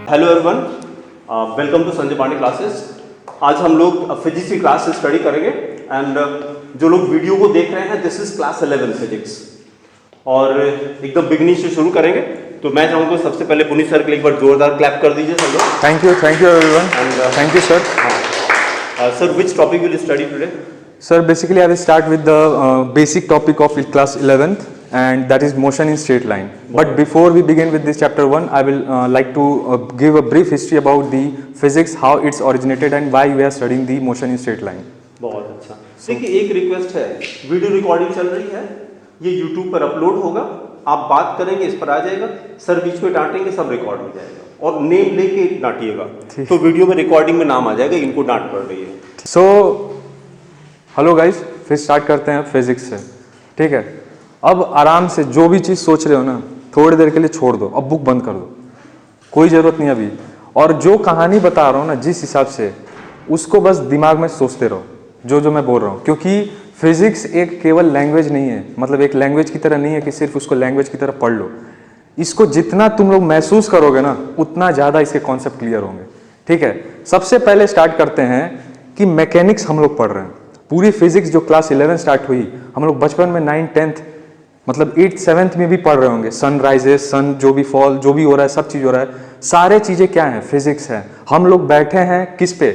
Hello everyone, welcome to Sanjay Pandey classes. आज हम लोग फिजिक्स की क्लास स्टडी करेंगे एंड जो लोग वीडियो को देख रहे हैं, दिस इज क्लास 11 फिजिक्स और एकदम बिगनिंग से शुरू करेंगे। तो मैं चाहूँगा सबसे पहले पुनीत सर के लिए एक बार जोरदार क्लैप कर दीजिए सब लोग। Thank you everyone and thank you sir. Sir, which topic will study today? Sir, basically I will start with the basic topic of class 11th, and that is motion in straight line. But before we begin with this chapter 1, I will like to give a brief history about the physics, how it's originated and why we are studying the motion in straight line. बहुत अच्छा। देखिए, एक request है, video recording चल रही है, ये YouTube पर अपलोड होगा, आप बात करेंगे इस पर आ जाएगा, सर बीच में डांटेंगे, सब रिकॉर्ड हो जाएगा और नेम लेके डांटिएगा तो वीडियो में रिकॉर्डिंग में नाम आ जाएगा, इनको डांट पड़ रही है। So हेलो गाइस, फिर स्टार्ट करते हैं फिजिक्स से। ठीक है, अब आराम से जो भी चीज़ सोच रहे हो ना, थोड़ी देर के लिए छोड़ दो, अब बुक बंद कर दो, कोई ज़रूरत नहीं अभी। और जो कहानी बता रहा हूँ ना, जिस हिसाब से, उसको बस दिमाग में सोचते रहो जो मैं बोल रहा हूँ, क्योंकि फिजिक्स एक केवल लैंग्वेज नहीं है, मतलब एक लैंग्वेज की तरह नहीं है कि सिर्फ उसको लैंग्वेज की तरह पढ़ लो। इसको जितना तुम लोग महसूस करोगे ना, उतना ज़्यादा इसके कॉन्सेप्ट क्लियर होंगे। ठीक है, सबसे पहले स्टार्ट करते हैं कि मैकेनिक्स हम लोग पढ़ रहे हैं। पूरी फिजिक्स जो क्लास 11 स्टार्ट हुई, हम लोग बचपन में 9th 10th मतलब 8th 7th में भी पढ़ रहे होंगे। सन राइजेस, सन जो भी फॉल, जो भी हो रहा है, सब चीज़ हो रहा है, सारे चीज़ें क्या हैं? फिजिक्स है। हम लोग बैठे हैं किस पे?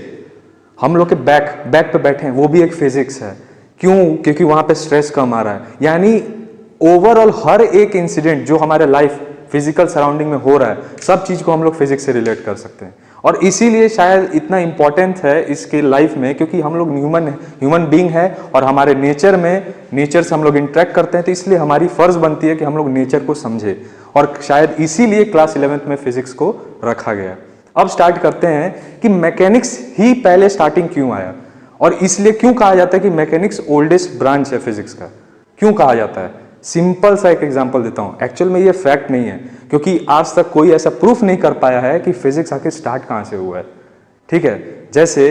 हम लोग के बैक पे बैठे हैं, वो भी एक फिजिक्स है। क्यों? क्योंकि वहाँ पे स्ट्रेस कम आ रहा है। यानी ओवरऑल हर एक इंसिडेंट जो हमारे लाइफ फिजिकल सराउंडिंग में हो रहा है, सब चीज़ को हम लोग फिजिक्स से रिलेट कर सकते हैं। और इसीलिए शायद इतना इम्पोर्टेंट है इसके लाइफ में, क्योंकि हम लोग ह्यूमन बीइंग है और हमारे नेचर से हम लोग इंटरेक्ट करते हैं, तो इसलिए हमारी फर्ज बनती है कि हम लोग नेचर को समझे। और शायद इसीलिए क्लास 11th में फिजिक्स को रखा गया। अब स्टार्ट करते हैं कि मैकेनिक्स ही पहले स्टार्टिंग क्यों आया, और इसलिए क्यों कहा जाता है कि मैकेनिक्स ओल्डेस्ट ब्रांच है फिजिक्स का। क्यों कहा जाता है? सिंपल सा एक एग्जांपल देता हूं। एक्चुअल में ये फैक्ट नहीं है, क्योंकि आज तक कोई ऐसा प्रूफ नहीं कर पाया है कि फिजिक्स आखिर स्टार्ट कहां से हुआ है। ठीक है, जैसे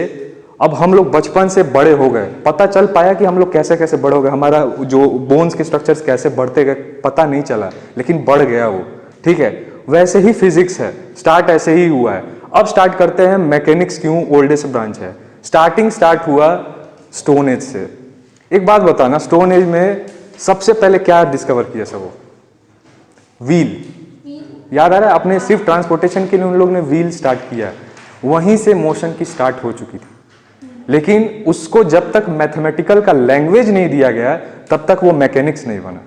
अब हम लोग बचपन से बड़े हो गए, पता चल पाया कि हम लोग कैसे कैसे बड़े हो गए, हमारा जो बोन्स के स्ट्रक्चर्स कैसे बढ़ते गए पता नहीं चला, लेकिन बढ़ गया वो। ठीक है, वैसे ही फिजिक्स है, स्टार्ट ऐसे ही हुआ है। अब स्टार्ट करते हैं मैकेनिक्स क्यों ओल्डेस्ट ब्रांच है। स्टार्ट हुआ स्टोन एज से। एक बात बताना, स्टोन एज में सबसे पहले क्या डिस्कवर किया सब? व्हील। याद आ रहा है? अपने सिर्फ ट्रांसपोर्टेशन के लिए उन लोग ने व्हील स्टार्ट किया, वहीं से मोशन की स्टार्ट हो चुकी थी। लेकिन उसको जब तक मैथमेटिकल का लैंग्वेज नहीं दिया गया, तब तक वो मैकेनिक्स नहीं बना।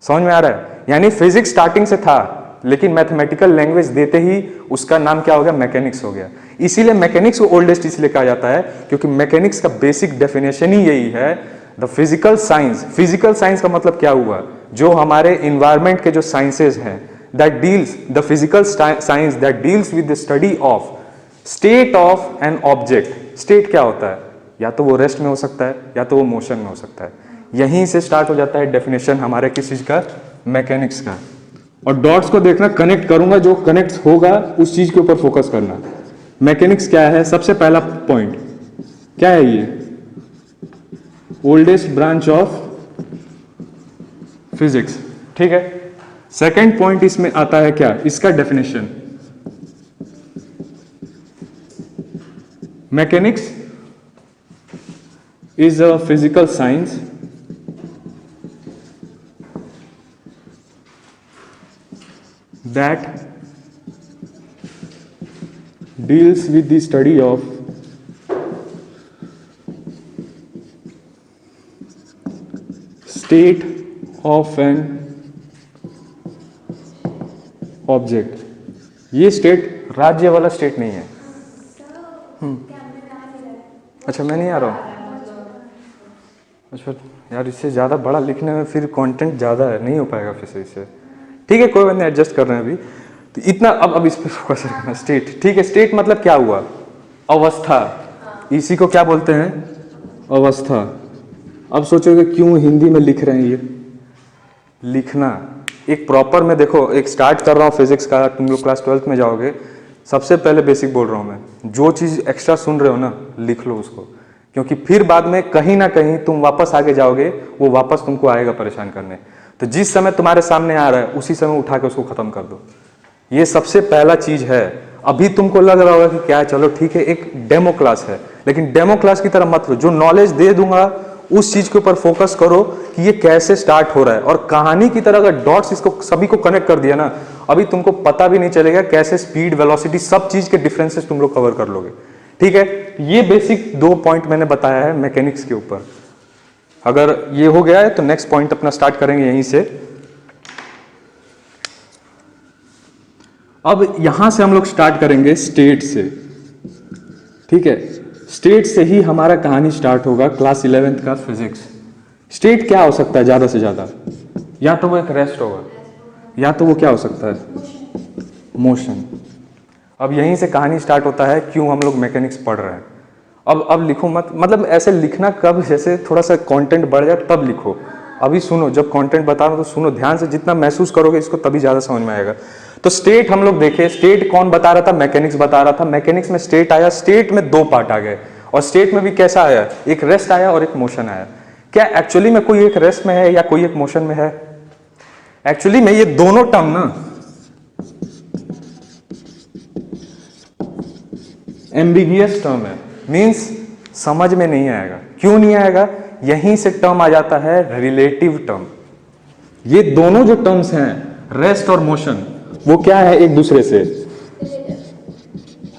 समझ में आ रहा है? यानी फिजिक्स स्टार्टिंग से था, लेकिन मैथमेटिकल लैंग्वेज देते ही उसका नाम क्या हो गया? मैकेनिक्स हो गया। इसीलिए मैकेनिक्स को ओल्डेस्ट इसलिए कहा जाता है, क्योंकि मैकेनिक्स का बेसिक डेफिनेशन ही यही है, the physical science. Physical science का मतलब क्या हुआ? जो हमारे इन्वायरमेंट के जो साइंसेज हैं, that deals the physical science that deals with the study of state of an object. State क्या होता है? या तो वो रेस्ट में हो सकता है, या तो वो मोशन में हो सकता है। यहीं से स्टार्ट हो जाता है डेफिनेशन हमारे किस चीज का? मैकेनिक्स का। और डॉट्स को देखना, कनेक्ट करूंगा, जो कनेक्ट होगा उस चीज के ऊपर फोकस करना। मैकेनिक्स क्या है? सबसे पहला पॉइंट क्या है? ये ओल्डेस्ट ब्रांच ऑफ फिजिक्स। ठीक है, सेकंड पॉइंट इसमें आता है क्या? इसका definition. Mechanics is a physical science that deals with the study of state of an object. ये स्टेट राज्य वाला स्टेट नहीं है। अच्छा, मैं नहीं आ रहा हूँ। अच्छा यार, इससे ज़्यादा बड़ा लिखने में फिर कंटेंट ज़्यादा है, नहीं हो पाएगा फिर से। ठीक है, कोई बात नहीं, एडजस्ट कर रहे हैं अभी। तो इतना अब इस पर फोकस रखना। स्टेट, ठीक है, स्टेट मतलब क्या हुआ? अवस्था। इसी को क्या बोलते हैं? अवस्था। अब सोचोगे क्यों हिंदी में लिख रहे हैं? ये लिखना एक प्रॉपर में, देखो एक स्टार्ट कर रहा हूँ फिजिक्स का, तुम लोग क्लास 12th में जाओगे, सबसे पहले बेसिक बोल रहा हूँ मैं, जो चीज़ एक्स्ट्रा सुन रहे हो ना, लिख लो उसको, क्योंकि फिर बाद में कहीं ना कहीं तुम वापस आगे जाओगे, वो वापस तुमको आएगा परेशान करने। तो जिस समय तुम्हारे सामने आ रहा है उसी समय उठा के उसको खत्म कर दो। ये सबसे पहला चीज है। अभी तुमको लग रहा होगा कि क्या है, चलो ठीक है एक डेमो क्लास है, लेकिन डेमो क्लास की तरह मत लो। जो नॉलेज दे दूंगा उस चीज के ऊपर फोकस करो कि ये कैसे स्टार्ट हो रहा है, और कहानी की तरह अगर डॉट्स इसको सभी को कनेक्ट कर दिया ना, अभी तुमको पता भी नहीं चलेगा कैसे स्पीड, वेलोसिटी, सब चीज के डिफरेंसेस तुम लोग कवर कर लोगे। ठीक है, ये बेसिक 2 पॉइंट मैंने बताया है मैकेनिक्स के ऊपर। अगर ये हो गया है तो नेक्स्ट पॉइंट अपना स्टार्ट करेंगे यहीं से। अब यहां से हम लोग स्टार्ट करेंगे स्टेट से। ठीक है, स्टेट से ही हमारा कहानी स्टार्ट होगा क्लास 11th का फिजिक्स। स्टेट क्या हो सकता है ज्यादा से ज्यादा? या तो वो एक रेस्ट होगा, या तो वो क्या हो सकता है, मोशन। अब यहीं से कहानी स्टार्ट होता है क्यों हम लोग मैकेनिक्स पढ़ रहे हैं। अब लिखो मत, मतलब ऐसे लिखना कब, जैसे थोड़ा सा कंटेंट बढ़ जाए तब लिखो। अभी सुनो, जब कंटेंट बता रहा हूं तो सुनो ध्यान से, जितना महसूस करोगे इसको तभी ज्यादा समझ में आएगा। तो स्टेट हम लोग देखे, स्टेट कौन बता रहा था? मैकेनिक्स बता रहा था। मैकेनिक्स में स्टेट आया, स्टेट में 2 पार्ट आ गए, और स्टेट में भी कैसा आया, एक रेस्ट आया और एक मोशन आया। क्या एक्चुअली में कोई एक रेस्ट में है या कोई एक मोशन में है? एक्चुअली में ये दोनों टर्म ना एम्बिगियस टर्म है, मींस समझ में नहीं आएगा। क्यों नहीं आएगा? यहीं से टर्म आ जाता है रिलेटिव टर्म। ये दोनों जो टर्म्स हैं, रेस्ट और मोशन, वो क्या है, एक दूसरे से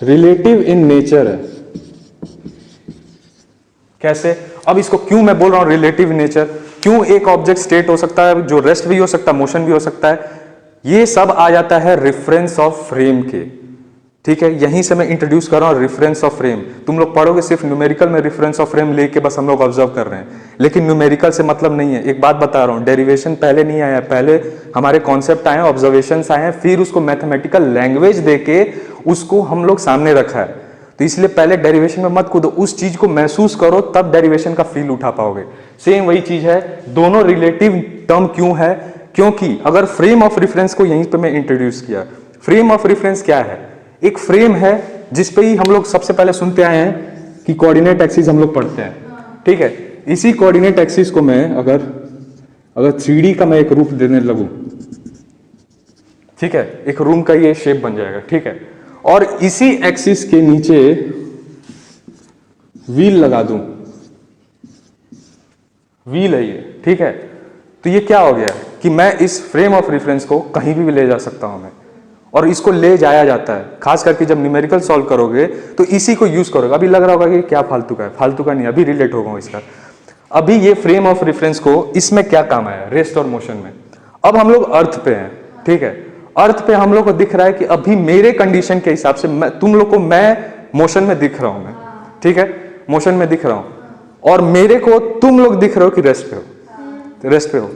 रिलेटिव इन नेचर है। कैसे? अब इसको क्यों मैं बोल रहा हूं रिलेटिव नेचर? क्यों एक ऑब्जेक्ट स्टेट हो सकता है जो रेस्ट भी हो सकता है, मोशन भी हो सकता है? ये सब आ जाता है रेफरेंस ऑफ फ्रेम के। ठीक है, यहीं से मैं इंट्रोड्यूस कर रहा हूं रेफरेंस ऑफ फ्रेम। तुम लोग पढ़ोगे सिर्फ न्यूमेरिकल में रेफरेंस ऑफ फ्रेम लेके बस हम लोग ऑब्जर्व कर रहे हैं, लेकिन न्यूमेरिकल से मतलब नहीं है। एक बात बता रहा हूं, डेरिवेशन पहले नहीं आया, पहले हमारे कॉन्सेप्ट आए, ऑब्जर्वेशंस आए हैं, फिर उसको मैथमेटिकल लैंग्वेज देके उसको हम लोग सामने रखा है। तो इसलिए पहले डेरिवेशन में मत कूदो, उस चीज को महसूस करो, तब डेरिवेशन का फील उठा पाओगे। सेम वही चीज है, दोनों रिलेटिव टर्म क्यों है? क्योंकि अगर फ्रेम ऑफ रेफरेंस को यहीं पे मैं इंट्रोड्यूस किया। फ्रेम ऑफ रेफरेंस क्या है? एक फ्रेम है जिस पे ही हम लोग सबसे पहले सुनते आए हैं कि कोऑर्डिनेट एक्सिस हम लोग पढ़ते हैं। ठीक है, इसी कोऑर्डिनेट एक्सिस को मैं अगर 3D का मैं एक रूप देने लगूं, ठीक है, एक रूम का ये शेप बन जाएगा। ठीक है, और इसी एक्सिस के नीचे व्हील लगा दूं, व्हील है ये। ठीक है, तो ये क्या हो गया कि मैं इस फ्रेम ऑफ रेफरेंस को कहीं भी ले जा सकता हूं मैं, और इसको ले जाया जाता है। खास करके जब न्यूमेरिकल सॉल्व करोगे तो इसी को यूज करोगे। अभी लग रहा होगा कि क्या फालतू का है, फालतू का नहीं, अभी रिलेट होगा इसका। अभी ये फ्रेम ऑफ रेफरेंस को इसमें क्या काम आया, रेस्ट और मोशन में। अब हम लोग अर्थ पे हैं। ठीक है, अर्थ पे हम लोग को दिख रहा है कि अभी मेरे कंडीशन के हिसाब से तुम लोग को मैं मोशन में दिख रहा हूं मैं। ठीक है, मोशन में दिख रहा हूं, और मेरे को तुम लोग दिख रहे हो कि रेस्ट पे हो, रेस्ट पे हो।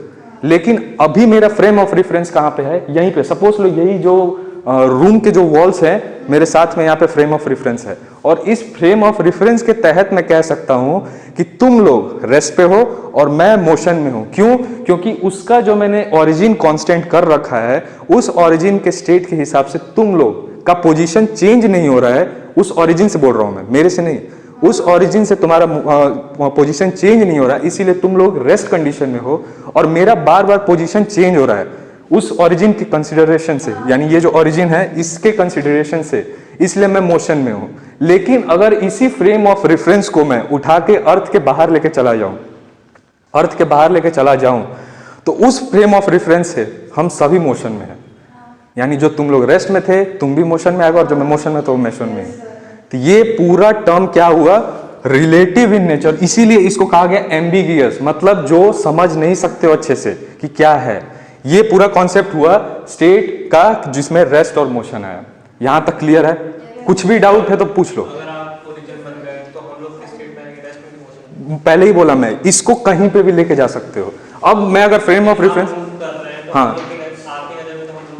लेकिन अभी मेरा फ्रेम ऑफ रेफरेंस कहां पे है? यहीं पे। सपोज लो यही जो रूम के जो वॉल्स हैं मेरे साथ में, यहाँ पे फ्रेम ऑफ रेफरेंस है, और इस फ्रेम ऑफ रेफरेंस के तहत मैं कह सकता हूं कि तुम लोग रेस्ट पे हो और मैं मोशन में हूं। क्यों? क्योंकि उसका जो मैंने ओरिजिन कांस्टेंट कर रखा है, उस ओरिजिन के स्टेट के हिसाब से तुम लोग का पोजीशन चेंज नहीं हो रहा है। उस ओरिजिन से बोल रहा हूं मैं, मेरे से नहीं। उस ओरिजिन से तुम्हारा पोजीशन चेंज नहीं हो रहा है, इसीलिए तुम लोग रेस्ट कंडीशन में हो, और मेरा बार बार पोजीशन चेंज हो रहा है उस ओरिजिन की कंसिडरेशन से, यानी ये जो ओरिजिन है इसके कंसिडरेशन से, इसलिए मैं मोशन में हूं। लेकिन अगर इसी फ्रेम ऑफ रेफरेंस को मैं उठा के अर्थ के बाहर लेके चला जाऊं, अर्थ के बाहर लेके चला जाऊं, तो उस फ्रेम ऑफ रेफरेंस से हम सभी मोशन में हैं। यानी जो तुम लोग रेस्ट में थे तुम भी मोशन में आएगा, और जो मैं मोशन में तो मोशन में। तो ये पूरा टर्म क्या हुआ? Relative in nature. इसीलिए इसको कहा गया एम्बिगियस, मतलब जो समझ नहीं सकते हो अच्छे से कि क्या है। ये पूरा कॉन्सेप्ट हुआ स्टेट का, जिसमें रेस्ट और मोशन आया। यहां तक क्लियर है? कुछ भी डाउट है तो पूछ लो। अगर आप ओरिजिन बन गए तो हम लोग किस स्टेट में आएंगे? रेस्ट में कि मोशन? पहले ही बोला मैं, इसको कहीं पे भी लेके जा सकते हो। अब मैं अगर फ्रेम ऑफ रेफरेंस, हाँ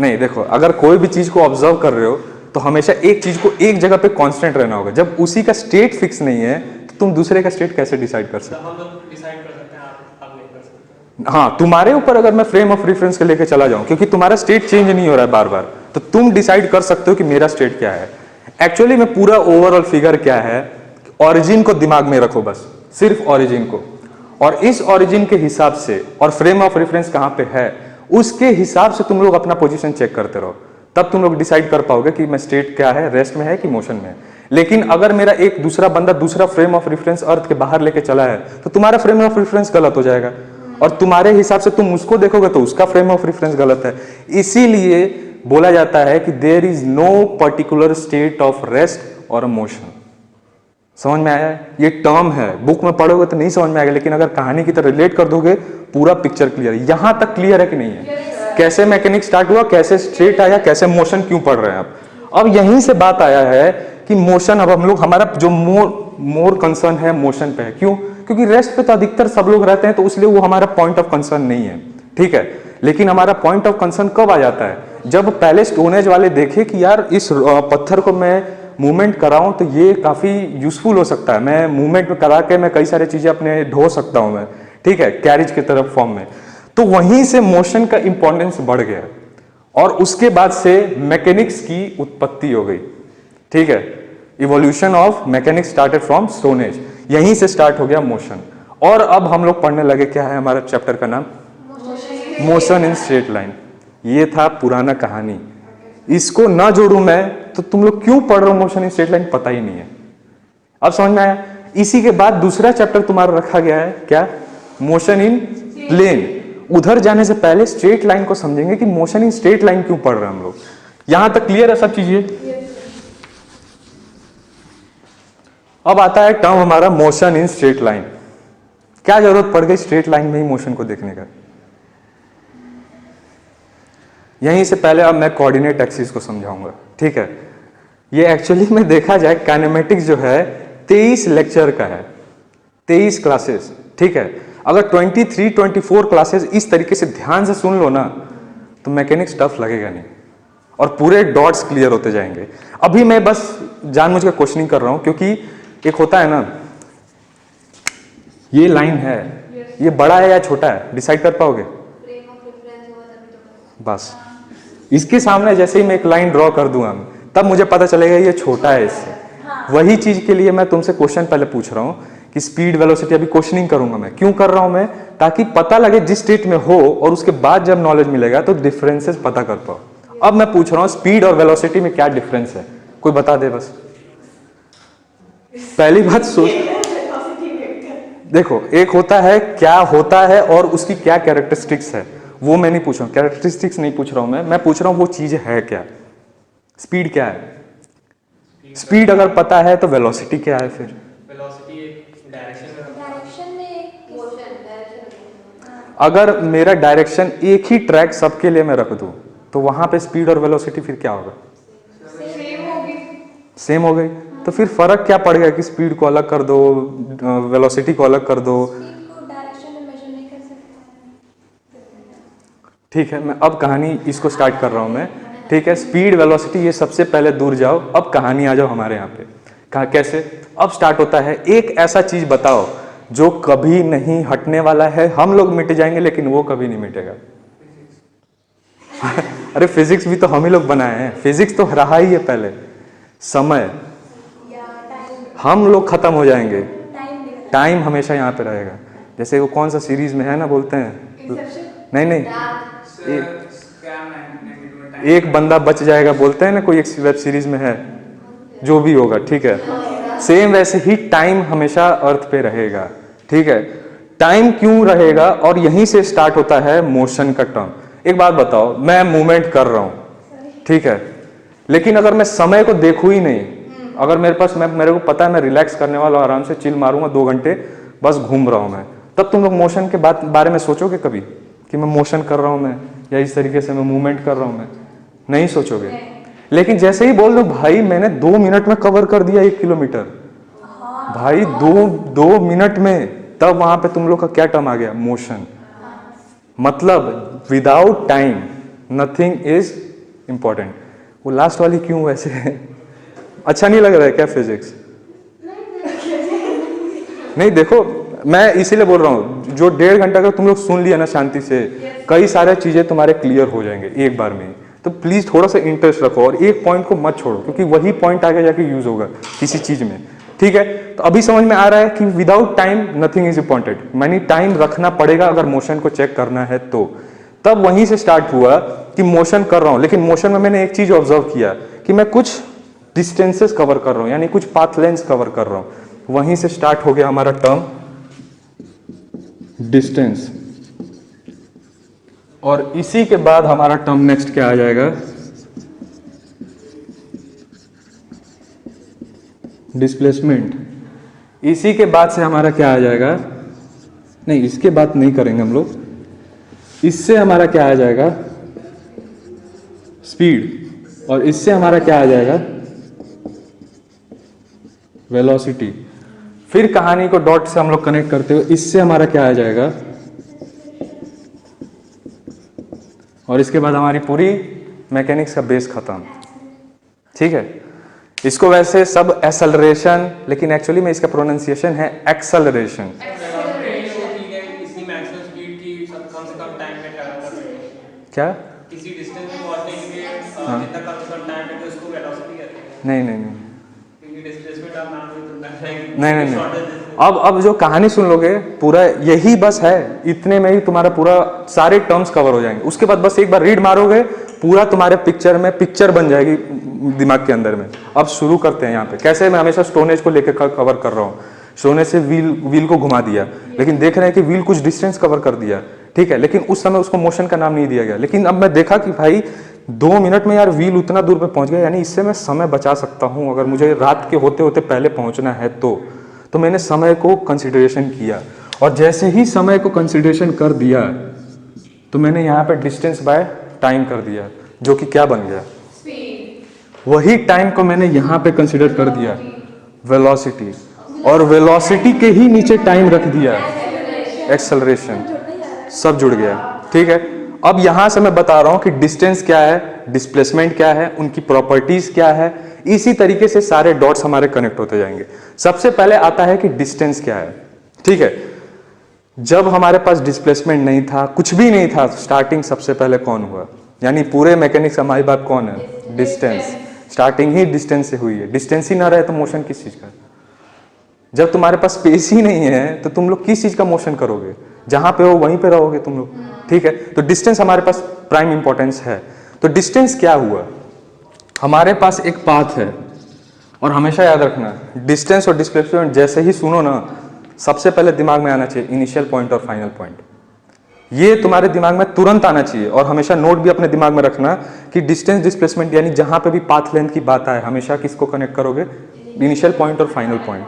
नहीं, देखो अगर कोई भी चीज को ऑब्जर्व कर रहे हो तो हमेशा एक चीज को एक जगह पे कांस्टेंट रहना होगा। जब उसी का स्टेट फिक्स नहीं है तो तुम दूसरे का स्टेट कैसे डिसाइड कर सकते हो? हम लोग डिसाइड कर सकते हैं, आप नहीं कर सकते। हाँ, तुम्हारे ऊपर अगर मैं फ्रेम ऑफ रेफरेंस के लेके चला जाऊं, क्योंकि तुम्हारा स्टेट चेंज नहीं हो रहा है बार बार, तो तुम डिसाइड कर सकते हो कि मेरा स्टेट क्या है। एक्चुअली में पूरा ओवरऑल फिगर क्या है, ओरिजिन को दिमाग में रखो बस, सिर्फ ओरिजिन को, और इस ओरिजिन के हिसाब से, और फ्रेम ऑफ रेफरेंस कहां पे है उसके हिसाब से तुम लोग अपना पोजीशन चेक करते रहो। तब तुम लोग डिसाइड कर पाओगे कि मैं स्टेट क्या है, रेस्ट में है कि मोशन में है। लेकिन अगर मेरा एक दूसरा बंदा दूसरा फ्रेम ऑफ रेफरेंस अर्थ के बाहर लेके चला है तो तुम्हारा फ्रेम ऑफ रेफरेंस गलत हो जाएगा, और तुम्हारे हिसाब से तुम उसको देखोगे तो उसका फ्रेम ऑफ रेफरेंस गलत है। इसीलिए बोला जाता है कि there is no particular state of rest और मोशन। समझ में आया? ये टर्म है, बुक में पढ़ोगे तो नहीं समझ में आएगा, लेकिन अगर कहानी की तरह रिलेट कर दोगे पूरा पिक्चर क्लियर है। यहां तक क्लियर है कि नहीं है? कैसे मैकेनिक स्टार्ट हुआ, कैसे स्ट्रेट आया, कैसे मोशन क्यों पढ़ रहे हैं आप। अब यहीं से बात आया है कि मोशन, अब हम लोग हमारा जो मोर कंसर्न है मोशन पे है। क्यों? क्योंकि रेस्ट पे तो अधिकतर सब लोग रहते हैं, तो इसलिए वो हमारा पॉइंट ऑफ कंसर्न नहीं है, ठीक है। लेकिन हमारा पॉइंट ऑफ कंसर्न कब आ जाता है? जब पहले स्टोन एज वाले देखे कि यार इस पत्थर को मैं मूवमेंट कराऊं तो ये काफी यूजफुल हो सकता है, मैं मूवमेंट में करा के मैं कई सारी चीजें अपने ढो सकता हूं मैं, ठीक है, कैरिज की तरफ फॉर्म में। तो वहीं से मोशन का इंपॉर्टेंस बढ़ गया और उसके बाद से मैकेनिक्स की उत्पत्ति हो गई, ठीक है। Evolution of mechanics started from stone age, यहीं से स्टार्ट हो गया मोशन। और अब हम लोग पढ़ने लगे, क्या है हमारा चैप्टर का नाम? Motion in straight line. ये था पुराना कहानी, इसको ना जोड़ू मैं तो तुम लोग क्यों पढ़ रहे हो मोशन इन स्ट्रेट लाइन पता ही नहीं है। अब समझ में आया? इसी के बाद दूसरा चैप्टर तुम्हारा रखा गया है, क्या? Motion in plane. उधर जाने से पहले स्ट्रेट लाइन को समझेंगे कि मोशन इन स्ट्रेट लाइन क्यों पढ़ रहे हैं हम लोग। यहां तक क्लियर है सब चीजें? अब आता है टर्म हमारा मोशन इन स्ट्रेट लाइन। क्या जरूरत पड़ गई स्ट्रेट लाइन में ही मोशन को देखने का? यहीं से पहले अब मैं कोऑर्डिनेट एक्सिस को समझाऊंगा, ठीक है। ये एक्चुअली में देखा जाए काइनेमेटिक्स जो है 23 लेक्चर का है, 23 क्लासेस, ठीक है। अगर 23-24 क्लासेस इस तरीके से ध्यान से सुन लो ना तो मैकेनिक्स टफ लगेगा नहीं और पूरे डॉट्स क्लियर होते जाएंगे। अभी मैं बस जानबूझ के क्वेश्चनिंग कर रहा हूं, क्योंकि एक होता है ना, ये लाइन है, ये बड़ा है या छोटा है, डिसाइड कर पाओगे? बस इसके सामने जैसे ही मैं एक लाइन ड्रॉ कर दूंगा तब मुझे पता चलेगा ये छोटा है इससे। वही चीज के लिए मैं तुमसे क्वेश्चन पहले पूछ रहा हूं कि स्पीड वेलोसिटी, अभी क्वेश्चनिंग करूंगा मैं। क्यों कर रहा हूं मैं? ताकि पता लगे जिस स्टेट में हो और उसके बाद जब नॉलेज मिलेगा तो डिफरेंसेस पता कर पाओ। अब मैं पूछ रहा हूं स्पीड और वेलोसिटी में क्या डिफरेंस है, कोई बता दे बस। पहली बात सोच, देखो एक होता है क्या होता है और उसकी क्या कैरेक्टरिस्टिक्स है, वो मैं नहीं पूछ रहा हूं, कैरेक्टरिस्टिक्स नहीं पूछ रहा हूं मैं पूछ रहा हूं वो चीज है क्या। स्पीड क्या है? स्पीड अगर पता है तो वेलोसिटी क्या है? फिर वेलोसिटी एक डायरेक्शन में एक मोशन। अगर मेरा डायरेक्शन एक ही ट्रैक सबके लिए मैं रख दूं तो वहां पे स्पीड और वेलोसिटी फिर क्या होगा? सेम हो गई। तो फिर फर्क क्या पड़ गया कि स्पीड को अलग कर दो, वेलोसिटी को अलग कर दो? ठीक है, मैं अब कहानी इसको स्टार्ट कर रहा हूं मैं, ठीक है। स्पीड वेलोसिटी ये सबसे पहले दूर जाओ, अब कहानी आ जाओ हमारे यहाँ पे। कहा कैसे? अब स्टार्ट होता है, एक ऐसा चीज बताओ जो कभी नहीं हटने वाला है, हम लोग मिट जाएंगे लेकिन वो कभी नहीं मिटेगा। अरे फिजिक्स भी तो हम ही लोग बनाए हैं, फिजिक्स तो रहा ही है पहले। समय, हम लोग खत्म हो जाएंगे, टाइम हमेशा यहाँ पे रहेगा। जैसे वो कौन सा सीरीज में है ना, बोलते हैं नहीं एक बंदा बच जाएगा, बोलते हैं ना, कोई एक वेब सीरीज में है, जो भी होगा, ठीक है। सेम वैसे ही टाइम हमेशा अर्थ पे रहेगा, ठीक है। टाइम क्यों रहेगा? और यहीं से स्टार्ट होता है मोशन का टर्म। एक बात बताओ, मैं मूवमेंट कर रहा हूं, ठीक है, लेकिन अगर मैं समय को देखूं ही नहीं, अगर मेरे पास मेरे को पता है मैं रिलैक्स करने वाला हूं, आराम से चिल मारूंगा 2 घंटे, बस घूम रहा हूं मैं, तब तुम लोग मोशन के बारे में सोचोगे कभी कि मैं मोशन कर रहा हूं मैं, या इस तरीके से मैं मूवमेंट कर रहा हूं मैं? नहीं सोचोगे। लेकिन जैसे ही बोल दो भाई मैंने 2 मिनट में कवर कर दिया 1 किलोमीटर, भाई 2 मिनट में, तब वहां पे तुम लोग का क्या टर्म आ गया? मोशन। मतलब without time nothing is important. वो लास्ट वाली क्यों वैसे है? अच्छा नहीं लग रहा है क्या फिजिक्स? नहीं देखो, मैं इसीलिए बोल रहा हूँ, जो 1.5 घंटा का तुम लोग सुन लिया ना शांति से, कई सारे चीजें तुम्हारे क्लियर हो जाएंगे एक बार में। तो प्लीज थोड़ा सा इंटरेस्ट रखो और एक पॉइंट को मत छोड़ो, क्योंकि वही पॉइंट आगे जाके यूज होगा किसी चीज में, ठीक है। तो अभी समझ में आ रहा है कि without time nothing is important, यानी टाइम रखना पड़ेगा अगर मोशन को चेक करना है तो। तब वहीं से स्टार्ट हुआ कि मोशन कर रहा हूं, लेकिन मोशन में मैंने एक चीज ऑब्जर्व किया कि मैं कुछ डिस्टेंसेस कवर कर रहा हूं, यानी कुछ पाथ लेंथ कवर कर रहा हूं। वहीं से स्टार्ट हो गया हमारा टर्म डिस्टेंस, और इसी के बाद हमारा टर्म नेक्स्ट क्या आ जाएगा, डिस्प्लेसमेंट। इसी के बाद से हमारा क्या आ जाएगा, नहीं इसके बाद नहीं करेंगे हम लोग, इससे हमारा क्या आ जाएगा, स्पीड, और इससे हमारा क्या आ जाएगा, वेलोसिटी। फिर कहानी को डॉट से हम लोग कनेक्ट करते हुए इससे हमारा क्या आ जाएगा, और इसके बाद हमारी पूरी मैकेनिक्स का बेस खत्म। ठीक है, इसको वैसे सब एक्सेलरेशन, लेकिन एक्चुअली में इसका प्रोनाउंसिएशन है एक्सेलरेशन। इसकी मैक्सिमम स्पीड की कम से कम टाइम में ट्रैवल कर सकते हैं। क्या किसी डिस्टेंस में पहुंचने के लिए जितना कम से कम टाइम है उसको वेलोसिटी कहते हैं। नहीं नहीं नहीं क्योंकि डिस्प्लेसमेंट आप नाम से नहीं नहीं नहीं, अब जो कहानी सुन लोगे पूरा यही बस है, इतने में ही तुम्हारा पूरा सारे टर्म्स कवर हो जाएंगे। उसके बाद बस एक बार रीड मारोगे पूरा तुम्हारे पिक्चर में पिक्चर बन जाएगी दिमाग के अंदर में। अब शुरू करते हैं यहाँ पे। कैसे मैं हमेशा स्टोनेज को लेकर कवर कर रहा हूँ, स्टोनेज से व्हील को घुमा दिया, लेकिन देख रहे हैं कि व्हील कुछ डिस्टेंस कवर कर दिया, ठीक है, लेकिन उस समय उसको मोशन का नाम नहीं दिया गया। लेकिन अब मैं देखा कि भाई 2 मिनट में यार व्हील उतना दूर पे पहुंच गया, यानी इससे मैं समय बचा सकता हूं अगर मुझे रात के होते होते पहले पहुंचना है तो मैंने समय को कंसिडरेशन किया, और जैसे ही समय को कंसिडरेशन कर दिया तो मैंने यहाँ पे डिस्टेंस बाय टाइम कर दिया, जो कि क्या बन गया, वही टाइम को मैंने यहाँ पे कंसिडर कर दिया वेलोसिटी, और वेलोसिटी के ही नीचे टाइम रख दिया एक्सेलरेशन, सब जुड़ गया। ठीक है, अब यहां से मैं बता रहा हूं कि डिस्टेंस क्या है, डिस्प्लेसमेंट क्या है, उनकी प्रॉपर्टीज क्या है। इसी तरीके से सारे डॉट्स हमारे कनेक्ट होते जाएंगे। सबसे पहले आता है कि डिस्टेंस क्या है। ठीक है, जब हमारे पास डिस्प्लेसमेंट नहीं था, कुछ भी नहीं था, स्टार्टिंग सबसे पहले कौन हुआ, यानी पूरे मैकेनिक्स हमारी बात कौन है, डिस्टेंस। स्टार्टिंग ही डिस्टेंस से हुई है। डिस्टेंस ही ना रहे तो मोशन किस चीज का। जब तुम्हारे पास स्पेस ही नहीं है तो तुम लोग किस चीज का मोशन करोगे, जहां पे हो वहीं पे रहोगे तुम लोग। ठीक है, तो डिस्टेंस हमारे पास प्राइम इंपॉर्टेंस है। तो डिस्टेंस क्या हुआ, हमारे पास एक पाथ है, और हमेशा याद रखना डिस्टेंस और डिस्प्लेसमेंट जैसे ही सुनो ना, सबसे पहले दिमाग में आना चाहिए इनिशियल पॉइंट और फाइनल पॉइंट। ये तुम्हारे दिमाग में तुरंत आना चाहिए, और हमेशा नोट भी अपने दिमाग में रखना कि डिस्टेंस डिस्प्लेसमेंट यानी जहां पे भी पाथ लेंथ की बात आए, हमेशा किसको कनेक्ट करोगे, इनिशियल पॉइंट और फाइनल पॉइंट।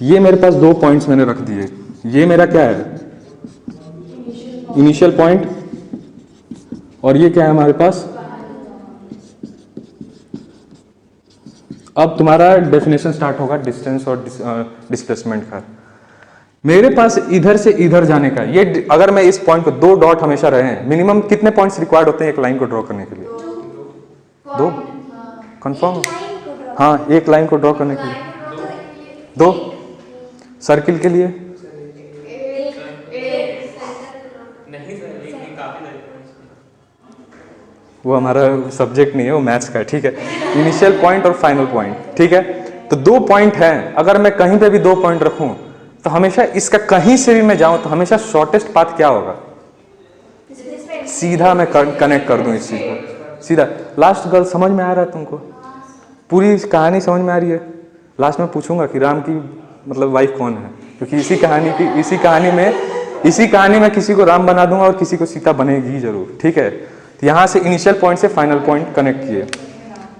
ये मेरे पास 2 पॉइंट्स मैंने रख दिए। ये मेरा क्या है, इनिशियल पॉइंट, और ये क्या है हमारे पास। अब तुम्हारा डेफिनेशन स्टार्ट होगा डिस्टेंस और डिस्प्लेसमेंट का। मेरे पास इधर से इधर जाने का, ये अगर मैं इस पॉइंट को 2 डॉट हमेशा रहे हैं, मिनिमम कितने पॉइंट्स रिक्वायर्ड होते हैं एक लाइन को ड्रॉ करने के लिए, 2 कंफर्म। हाँ, एक लाइन को ड्रॉ करने के लिए 2, सर्किल के लिए नहीं सर, एक नहीं, काफी सारे। वो हमारा सब्जेक्ट नहीं है, वो मैथ्स का है। ठीक है, इनिशियल पॉइंट और फाइनल पॉइंट। ठीक है, तो 2 पॉइंट हैं, अगर मैं कहीं पे भी 2 पॉइंट रखूं तो हमेशा इसका कहीं से भी मैं जाऊं तो हमेशा शॉर्टेस्ट पाथ क्या होगा, सीधा मैं कनेक्ट कर दूं इस चीज को सीधा। लास्ट गर्ल समझ में आ रहा है तुमको, पूरी कहानी समझ में आ रही है। लास्ट में पूछूंगा कि राम की मतलब वाइफ कौन है, क्योंकि इसी कहानी में किसी को राम बना दूंगा और किसी को सीता बनेगी जरूर। ठीक है, तो यहां से इनिशियल पॉइंट से फाइनल पॉइंट कनेक्ट किए।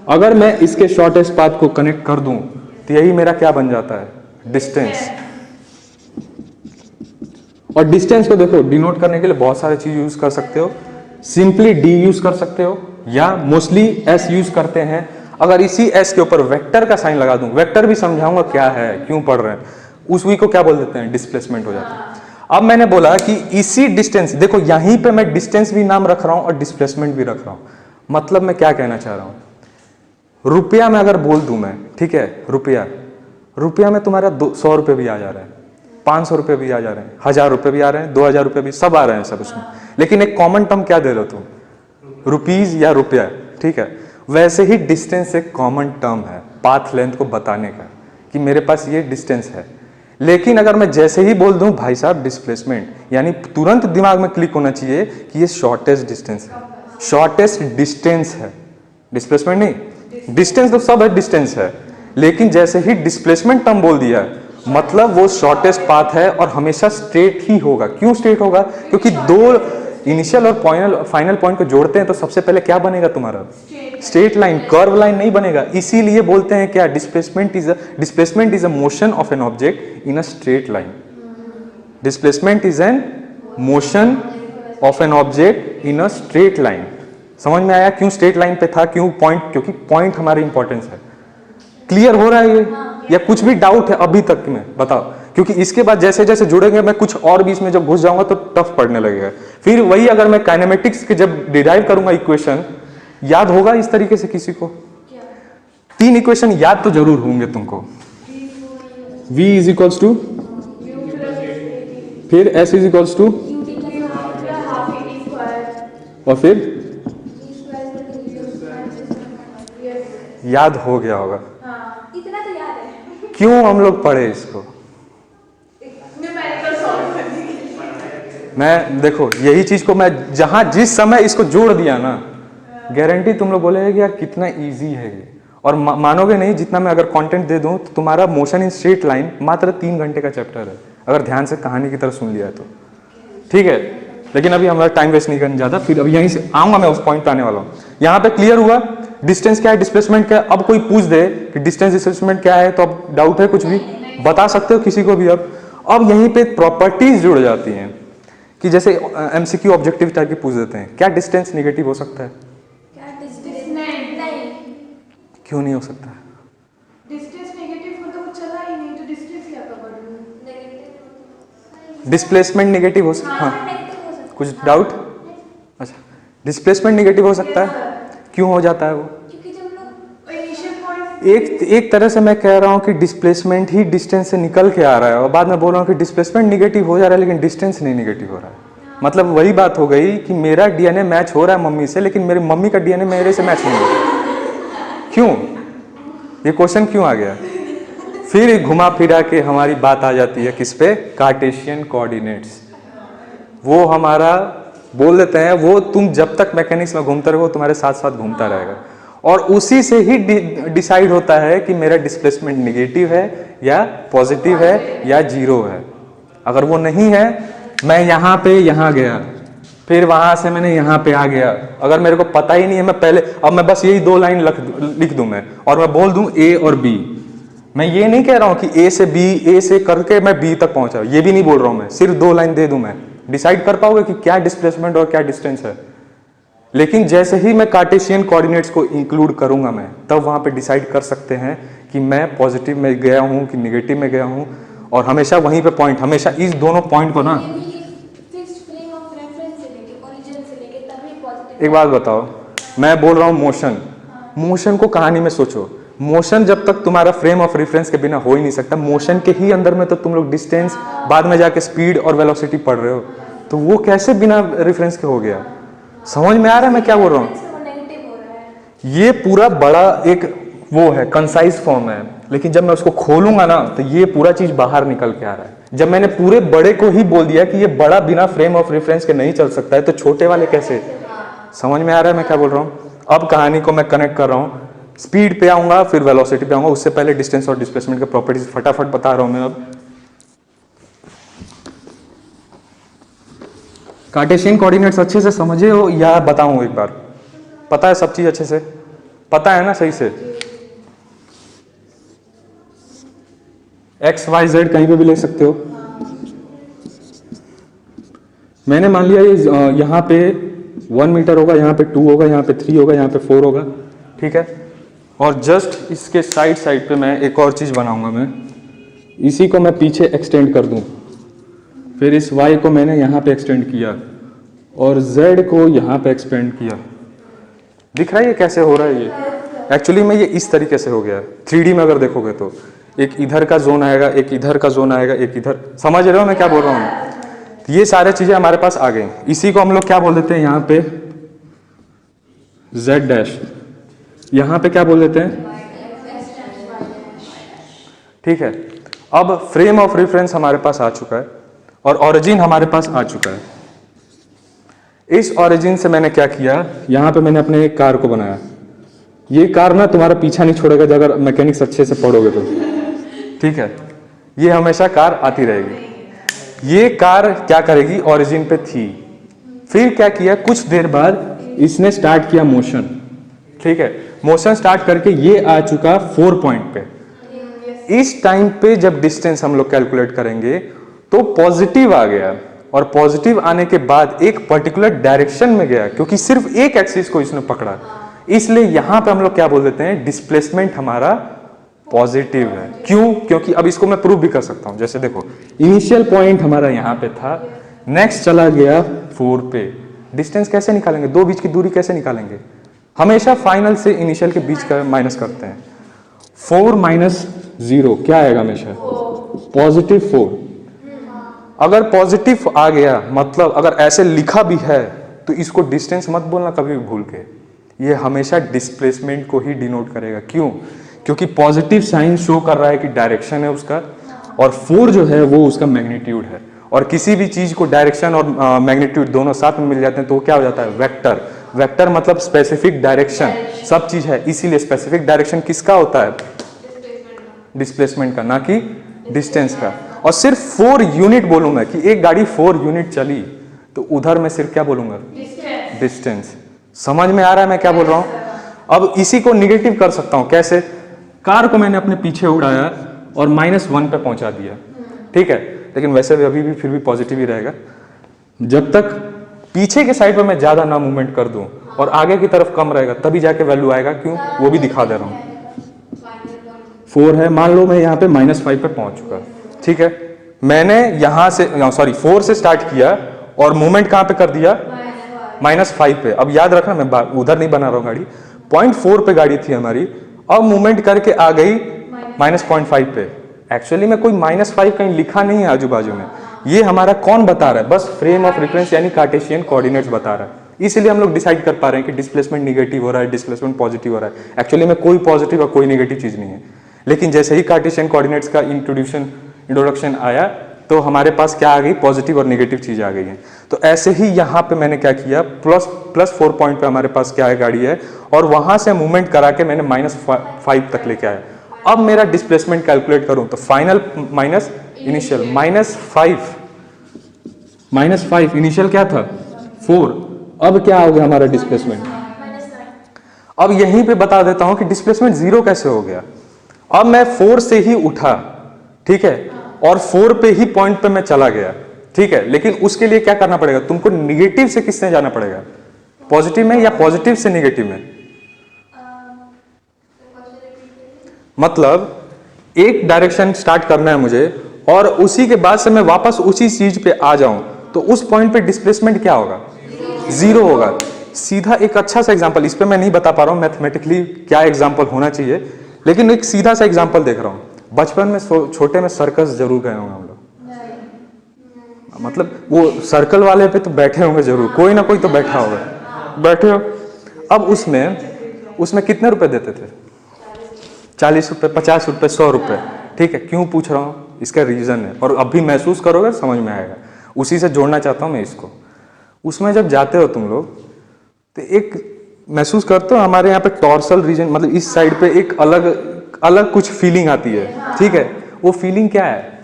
अगर मैं इसके शॉर्टेस्ट पाथ को कनेक्ट कर दूं तो यही मेरा क्या बन जाता है, डिस्टेंस। और डिस्टेंस को देखो डिनोट करने के लिए बहुत सारे चीज यूज कर सकते हो। सिंपली डी यूज कर सकते हो, या मोस्टली एस यूज करते हैं। अगर इसी एस के ऊपर वेक्टर का साइन लगा दूं, वेक्टर भी समझाऊंगा क्या है, क्यों पढ़ रहे हैं, उस वी को क्या बोल देते हैं, डिस्प्लेसमेंट हो जाता है। अब मैंने बोला कि इसी डिस्टेंस, देखो यहीं पे मैं डिस्टेंस भी नाम रख रहा हूं और डिस्प्लेसमेंट भी रख रहा हूं। मतलब मैं क्या कहना चाह रहा हूं, रुपया में अगर बोल दूं मैं, ठीक है, रुपया में तुम्हारा 100 रुपये भी आ जा रहे हैं, 500 रुपये भी आ जा रहे हैं, 1000 रुपये भी आ रहे हैं, 2000 रुपये भी, सब आ रहे हैं सब उसमें। लेकिन एक कॉमन टर्म क्या दे रहे हो तुम, रुपीज या रुपया। ठीक है, वैसे ही डिस्टेंस एक कॉमन टर्म है पाथ लेंथ को बताने का, कि मेरे पास ये डिस्टेंस है। लेकिन अगर मैं जैसे ही बोल दूं भाई साहब डिस्प्लेसमेंट, यानी तुरंत दिमाग में क्लिक होना चाहिए कि ये शॉर्टेस्ट डिस्टेंस है, शॉर्टेस्ट डिस्टेंस है, डिस्प्लेसमेंट नहीं। डिस्टेंस तो सब है, डिस्टेंस है, लेकिन जैसे ही डिस्प्लेसमेंट टर्म बोल दिया मतलब वो शॉर्टेस्ट पाथ है और हमेशा स्ट्रेट ही होगा। क्यों स्ट्रेट होगा? क्योंकि दो इनिशियल और फाइनल पॉइंट को जोड़ते हैं तो सबसे पहले क्या बनेगा तुम्हारा? स्ट्रेट लाइन, कर्व लाइन नहीं बनेगा। इसीलिए बोलते हैं क्या? Displacement is a motion of an object in a straight line. Displacement is an motion of an object in a straight line. समझ में आया क्यों स्ट्रेट लाइन पे था? क्यों पॉइंट? क्योंकि पॉइंट हमारी इंपॉर्टेंस है। क्लियर हो रहा है ये? या कुछ भी डाउट है अभी तक में? बताओ, क्योंकि इसके बाद जैसे जैसे जुड़ेंगे मैं कुछ और भी इसमें जब घुस जाऊंगा तो टफ पड़ने लगेगा। फिर वही अगर मैं काइनेमेटिक्स के जब डिराइव करूंगा इक्वेशन, याद होगा इस तरीके से किसी को? 3 इक्वेशन याद तो जरूर होंगे तुमको। v इज इक्वल्स टू, फिर s इज इक्वल्स टू, और फिर याद हो गया होगा। इतना तो याद है। क्यों हम लोग पढ़े इसको? मैं देखो यही चीज को मैं जहां जिस समय इसको जोड़ दिया ना, गारंटी तुम लोग बोलेगे कि यार कितना इजी है ये। और मानोगे नहीं, जितना मैं अगर कंटेंट दे दूं तो तुम्हारा मोशन इन स्ट्रेट लाइन मात्र 3 घंटे का चैप्टर है, अगर ध्यान से कहानी की तरह सुन लिया तो। ठीक है, लेकिन अभी हमारा टाइम वेस्ट नहीं करने जाता, फिर अभी यहीं से आऊंगा मैं, उस पॉइंट पे आने वाला हूँ। यहाँ पे क्लियर हुआ डिस्टेंस क्या है, डिस्प्लेसमेंट क्या है। अब कोई पूछ दे कि डिस्टेंस डिस्प्लेसमेंट क्या है तो अब डाउट है कुछ भी बता सकते हो किसी को भी। अब यहीं पे प्रॉपर्टीज जुड़ जाती हैं कि जैसे एमसीक्यू ऑब्जेक्टिव टाइप की पूछ देते हैं, क्या डिस्टेंस नेगेटिव हो सकता है? क्या डिस्टेंस नहीं, क्यों नहीं हो सकता है? डिस्टेंस नेगेटिव मतलब वो चला ही नहीं तो डिस्टेंस क्या कवर? नेगेटिव डिस्प्लेसमेंट नेगेटिव हो सकता है? नेगेटिव हो सकता कुछ डाउट? अच्छा, डिस्प्लेसमेंट नेगेटिव हो सकता है, क्यों हो जाता है वो? क्योंकि जब लोग इनिशियल पॉइंट एक तरह से मैं कह रहा हूं कि डिस्प्लेसमेंट ही डिस्टेंस से निकल के आ रहा है, और बाद में बोल रहा हूं कि डिस्प्लेसमेंट नेगेटिव हो जा रहा है लेकिन डिस्टेंस नहीं नेगेटिव हो रहा है। मतलब वही बात हो गई कि मेरा डीएनए मैच हो रहा है मम्मी से, लेकिन मेरी मम्मी का डीएनए मेरे से मैच नहीं हो रहा। क्यों? ये क्वेश्चन क्यों आ गया? फिर घुमा फिरा के हमारी बात आ जाती है किस पे? Cartesian coordinates. वो हमारा बोल देते हैं, वो तुम जब तक मैकेनिक्स में घूमते रहो तुम्हारे साथ साथ घूमता रहेगा, और उसी से ही डिसाइड होता है कि मेरा डिस्प्लेसमेंट नेगेटिव है या पॉजिटिव है या जीरो है। अगर वो नहीं है, मैं यहाँ पे यहाँ गया, फिर वहां से मैंने यहाँ पे आ गया, अगर मेरे को पता ही नहीं है, मैं पहले अब मैं बस यही 2 लाइन लिख दूं मैं, और मैं बोल दूं ए और बी। मैं ये नहीं कह रहा हूं कि ए से बी, ए से करके मैं बी तक पहुंचा, ये भी नहीं बोल रहा हूं मैं, सिर्फ 2 लाइन दे दूं मैं, डिसाइड कर पाओगे कि क्या डिस्प्लेसमेंट और क्या डिस्टेंस है। लेकिन जैसे ही मैं कार्टेशियन कोऑर्डिनेट्स को इंक्लूड करूंगा मैं, तब वहां पे डिसाइड कर सकते हैं कि मैं पॉजिटिव में गया हूं कि नेगेटिव में गया हूं, और हमेशा वहीं पे पॉइंट, हमेशा इस दोनों पॉइंट को ना। फिक्स्ड फ्रेम ऑफ रेफरेंस से लेके ओरिजिन से लेके तभी पॉजिटिव। एक बात बताओ, मैं बोल रहा हूं मोशन, मोशन को कहानी में सोचो, मोशन जब तक तुम्हारा फ्रेम ऑफ रेफरेंस के बिना हो ही नहीं सकता, मोशन के ही अंदर में तो तुम लोग डिस्टेंस, बाद में जाके स्पीड और वेलोसिटी पढ़ रहे हो, तो वो कैसे बिना रेफरेंस के हो गया? समझ में आ रहा है मैं क्या बोल रहा हूँ? नेगेटिव हो रहा है। ये पूरा बड़ा एक वो है, कंसाइज फॉर्म है, लेकिन जब मैं उसको खोलूंगा ना तो ये पूरा चीज बाहर निकल के आ रहा है। जब मैंने पूरे बड़े को ही बोल दिया कि ये बड़ा बिना फ्रेम ऑफ रेफरेंस के नहीं चल सकता है, तो छोटे वाले कैसे? समझ में आ रहा है मैं क्या बोल रहा हूँ? अब कहानी को मैं कनेक्ट कर रहा हूँ, स्पीड पे आऊंगा, फिर वेलोसिटी पे आऊंगा, उससे पहले डिस्टेंस और डिस्प्लेसमेंट के प्रॉपर्टीज फटाफट बता रहा हूं मैं। अब कार्टेशियन कोऑर्डिनेट्स अच्छे से समझे हो या बताऊं एक बार? पता है सब चीज अच्छे से? पता है ना सही से? एक्स वाई जेड कहीं पे भी ले सकते हो। मैंने मान लिया ये यहाँ पे 1 मीटर होगा, यहाँ पे 2 होगा, यहाँ पे 3 होगा, यहाँ पे 4 होगा, ठीक है। और जस्ट इसके साइड पे मैं एक और चीज बनाऊंगा, मैं इसी को मैं पीछे एक्सटेंड कर दूं, फिर इस y को मैंने यहाँ पे एक्सटेंड किया और z को यहाँ पे एक्सपेंड किया। दिख रहा है ये कैसे हो रहा है? ये एक्चुअली में ये इस तरीके से हो गया है। 3D में अगर देखोगे तो एक इधर का जोन आएगा, एक इधर का जोन आएगा, एक इधर। समझ रहे हो मैं क्या बोल रहा हूँ? तो ये सारे चीजें हमारे पास आ गई। इसी को हम लोग क्या बोल देते हैं यहाँ पे z डैश, यहाँ पे क्या बोल देते हैं, ठीक है। अब फ्रेम ऑफ रेफरेंस हमारे पास आ चुका है और ओरिजिन हमारे पास आ चुका है। इस ओरिजिन से मैंने क्या किया, यहाँ पे मैंने अपने एक कार को बनाया। ये कार ना तुम्हारा पीछा नहीं छोड़ेगा अगर मैकेनिक्स अच्छे से पढ़ोगे तो, ठीक है। ये हमेशा कार आती रहेगी। ये कार क्या करेगी, ओरिजिन पे थी, फिर क्या किया, कुछ देर बाद इसने स्टार्ट किया मोशन, ठीक है। मोशन स्टार्ट करके ये आ चुका 4 पॉइंट पे। इस टाइम पे जब डिस्टेंस हम लोग कैलकुलेट करेंगे तो पॉजिटिव आ गया, और पॉजिटिव आने के बाद एक पर्टिकुलर डायरेक्शन में गया, क्योंकि सिर्फ एक एक्सिस को इसने पकड़ा, इसलिए यहां पे हम लोग क्या बोल देते हैं, डिस्प्लेसमेंट हमारा पॉजिटिव है। क्यों? क्योंकि अब इसको मैं प्रूव भी कर सकता हूं। जैसे देखो, इनिशियल पॉइंट हमारा यहां पे था, नेक्स्ट चला गया 4 पे। डिस्टेंस कैसे निकालेंगे, दो बीच की दूरी कैसे निकालेंगे, हमेशा फाइनल से इनिशियल के बीच का माइनस करते हैं। 4 माइनस 0 क्या आएगा, हमेशा पॉजिटिव 4। अगर पॉजिटिव आ गया, मतलब अगर ऐसे लिखा भी है तो इसको डिस्टेंस मत बोलना कभी भी भूल के, ये हमेशा डिस्प्लेसमेंट को ही डिनोट करेगा। क्यों? क्योंकि पॉजिटिव साइन शो कर रहा है कि डायरेक्शन है उसका, और 4 जो है वो उसका मैग्नीट्यूड है। और किसी भी चीज को डायरेक्शन और मैग्नीट्यूड दोनों साथ में मिल जाते हैं तो क्या हो जाता है, वेक्टर। वेक्टर मतलब स्पेसिफिक डायरेक्शन, सब चीज है, इसीलिए स्पेसिफिक डायरेक्शन किसका होता है, डिस्प्लेसमेंट का, ना कि डिस्टेंस का। और सिर्फ 4 यूनिट बोलूंगा कि एक गाड़ी 4 यूनिट चली तो उधर मैं सिर्फ क्या बोलूंगा, डिस्टेंस। समझ में आ रहा है मैं क्या बोल रहा हूं? अब इसी को निगेटिव कर सकता हूं, कैसे? कार को मैंने अपने पीछे उड़ाया और -1 पे पहुंचा दिया, ठीक है, लेकिन वैसे भी अभी भी फिर भी पॉजिटिव ही रहेगा। जब तक पीछे के साइड पे मैं ज्यादा ना मूवमेंट कर दूं और आगे की तरफ कम रहेगा, तभी जाके वैल्यू आएगा। क्यों? वो भी दिखा दे रहा हूं। 4 है, मान लो मैं यहाँ पे -5 पे पहुंच चुका, ठीक है। मैंने यहां से 4 से स्टार्ट किया और मूवमेंट कहां पे कर दिया, -5 पे। अब याद रखना मैं उधर नहीं बना रहा हूं गाड़ी, 0.4 पे गाड़ी थी हमारी, अब मूवमेंट करके आ गई -0.5 पे। एक्चुअली में कोई -5 कहीं लिखा नहीं है आजू बाजू में, ये हमारा कौन बता रहा है, बस फ्रेम ऑफ रेफरेंस यानी कार्टेशियन कोऑर्डिनेट्स बता रहा है। इसलिए हम लोग डिसाइड कर पा रहे हैं कि डिस्प्लेसमेंट निगेटिव हो रहा है, डिस्प्लेसमेंट पॉजिटिव हो रहा है। एक्चुअली में कोई पॉजिटिव और कोई नेगेटिव चीज नहीं है, लेकिन जैसे ही कार्टेशियन कोऑर्डिनेट्स का इंट्रोडक्शन आया तो हमारे पास क्या आ गई, पॉजिटिव और नेगेटिव चीज आ गई है। तो ऐसे ही यहाँ पे मैंने क्या किया, प्लस 4 पॉइंट पे हमारे पास क्या है, गाड़ी है, और वहां से मूवमेंट करा के मैंने -5 तक लेके आया। अब मेरा डिस्प्लेसमेंट कैलकुलेट करूं तो फाइनल माइनस इनिशियल, -5 इनिशियल क्या था, 4। अब क्या हो गया हमारा डिस्प्लेसमेंट। अब यहीं पे बता देता हूं कि डिस्प्लेसमेंट 0 कैसे हो गया। अब मैं 4 से ही उठा, ठीक है, और 4 पे ही पॉइंट पे मैं चला गया, ठीक है, लेकिन उसके लिए क्या करना पड़ेगा, तुमको निगेटिव से किसने जाना पड़ेगा, पॉजिटिव में, या पॉजिटिव से निगेटिव में। मतलब एक डायरेक्शन स्टार्ट करना है मुझे और उसी के बाद से मैं वापस उसी चीज पे आ जाऊं तो उस पॉइंट पे डिस्प्लेसमेंट क्या होगा, 0 होगा। सीधा एक अच्छा सा एग्जांपल, इस पे मैं नहीं बता पा रहा हूं मैथमेटिकली क्या एग्जांपल होना चाहिए, लेकिन एक सीधा सा एग्जांपल देख रहा हूं। बचपन में छोटे में सर्कस जरूर गए होंगे हम लोग, मतलब वो सर्कल वाले पे तो बैठे होंगे जरूर, कोई ना कोई तो बैठा होगा, बैठे हो। अब उसमें कितने रुपए देते थे, 40 रुपए, 50 रुपए, 100 रुपए, ठीक है। क्यों पूछ रहा हूं, इसका रीजन है, और अभी महसूस करोगे समझ में आएगा, उसी से जोड़ना चाहता हूं मैं इसको। उसमें जब जाते हो तुम लोग तो एक महसूस करते हो, हमारे यहाँ पे टॉर्सल रीजन, मतलब इस साइड पे एक अलग कुछ फीलिंग आती है, ठीक है। वो फीलिंग क्या है,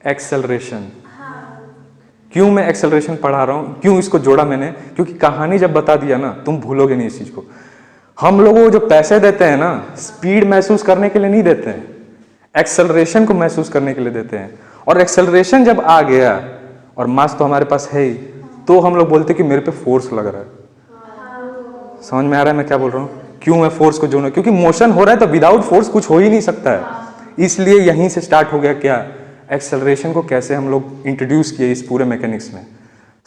एक्सेलरेशन। क्यों मैं एक्सेलरेशन पढ़ा रहा हूं, क्यों इसको जोड़ा मैंने, क्योंकि कहानी जब बता दिया ना तुम भूलोगे नहीं इस चीज को। हम लोगों को जो पैसे देते हैं ना, स्पीड महसूस करने के लिए नहीं देते हैं, एक्सेलरेशन को महसूस करने के लिए देते हैं। और एक्सेलरेशन जब आ गया और मास तो हमारे पास है ही, तो हम लोग बोलते कि मेरे पे फोर्स लग रहा है। समझ में आ रहा है मैं क्या बोल रहा हूँ, क्यों मैं फोर्स को जोड़ना, क्योंकि मोशन हो रहा है तो विदाउट फोर्स कुछ हो ही नहीं सकता है। इसलिए यहीं से स्टार्ट हो गया क्या, एक्सेलरेशन को कैसे हम लोग इंट्रोड्यूस किए इस पूरे मैकेनिक्स में।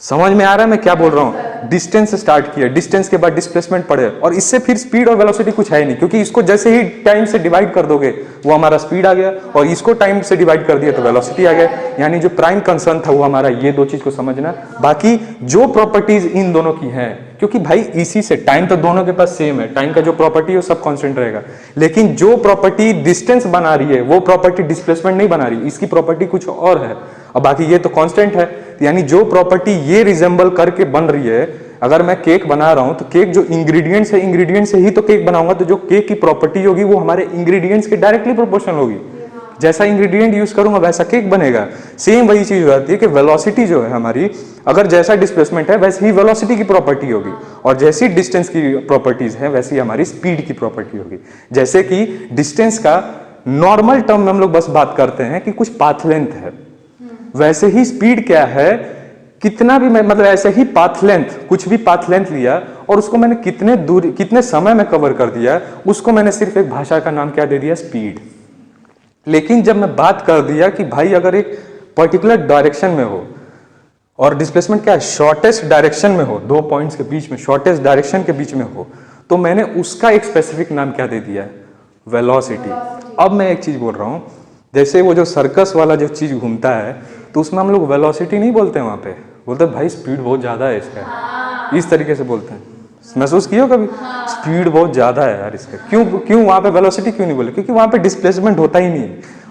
समझ में आ रहा है मैं क्या बोल रहा हूँ। डिस्टेंस से स्टार्ट किया, डिस्टेंस के बाद डिस्प्लेसमेंट पढ़े, और इससे फिर स्पीड और वेलोसिटी कुछ है ही नहीं, क्योंकि इसको जैसे ही टाइम से डिवाइड कर दोगे वो हमारा स्पीड आ गया, और इसको टाइम से डिवाइड कर दिया तो वेलोसिटी आ गया। यानी जो प्राइम कंसर्न था वो हमारा ये दो चीज को समझना, बाकी जो प्रॉपर्टीज इन दोनों की हैं क्योंकि भाई इसी से टाइम तो दोनों के पास सेम है, टाइम का जो प्रॉपर्टी है वो सब कांस्टेंट रहेगा, लेकिन जो प्रॉपर्टी डिस्टेंस बना रही है वो प्रॉपर्टी डिस्प्लेसमेंट नहीं बना रही, इसकी प्रॉपर्टी कुछ और है, और बाकी ये तो कांस्टेंट है। यानी जो प्रॉपर्टी ये रिजेंबल करके बन रही है, अगर मैं केक बना रहा हूं तो केक जो इंग्रेडिएंट्स है, इंग्रेडिएंट से ही तो केक बनाऊंगा, तो जो केक की प्रॉपर्टी होगी वो हमारे इंग्रेडिएंट्स के डायरेक्टली प्रोपोर्शनल होगी। जैसा इंग्रेडिएंट यूज करूंगा वैसा केक बनेगा। सेम वही चीज हो जाती है कि वेलोसिटी जो है हमारी, अगर जैसा डिस्प्लेसमेंट है वैसे ही वेलोसिटी की प्रॉपर्टी होगी, और जैसी डिस्टेंस की प्रॉपर्टीज है वैसी हमारी स्पीड की प्रॉपर्टी होगी। जैसे कि डिस्टेंस का नॉर्मल टर्म में हम लोग बस बात करते हैं कि कुछ पाथ लेंथ है, वैसे ही स्पीड क्या है, कितना भी मैं मतलब ऐसे ही पाथ लेंथ, कुछ भी पाथ लेंथ लिया और उसको मैंने कितने दूर कितने समय में कवर कर दिया, उसको मैंने सिर्फ एक भाषा का नाम क्या दे दिया, स्पीड। लेकिन जब मैं बात कर दिया कि भाई अगर एक पर्टिकुलर डायरेक्शन में हो और डिस्प्लेसमेंट क्या है, शॉर्टेस्ट डायरेक्शन में हो, दो पॉइंट्स के बीच में शॉर्टेस्ट डायरेक्शन के बीच में हो, तो मैंने उसका एक स्पेसिफिक नाम क्या दे दिया है, वेलोसिटी। अब मैं एक चीज बोल रहा हूं, जैसे वो जो सर्कस वाला जो चीज घूमता है तो उसमें हम लोग वेलोसिटी नहीं बोलते हैं, वहां पे बोलते हैं भाई स्पीड बहुत ज्यादा है इसका, इस तरीके से बोलते हैं। महसूस किया कभी, स्पीड बहुत ज्यादा है यार इसका, क्यों वहां पे वेलोसिटी क्यों नहीं बोले, क्योंकि वहां पे डिस्प्लेसमेंट होता ही नहीं।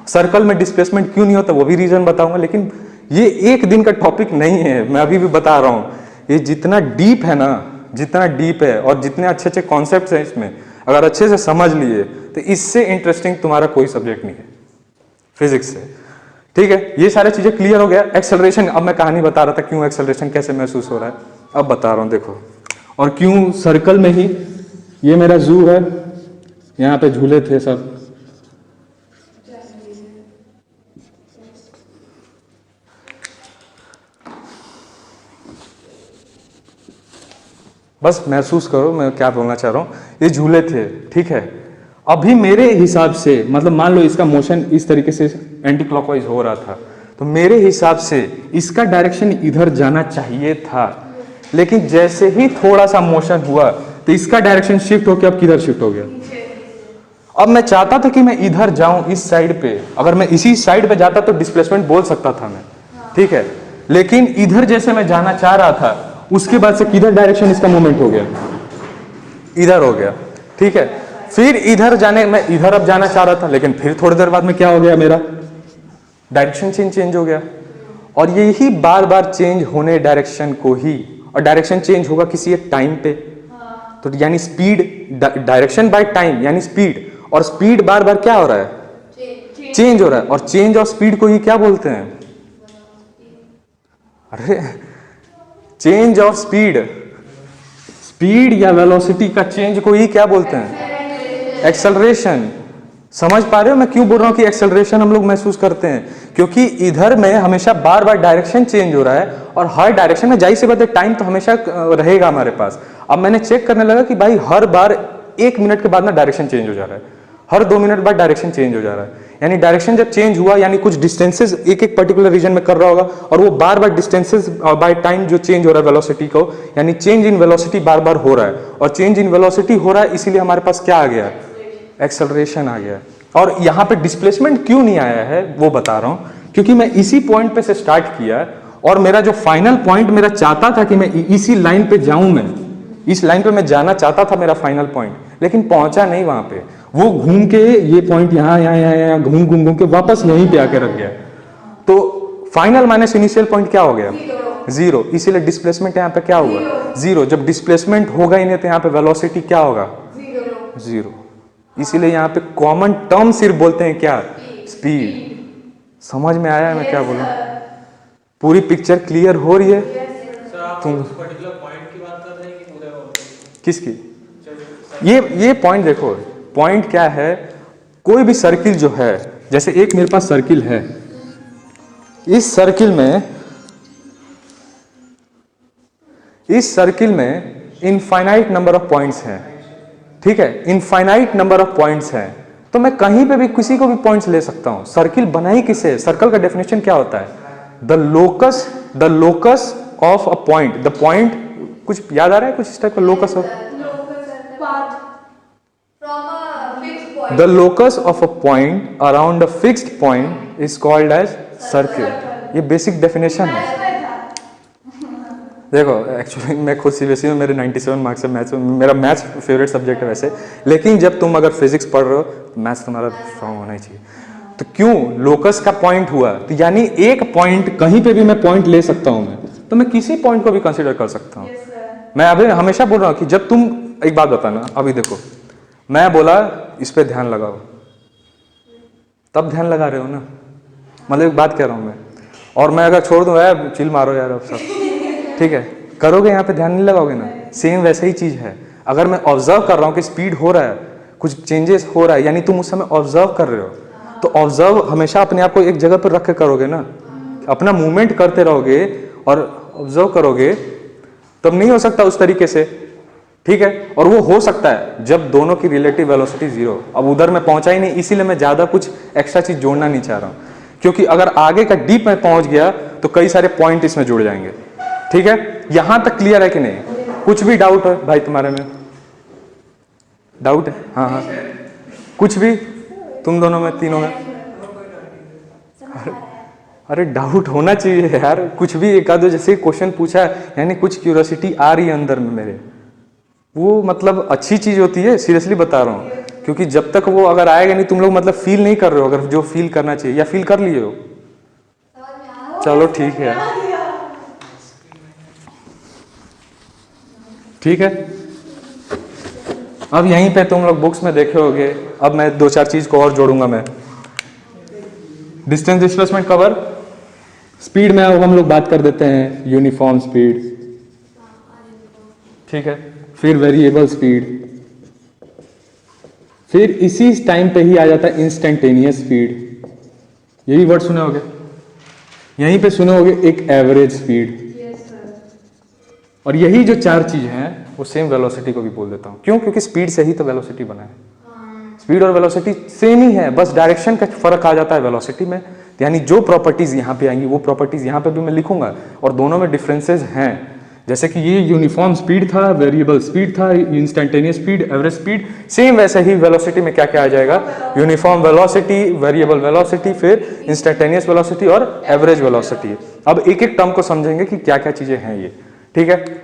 सर्कल में डिस्प्लेसमेंट क्यों नहीं होता वो भी रीजन बताऊंगा, लेकिन ये एक दिन का टॉपिक नहीं है, मैं अभी भी बता रहा हूं। ये जितना डीप है ना, जितना डीप है और जितने अच्छे अच्छे कॉन्सेप्ट हैं इसमें, अगर अच्छे से समझ लिए तो इससे इंटरेस्टिंग तुम्हारा कोई सब्जेक्ट नहीं है फिजिक्स से। ठीक है, ये सारी चीजें क्लियर हो गया। एक्सेलरेशन, अब मैं कहानी बता रहा था क्यों एक्सेलरेशन कैसे महसूस हो रहा है, अब बता रहा हूं देखो। और क्यों सर्कल में ही, ये मेरा जू है, यहाँ पे झूले थे सब, बस महसूस करो मैं क्या बोलना चाह रहा हूं। ये झूले थे, ठीक है, अभी मेरे हिसाब से मतलब मान लो इसका मोशन इस तरीके से एंटी क्लॉकवाइज हो रहा था, तो मेरे हिसाब से इसका डायरेक्शन इधर जाना चाहिए था, लेकिन जैसे ही थोड़ा सा मोशन हुआ तो इसका डायरेक्शन शिफ्ट होकर अब किधर शिफ्ट हो गया। अब मैं चाहता था कि मैं इधर जाऊं इस साइड पे, अगर मैं इसी साइड पे जाता तो डिस्प्लेसमेंट बोल सकता था मैं, ठीक है, लेकिन इधर जैसे मैं जाना चाह रहा था उसके बाद से किधर डायरेक्शन इसका मूवमेंट हो गया, इधर हो गया, ठीक है। फिर इधर जाने, मैं इधर अब जाना चाह रहा था, लेकिन फिर थोड़ी देर बाद में क्या हो गया, मेरा डायरेक्शन चेंज हो गया। और यही बार बार चेंज होने डायरेक्शन को ही, और डायरेक्शन चेंज होगा किसी एक टाइम पे, तो यानी स्पीड, डायरेक्शन बाय टाइम यानी स्पीड, और स्पीड बार बार क्या हो रहा है, चेंज हो रहा है, और चेंज और स्पीड को ही क्या बोलते हैं, अरे चेंज और स्पीड, स्पीड या वेलोसिटी का चेंज को ही क्या बोलते हैं, एक्सेलरेशन। समझ पा रहे हो मैं क्यों बोल रहा हूं कि एक्सेलरेशन हम लोग महसूस करते हैं, क्योंकि इधर में हमेशा बार बार डायरेक्शन चेंज हो रहा है, और हर डायरेक्शन में जाहिर सी बात है टाइम तो हमेशा रहेगा हमारे पास। अब मैंने चेक करने लगा कि भाई हर बार 1 मिनट के बाद ना डायरेक्शन चेंज हो जा रहा है, हर 2 मिनट बाद डायरेक्शन चेंज हो जा रहा है, यानी डायरेक्शन जब चेंज हुआ यानी कुछ डिस्टेंसेस एक पर्टिकुलर रीजन में कर रहा होगा, और वो बार बार डिस्टेंसेस बाय टाइम जो चेंज हो रहा है वेलोसिटी को, यानी चेंज इन वेलोसिटी बार बार हो रहा है, और चेंज इन वेलोसिटी हो रहा है इसीलिए हमारे पास क्या आ गया, एक्सेलरेशन आ गया। और यहाँ पे डिस्प्लेसमेंट क्यों नहीं आया है वो बता रहा हूँ, क्योंकि मैं इसी पॉइंट पे से स्टार्ट किया, और मेरा जो फाइनल पॉइंट मेरा चाहता था कि मैं इसी लाइन पे जाऊं, मैं इस लाइन पे मैं जाना चाहता था, मेरा फाइनल पॉइंट, लेकिन पहुंचा नहीं वहां पे, वो घूम के ये पॉइंट यहाँ घूम के वापस यहीं पे आके रख गया। तो फाइनल माइनस इनिशियल पॉइंट क्या हो गया, 0, इसीलिए डिस्प्लेसमेंट यहाँ पे क्या हुआ, 0। जब डिस्प्लेसमेंट होगा ही नहीं तो यहाँ पे वेलोसिटी क्या होगा, 0। इसीलिए यहाँ पे कॉमन टर्म सिर्फ बोलते हैं क्या, स्पीड। समझ में आया है मैं क्या बोलूं, पूरी पिक्चर क्लियर हो रही है। सर आप तुम पर्टिकुलर पॉइंट की बात कर रहे हैं कि पूरे किसकी, ये पॉइंट देखो, पॉइंट क्या है, कोई भी सर्किल जो है, जैसे एक मेरे पास सर्किल है, इस सर्किल में इनफाइनाइट नंबर ऑफ पॉइंट्स हैं, ठीक है, इनफाइनाइट नंबर ऑफ पॉइंट्स हैं, तो मैं कहीं पे भी किसी को भी पॉइंट्स ले सकता हूं। सर्किल बनाई किसे है, सर्कल का डेफिनेशन क्या होता है, the locus of a point, the point, कुछ याद आ रहा है कुछ इस टाइप का, locus of, the locus of a point around a fixed point is called as circle. ये बेसिक डेफिनेशन है, देखो एक्चुअली मैं खुद सीबीएसई में मेरे 97 मार्क्स है मैथ्स में, मेरा मैथ्स फेवरेट सब्जेक्ट है वैसे, लेकिन जब तुम अगर फिजिक्स पढ़ रहे हो तो मैथ्स तुम्हारा स्ट्रांग होना ही चाहिए। तो क्यों लोकस का पॉइंट हुआ, तो यानी एक पॉइंट कहीं पे भी मैं पॉइंट ले सकता हूँ मैं, तो मैं किसी पॉइंट को भी कंसिडर कर सकता हूँ। मैं अभी हमेशा बोल रहा हूँ कि जब तुम, एक बात बताना, अभी देखो मैं बोला इस पे ध्यान लगाओ, तब ध्यान लगा रहे हो ना, मतलब एक बात कह रहा हूँ मैं, और मैं अगर छोड़ दूँ यार चिल मारो यार अब सब, ठीक है, करोगे यहाँ पे ध्यान नहीं लगाओगे ना। सेम वैसे ही चीज़ है, अगर मैं ऑब्जर्व कर रहा हूँ कि स्पीड हो रहा है, कुछ चेंजेस हो रहा है, यानी तुम उस समय ऑब्जर्व कर रहे हो, तो ऑब्जर्व हमेशा अपने आप को एक जगह पर रख के करोगे ना, अपना मूवमेंट करते रहोगे और ऑब्जर्व करोगे, तब नहीं हो सकता उस तरीके से, ठीक है। और वो हो सकता है जब दोनों की रिलेटिव वेलोसिटी जीरो। अब उधर मैं पहुंचा ही नहीं, इसीलिए मैं ज़्यादा कुछ एक्स्ट्रा चीज़ जोड़ना नहीं चाह रहा हूँ, क्योंकि अगर आगे का डीप में पहुंच गया तो कई सारे पॉइंट इसमें जुड़ जाएंगे, ठीक है। यहां तक क्लियर है कि नहीं? कुछ भी डाउट है भाई तुम्हारे में? डाउट है? हाँ हाँ, कुछ भी, तुम दोनों में, तीनों में? अरे डाउट होना चाहिए यार, कुछ भी एक आधो जैसे क्वेश्चन पूछा है, यानी कुछ क्यूरियोसिटी आ रही है अंदर में मेरे, वो मतलब अच्छी चीज होती है, सीरियसली बता रहा हूँ, क्योंकि जब तक वो अगर आएगा नहीं, तुम लोग मतलब फील नहीं कर रहे हो, अगर जो फील करना चाहिए, या फील कर लिए हो, चलो ठीक है, ठीक है। अब यहीं पे तुम लोग बुक्स में देखे होगे, अब मैं दो चार चीज को और जोड़ूंगा मैं। डिस्टेंस डिस्प्लेसमेंट कवर, स्पीड में अब हम लोग बात कर देते हैं यूनिफॉर्म स्पीड, ठीक है, फिर वेरिएबल स्पीड, फिर इसी टाइम पे ही आ जाता है इंस्टेंटेनियस स्पीड, यही वर्ड सुने होगे, यहीं पे सुने होगे एक एवरेज स्पीड, और यही जो चार चीज हैं वो सेम वेलोसिटी को भी बोल देता हूं। क्यों? क्योंकि स्पीड से ही तो वेलोसिटी बना है, स्पीड और वेलोसिटी सेम ही है, बस डायरेक्शन का फर्क आ जाता है वेलोसिटी में, यानी जो प्रॉपर्टीज यहाँ पे आएंगी वो प्रॉपर्टीज यहाँ पे भी मैं लिखूंगा, और दोनों में डिफरेंसेस हैं। जैसे कि ये यूनिफॉर्म स्पीड था, वेरिएबल स्पीड था, instantaneous speed, average speed, same वैसे ही वेलोसिटी में क्या क्या आ जाएगा, यूनिफॉर्म वेलोसिटी, वेरिएबल वेलोसिटी, फिर इंस्टेंटेनियस वेलोसिटी और एवरेज वेलोसिटी। अब एक एक टर्म को समझेंगे कि क्या क्या चीजें हैं ये, ठीक है।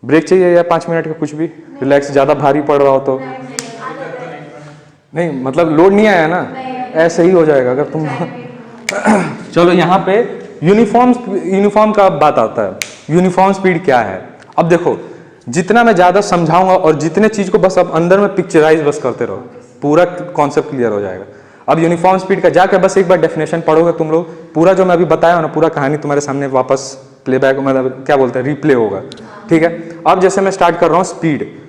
ब्रेक चाहिए या 5 मिनट का, कुछ भी, रिलैक्स, ज्यादा भारी पड़ रहा हो तो नहीं, मतलब लोड नहीं आया ना, ऐसे ही हो जाएगा अगर तुम चलो यहाँ पे यूनिफॉर्म का बात आता है। यूनिफॉर्म स्पीड क्या है? अब देखो, जितना मैं ज्यादा समझाऊंगा और जितने चीज को बस अब अंदर में पिक्चराइज बस करते रहो, पूरा कॉन्सेप्ट क्लियर हो जाएगा। अब यूनिफॉर्म स्पीड का जाकर बस एक बार डेफिनेशन पढ़ोगे तुम लोग, पूरा जो मैं अभी बताया ना, पूरा कहानी तुम्हारे सामने वापस प्लेबैक, मतलब क्या बोलते हैं, रिप्ले होगा, ठीक है। अब जैसे मैं स्टार्ट कर रहा हूँ,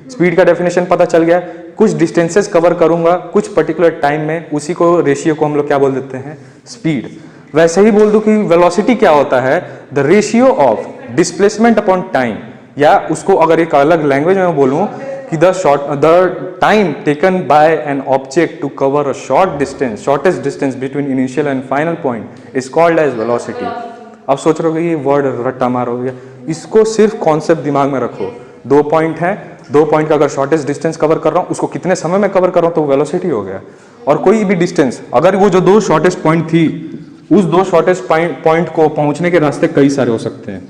स्पीड का डेफिनेशन पता चल गया, कुछ डिस्टेंसेस कवर करूंगा कुछ पर्टिकुलर टाइम में, उसी को रेशियो को हम लोग क्या बोल देते हैं, स्पीड। वैसे ही बोल दूं कि वेलोसिटी क्या होता है, the ratio of displacement upon time, या उसको अगर एक अलग लैंग्वेज में बोलूं कि the time taken by an object to cover a shortest distance between initial and final point is called as velocity. अब सोच रहे हो ये वर्ड रट्टा मारोगे, इसको सिर्फ कॉन्सेप्ट दिमाग में रखो, 2 पॉइंट है, 2 पॉइंट का अगर शॉर्टेस्ट डिस्टेंस कवर कर रहा हूं, उसको कितने समय में कवर कर रहा हूं, तो वेलोसिटी हो गया। और कोई भी डिस्टेंस, अगर वो जो 2 शॉर्टेस्ट पॉइंट थी, उस 2 शॉर्टेस्ट पॉइंट को पहुंचने के रास्ते कई सारे हो सकते हैं,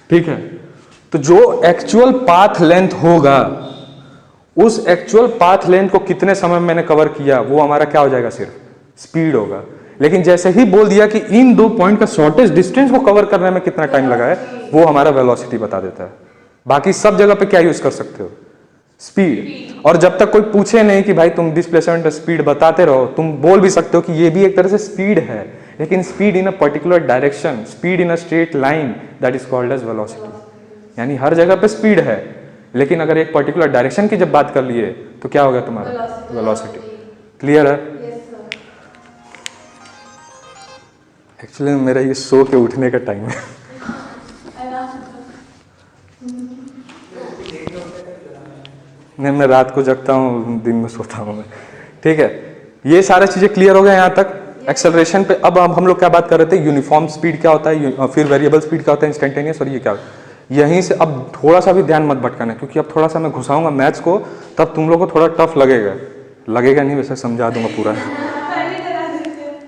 ठीक है। तो जो एक्चुअल पाथ लेंथ होगा, उस एक्चुअल पाथ लेंथ को कितने समय में मैंने कवर किया, वो हमारा क्या हो जाएगा, सिर्फ स्पीड होगा। लेकिन जैसे ही बोल दिया कि इन 2 पॉइंट का शॉर्टेस्ट डिस्टेंस को कवर करने में कितना टाइम लगा है, वो हमारा वेलोसिटी बता देता है। बाकी सब जगह पे क्या यूज कर सकते हो, स्पीड। और जब तक कोई पूछे नहीं कि भाई तुम डिस्प्लेसमेंट स्पीड बताते रहो, तुम बोल भी सकते हो कि ये भी एक तरह से स्पीड है, लेकिन speed in a particular direction, speed in a straight line, that is called as velocity. यानी हर जगह पे स्पीड है, लेकिन अगर एक पर्टिकुलर डायरेक्शन की जब बात कर लिए तो क्या हो गया तुम्हारा, वेलोसिटी। क्लियर है? एक्चुअली मेरा ये सो के उठने का टाइम है। नहीं, मैं रात को जगता हूँ, दिन में सोता हूँ मैं, ठीक है। ये सारी चीजें क्लियर हो गया यहाँ तक एक्सेलरेशन पे। अब हम लोग क्या बात कर रहे थे, यूनिफॉर्म स्पीड क्या होता है, फिर वेरिएबल स्पीड क्या होता है, इंस्टेंटेनियस, और ये क्या। यहीं से अब थोड़ा सा भी ध्यान मत भटकाना, क्योंकि अब थोड़ा सा मैं घुसाऊंगा मैथ्स को, तब तुम लोग को थोड़ा टफ लगेगा नहीं, वैसे समझा दूंगा पूरा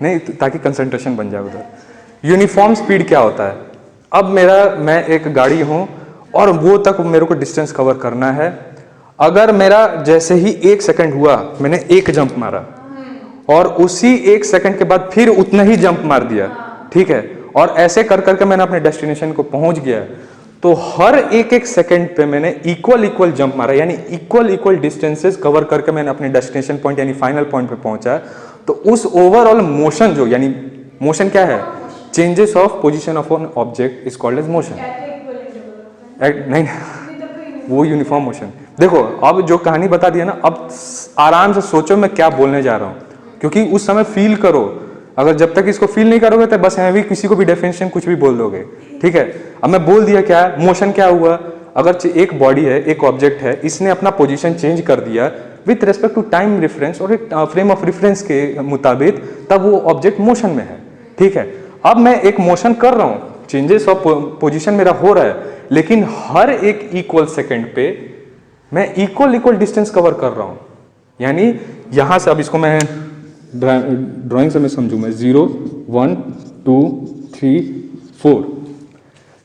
नहीं, ताकि कंसंट्रेशन बन जाए उधर। यूनिफॉर्म स्पीड क्या होता है, अब मैं एक गाड़ी हूँ और वो तक मेरे को डिस्टेंस कवर करना है। अगर मेरा जैसे ही 1 सेकंड हुआ, मैंने एक जंप मारा और उसी 1 सेकंड के बाद फिर उतना ही जंप मार दिया, ठीक है, और ऐसे कर करके मैंने अपने डेस्टिनेशन को पहुंच गया, तो हर एक सेकंड पे मैंने इक्वल जंप मारा, यानी इक्वल डिस्टेंसेस कवर करके मैंने अपने डेस्टिनेशन पॉइंट यानी फाइनल पॉइंट पे पहुंचा। तो उस ओवरऑल मोशन जो, यानी मोशन क्या है, changes of position of an object is called as motion. नहीं, वो यूनिफॉर्म मोशन। देखो अब जो कहानी बता दिया ना, अब आराम से सोचो मैं क्या बोलने जा रहा हूँ, क्योंकि उस समय फील करो। अगर जब तक इसको फील नहीं करोगे तो बस भी किसी को भी डेफिनेशन कुछ भी बोल दोगे, ठीक है। अब मैं बोल दिया क्या मोशन क्या हुआ। अगर एक बॉडी है, एक ऑब्जेक्ट है, इसने अपना पोजीशन चेंज कर दिया with respect to time reference और एक फ्रेम ऑफ रेफरेंस के मुताबिक, तब वो ऑब्जेक्ट मोशन में है, ठीक है। अब मैं एक मोशन कर रहा हूँ, चेंजेस ऑफ पोजीशन मेरा हो रहा है, लेकिन हर एक इक्वल सेकंड पे मैं इक्वल डिस्टेंस कवर कर रहा हूँ। यानी यहां से, अब इसको मैं ड्राइंग से मैं समझू, मैं 0 1 2 3 4,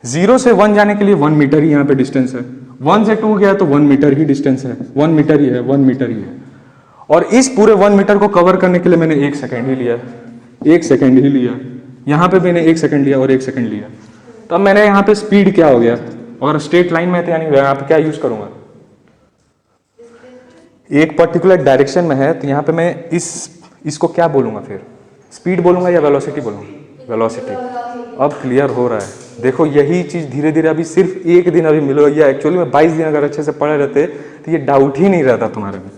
0 से 1 जाने के लिए 1 मीटर ही यहाँ पे डिस्टेंस है, 1 से 2 गया तो 1 मीटर ही डिस्टेंस है, 1 मीटर ही है, 1 मीटर ही है। और इस पूरे 1 मीटर को कवर करने के लिए मैंने 1 सेकंड ही लिया, 1 सेकंड ही लिया, यहाँ पे मैंने 1 सेकंड लिया और 1 सेकंड लिया। तो अब मैंने यहाँ पे स्पीड क्या हो गया, और स्ट्रेट लाइन में तो यानी यहाँ पे क्या यूज करूंगा, एक पर्टिकुलर डायरेक्शन में है, तो यहाँ पे मैं इसको क्या बोलूंगा, फिर स्पीड बोलूंगा या वेलोसिटी बोलूंगा, वेलोसिटी। अब क्लियर हो रहा है। देखो यही चीज धीरे धीरे अभी सिर्फ एक दिन अभी मिलो, या एक्चुअली में 22 दिन अगर अच्छे से पढ़े रहते तो ये डाउट ही नहीं रहता तुम्हारे में।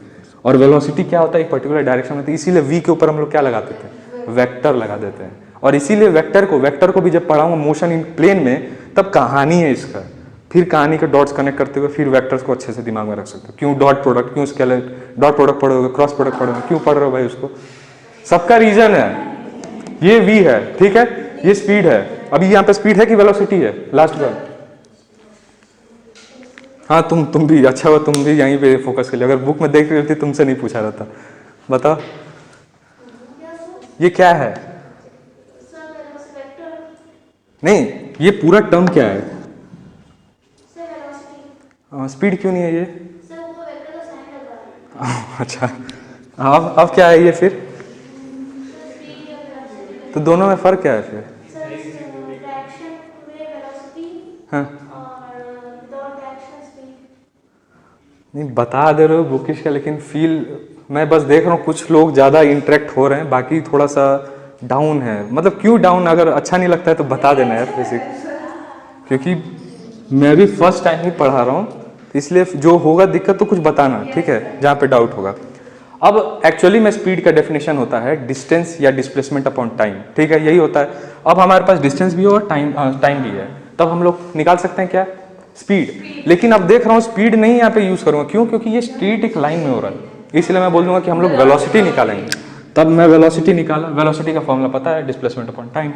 और वेलोसिटी क्या होता है, एक पर्टिकुलर डायरेक्शन में, तो इसीलिए वी के ऊपर हम लोग क्या लगाते थे, वेक्टर लगा देते हैं। और इसीलिए वेक्टर को भी जब पढ़ाऊंगा मोशन इन प्लेन में, तब कहानी है इसका, फिर कहानी के डॉट्स कनेक्ट करते हुए फिर वेक्टर्स को अच्छे से दिमाग में रख सकते हो। क्यों डॉट प्रोडक्ट, क्यों स्केलर, डॉट प्रोडक्ट पढ़ोगे, क्रॉस प्रोडक्ट पढ़ोगे, क्यों पढ़ रहे हो भाई उसको, सबका रीजन है। ये v है, ठीक है, ये स्पीड है। अभी यहाँ पे स्पीड है कि वेलोसिटी है, लास्ट बार। हाँ तुम भी अच्छा हुआ, तुम भी यहीं पे फोकस कर लिया। अगर बुक में देख रही होती तुमसे नहीं पूछा रहता। बताओ ये क्या है, नहीं ये पूरा टर्म क्या है, स्पीड क्यों नहीं है ये, अच्छा अब क्या है ये फिर, तो दोनों में फर्क क्या है फिर, हाँ नहीं बता दे रहे हो बुकिश का, लेकिन फील मैं बस देख रहा हूँ कुछ लोग ज़्यादा इंटरेक्ट हो रहे हैं, बाकी थोड़ा सा डाउन है। मतलब क्यों डाउन, अगर अच्छा नहीं लगता है तो बता देना यार बेसिक, क्योंकि मैं भी फर्स्ट टाइम ही पढ़ा रहा हूँ, इसलिए जो होगा दिक्कत तो कुछ बताना, ठीक है, जहाँ पे डाउट होगा। अब एक्चुअली में स्पीड का डेफिनेशन होता है डिस्टेंस या डिस्प्लेसमेंट अपॉन टाइम, ठीक है, यही होता है। अब हमारे पास डिस्टेंस भी हो और टाइम भी है, तब हम लोग निकाल सकते हैं क्या, स्पीड। लेकिन अब देख रहा हूँ स्पीड नहीं यहाँ पे यूज करूंगा, क्यों, क्योंकि ये स्ट्रेट एक लाइन में हो रहा है, इसलिए मैं बोल दूंगा कि हम लोग वेलोसिटी निकालेंगे। तब मैं वेलोसिटी निकाला, वेलोसिटी का फॉर्मूला पता है, डिस्प्लेसमेंट अपॉन टाइम,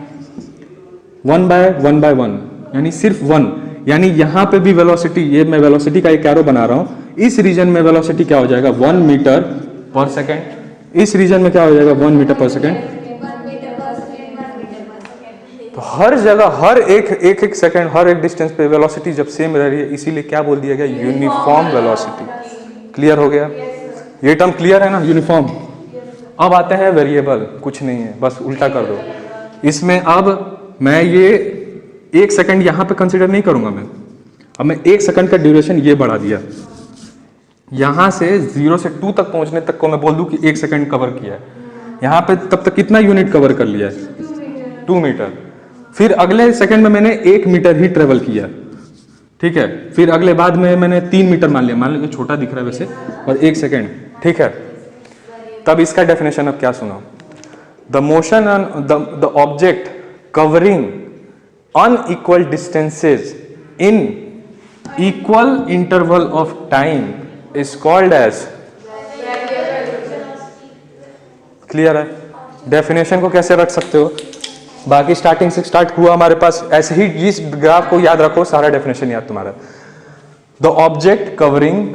1/1/1, यानी सिर्फ 1, यानी यहाँ पे भी वेलोसिटी, ये मैं वेलोसिटी का एक एरो बना रहा हूँ, इस रीजन में वेलोसिटी क्या हो जाएगा 1 मीटर पर सेकेंड, इस रीजन में क्या हो जाएगा 1 मीटर पर सेकेंड। तो हर जगह हर एक सेकंड हर एक डिस्टेंस पे वेलोसिटी जब सेम रह रही है, इसीलिए क्या बोल दिया गया, यूनिफॉर्म वेलोसिटी। क्लियर हो गया, ये टर्म क्लियर है ना, यूनिफॉर्म। अब आते हैं वेरिएबल, कुछ नहीं है, बस उल्टा कर दो इसमें। अब मैं ये 1 सेकंड यहाँ पे कंसिडर नहीं करूंगा मैं, अब मैं 1 सेकंड का ड्यूरेशन ये बढ़ा दिया, यहाँ से 0 से 2 तक पहुंचने तक को मैं बोल दूं कि 1 सेकंड कवर किया है। यहाँ पे तब तक कितना यूनिट कवर कर लिया है, 2 मीटर। फिर अगले सेकंड में मैंने 1 मीटर ही ट्रेवल किया, ठीक है। फिर अगले बाद में मैंने 3 मीटर मान लिया छोटा दिख रहा है वैसे, और 1 सेकंड, ठीक है। तब इसका डेफिनेशन अब क्या सुनो, the motion on the object covering unequal distances in equal interval of time is called as, clear है। डेफिनेशन को कैसे रख सकते हो, बाकी स्टार्टिंग से स्टार्ट हुआ हमारे पास, ऐसे ही इस ग्राफ को याद रखो, सारा डेफिनेशन याद तुम्हारा। The object covering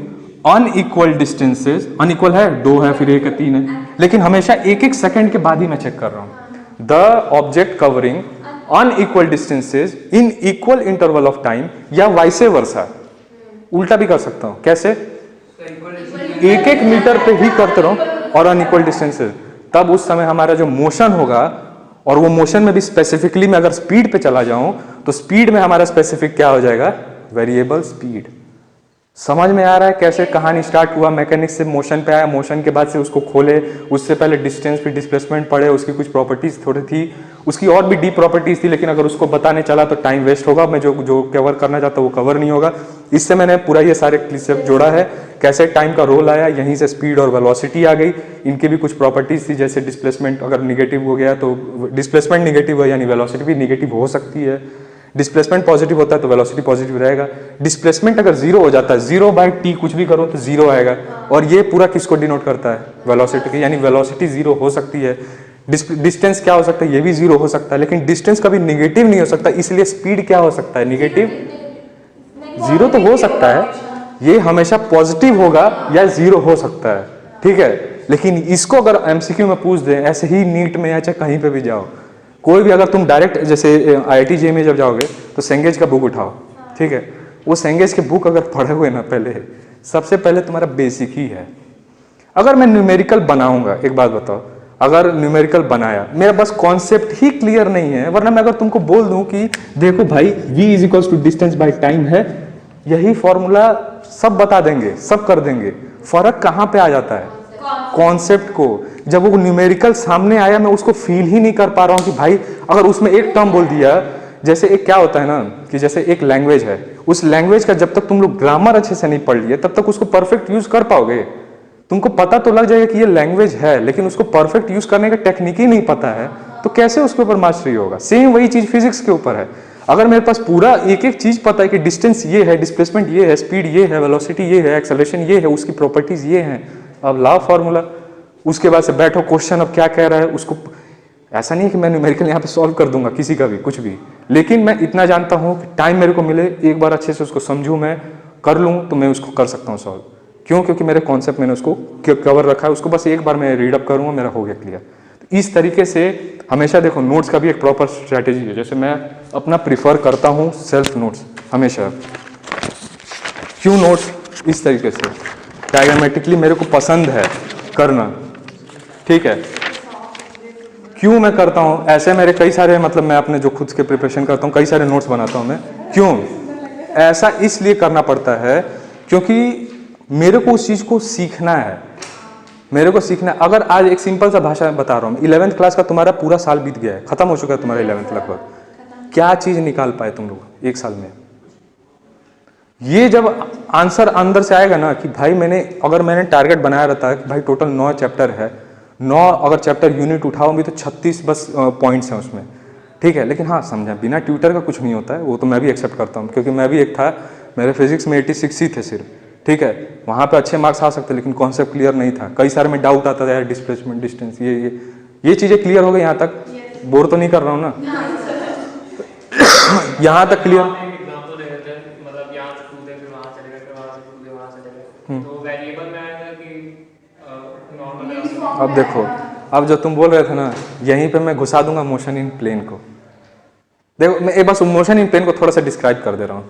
unequal distances, unequal है 2 है फिर 1 है 3 है, लेकिन हमेशा 1 सेकंड के बाद ही मैं चेक कर रहा हूं। The object covering unequal distances in equal interval of time, या वाइसे वर्सा, उल्टा भी कर सकता हूं। कैसे? एक एक मीटर पे ही करते रहो और अनइक्वल डिस्टेंसेज, तब उस समय हमारा जो मोशन होगा, और वो मोशन में भी स्पेसिफिकली मैं अगर स्पीड पे चला जाऊं तो स्पीड में हमारा स्पेसिफिक क्या हो जाएगा? Variable speed. समझ में आ रहा है कैसे कहानी स्टार्ट हुआ? मैकेनिक्स से मोशन पे आया, मोशन के बाद से उसको खोले, उससे पहले डिस्टेंस पे डिस्प्लेसमेंट पढ़े, उसकी कुछ प्रॉपर्टीज थोड़ी थी, उसकी और भी डीप प्रॉपर्टीज थी, लेकिन अगर उसको बताने चला तो टाइम वेस्ट होगा, मैं जो जो कवर करना चाहता हूँ वो कवर नहीं होगा। इससे मैंने पूरा ये सारे क्लिप जोड़ा है, कैसे टाइम का रोल आया, यहीं से स्पीड और वेलोसिटी आ गई, इनकी भी कुछ प्रॉपर्टीज थी, जैसे डिस्प्लेसमेंट अगर निगेटिव हो गया तो डिस्प्लेसमेंट निगेटिव है, यानी वेलोसिटी भी निगेटिव हो सकती है। डिस्प्लेसमेंट पॉजिटिव होता है तो वेलोसिटी पॉजिटिव रहेगा। डिस्प्लेसमेंट अगर जीरो हो जाता है, 0/t कुछ भी करो तो जीरो आएगा, और ये पूरा किसको डिनोट करता है? वेलोसिटी की, यानी वेलोसिटी जीरो हो सकती है। डिस्टेंस क्या हो सकता है? ये भी जीरो हो सकता है, लेकिन डिस्टेंस कभी निगेटिव नहीं हो सकता, इसलिए स्पीड क्या हो सकता है? निगेटिव। जीरो तो हो सकता है, ये हमेशा पॉजिटिव होगा या जीरो हो सकता है, ठीक है। लेकिन इसको अगर एमसीक्यू में पूछ दें, ऐसे ही नीट में या चाहे कहीं पे भी जाओ, कोई भी अगर तुम डायरेक्ट जैसे IIT JEE में जब जाओगे तो सेंगेज का बुक उठाओ, ठीक है, वो सेंगेज के बुक अगर पढ़े हुए ना, पहले सबसे पहले तुम्हारा बेसिक ही है। अगर मैं न्यूमेरिकल बनाऊंगा, एक बात बताओ, अगर न्यूमेरिकल बनाया, मेरा बस कॉन्सेप्ट ही क्लियर नहीं है, वरना मैं अगर तुमको बोल दूं कि देखो भाई v = डिस्टेंस बाय टाइम है, यही फॉर्मूला सब बता देंगे, सब कर देंगे, फर्क कहां पे आ जाता है? कॉन्सेप्ट को। जब वो न्यूमेरिकल सामने आया, मैं उसको फील ही नहीं कर पा रहा हूं कि भाई अगर उसमें एक टर्म बोल दिया, जैसे एक क्या होता है ना कि जैसे एक लैंग्वेज है, उस लैंग्वेज का जब तक तुम लोग ग्रामर अच्छे से नहीं पढ़ लिए तब तक उसको परफेक्ट यूज कर पाओगे। तुमको पता तो लग जाएगा कि ये लैंग्वेज है, लेकिन उसको परफेक्ट यूज करने का टेक्निक ही नहीं पता है, तो कैसे उसके ऊपर मास्टरी होगा? सेम वही चीज फिजिक्स के ऊपर है। अगर मेरे पास पूरा एक एक चीज पता है कि डिस्टेंस ये है, डिस्प्लेसमेंट ये है, स्पीड ये है, वेलोसिटी ये है, एक्सेलरेशन ये है, उसकी प्रॉपर्टीज ये हैं, अब लाओ फॉर्मूला, उसके बाद से बैठो क्वेश्चन अब क्या कह रहा है उसको। ऐसा नहीं है कि मैं न्यूमेरिकल यहाँ पे सॉल्व कर दूंगा किसी का भी कुछ भी, लेकिन मैं इतना जानता हूँ कि टाइम मेरे को मिले, एक बार अच्छे से उसको समझूं, मैं कर लूँ तो मैं उसको कर सकता हूँ सॉल्व। क्यों? क्योंकि मेरे कॉन्सेप्ट मैंने उसको कवर रखा है, उसको बस एक बार मैं रीडअप करूँगा, मेरा हो गया क्लियर। तो इस तरीके से हमेशा देखो, नोट्स का भी एक प्रॉपर स्ट्रैटेजी है। जैसे मैं अपना प्रिफर करता हूँ सेल्फ नोट्स हमेशा। क्यों नोट्स? इस तरीके से डायग्रामेटिकली मेरे को पसंद है करना, ठीक है। क्यों मैं करता हूं ऐसे? मेरे कई सारे, मतलब मैं अपने जो खुद के प्रिपरेशन करता हूं, कई सारे नोट्स बनाता हूं मैं। क्यों ऐसा? इसलिए करना पड़ता है क्योंकि मेरे को उस चीज को सीखना है, मेरे को सीखना है। अगर आज एक सिंपल सा भाषा में बता रहा हूं, 11th क्लास का तुम्हारा पूरा साल बीत गया है, खत्म हो चुका है तुम्हारा 11th लगभग, क्या चीज निकाल पाए तुम लोग एक साल में? ये जब आंसर अंदर से आएगा ना कि भाई अगर मैंने टारगेट बनाया रहता है कि भाई टोटल 9 चैप्टर है, 9 अगर चैप्टर यूनिट उठाओ भी तो 36 बस पॉइंट्स हैं उसमें, ठीक है। लेकिन हाँ, समझा, बिना ट्यूटर का कुछ नहीं होता है, वो तो मैं भी एक्सेप्ट करता हूँ, क्योंकि मैं भी एक था, मेरे फिजिक्स में 86 ही थे सिर्फ, ठीक है। वहाँ पे अच्छे मार्क्स आ सकते, लेकिन कॉन्सेप्ट क्लियर नहीं था, कई सारे में डाउट आता था यार, डिस्प्लेसमेंट, डिस्टेंस, ये चीज़ें क्लियर हो गई यहाँ तक। बोर तो नहीं कर रहा हूँ ना? यहाँ तक क्लियर। अब देखो, अब जो तुम बोल रहे थे ना, यहीं पे मैं घुसा दूंगा मोशन इन प्लेन को। देखो, मैं एक बार मोशन इन प्लेन को थोड़ा सा डिस्क्राइब कर दे रहा हूँ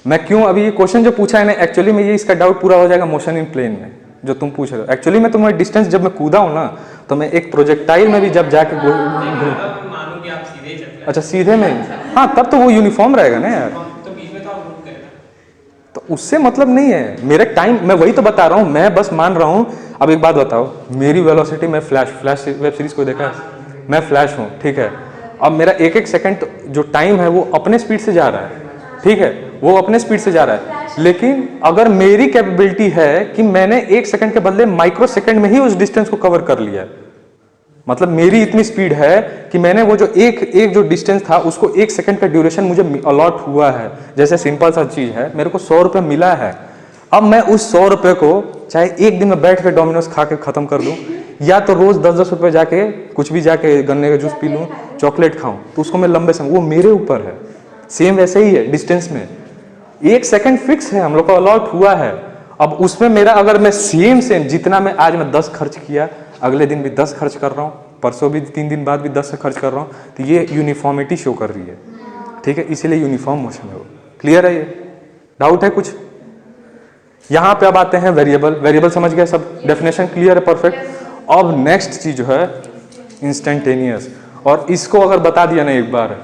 मैं। क्यों अभी ये क्वेश्चन जो पूछा है ना, एक्चुअली में ये इसका डाउट पूरा हो जाएगा मोशन इन प्लेन में जो तुम पूछ रहे हो। एक्चुअली में तुम्हारी डिस्टेंस जब मैं कूदा हूँ ना, तो मैं एक प्रोजेक्टाइल में भी जब जाके अच्छा सीधे में, हाँ, तब तो वो यूनिफॉर्म रहेगा ना यार, तो उससे मतलब नहीं है। मेरे टाइम, मैं वही तो बता रहा हूँ, मैं बस मान रहा हूँ। अब एक बात बताओ, मेरी वेलोसिटी, मैं फ्लैश वेब सीरीज को देखा है, मैं फ्लैश हूँ, ठीक है। अब मेरा एक एक सेकंड जो टाइम है वो अपने स्पीड से जा रहा है, ठीक है, वो अपने स्पीड से जा रहा है। लेकिन अगर मेरी कैपेबिलिटी है कि मैंने एक सेकंड के बदले माइक्रो सेकंड में ही उस डिस्टेंस को कवर कर लिया, मतलब मेरी इतनी स्पीड है कि मैंने वो जो एक जो डिस्टेंस था उसको एक सेकंड का ड्यूरेशन मुझे अलॉट हुआ है। जैसे सिंपल सा चीज है, मेरे को 100 रुपये मिला है, अब मैं उस 100 रुपये को चाहे एक दिन में बैठ के डोमिनोज खा के खत्म कर दूं, या तो रोज 10-10 रुपये जाके कुछ भी जाके गन्ने का जूस पी लूं, चॉकलेट खाऊं, तो उसको मैं लंबे समय, वो मेरे ऊपर है। सेम वैसे ही है डिस्टेंस में, एक सेकंड फिक्स है, हम लोग को अलॉट हुआ है। अब उसमें मेरा, अगर मैं सेम जितना मैं आज मैं 10 खर्च किया, अगले दिन भी 10 खर्च कर रहा हूँ, परसों भी 3 दिन बाद भी 10 से खर्च कर रहा हूँ, तो ये यूनिफॉर्मिटी शो कर रही है, ठीक है, इसीलिए यूनिफॉर्म मोशन है वो। क्लियर है? ये डाउट है कुछ? यहाँ पे अब आते हैं वेरिएबल। वेरिएबल समझ गए सब, डेफिनेशन क्लियर है, परफेक्ट। अब नेक्स्ट चीज जो है इंस्टेंटेनियस, और इसको अगर बता दिया ना एक बार,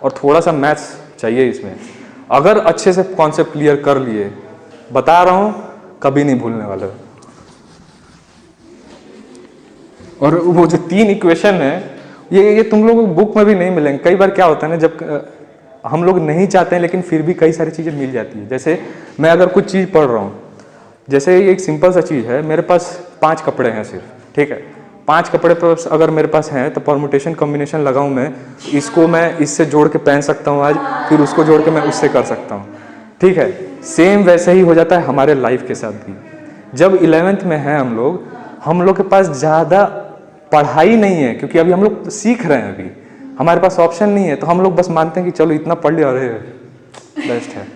और थोड़ा सा मैथ्स चाहिए इसमें, अगर अच्छे से कॉन्सेप्ट क्लियर कर लिए, बता रहा हूं कभी नहीं भूलने वाले। और वो जो 3 इक्वेशन है, ये तुम लोगों को बुक में भी नहीं मिलेंगे। कई बार क्या होता है ना, जब हम लोग नहीं चाहते हैं लेकिन फिर भी कई सारी चीज़ें मिल जाती है। जैसे मैं अगर कुछ चीज़ पढ़ रहा हूँ, जैसे एक सिंपल सा चीज़ है, मेरे पास 5 कपड़े हैं सिर्फ, ठीक है, 5 कपड़े पर अगर मेरे पास हैं तो परमुटेशन कॉम्बिनेशन लगाऊं मैं, इसको मैं इससे जोड़ के पहन सकता हूँ आज, फिर उसको जोड़ के मैं उससे कर सकता हूँ, ठीक है। सेम वैसे ही हो जाता है हमारे लाइफ के साथ भी। जब 11th में हैं हम लोग के पास ज़्यादा पढ़ाई नहीं है, क्योंकि अभी हम लोग सीख रहे हैं, अभी हमारे पास ऑप्शन नहीं है, तो हम लोग बस मानते हैं कि चलो इतना पढ़ लिया, अरे बेस्ट है।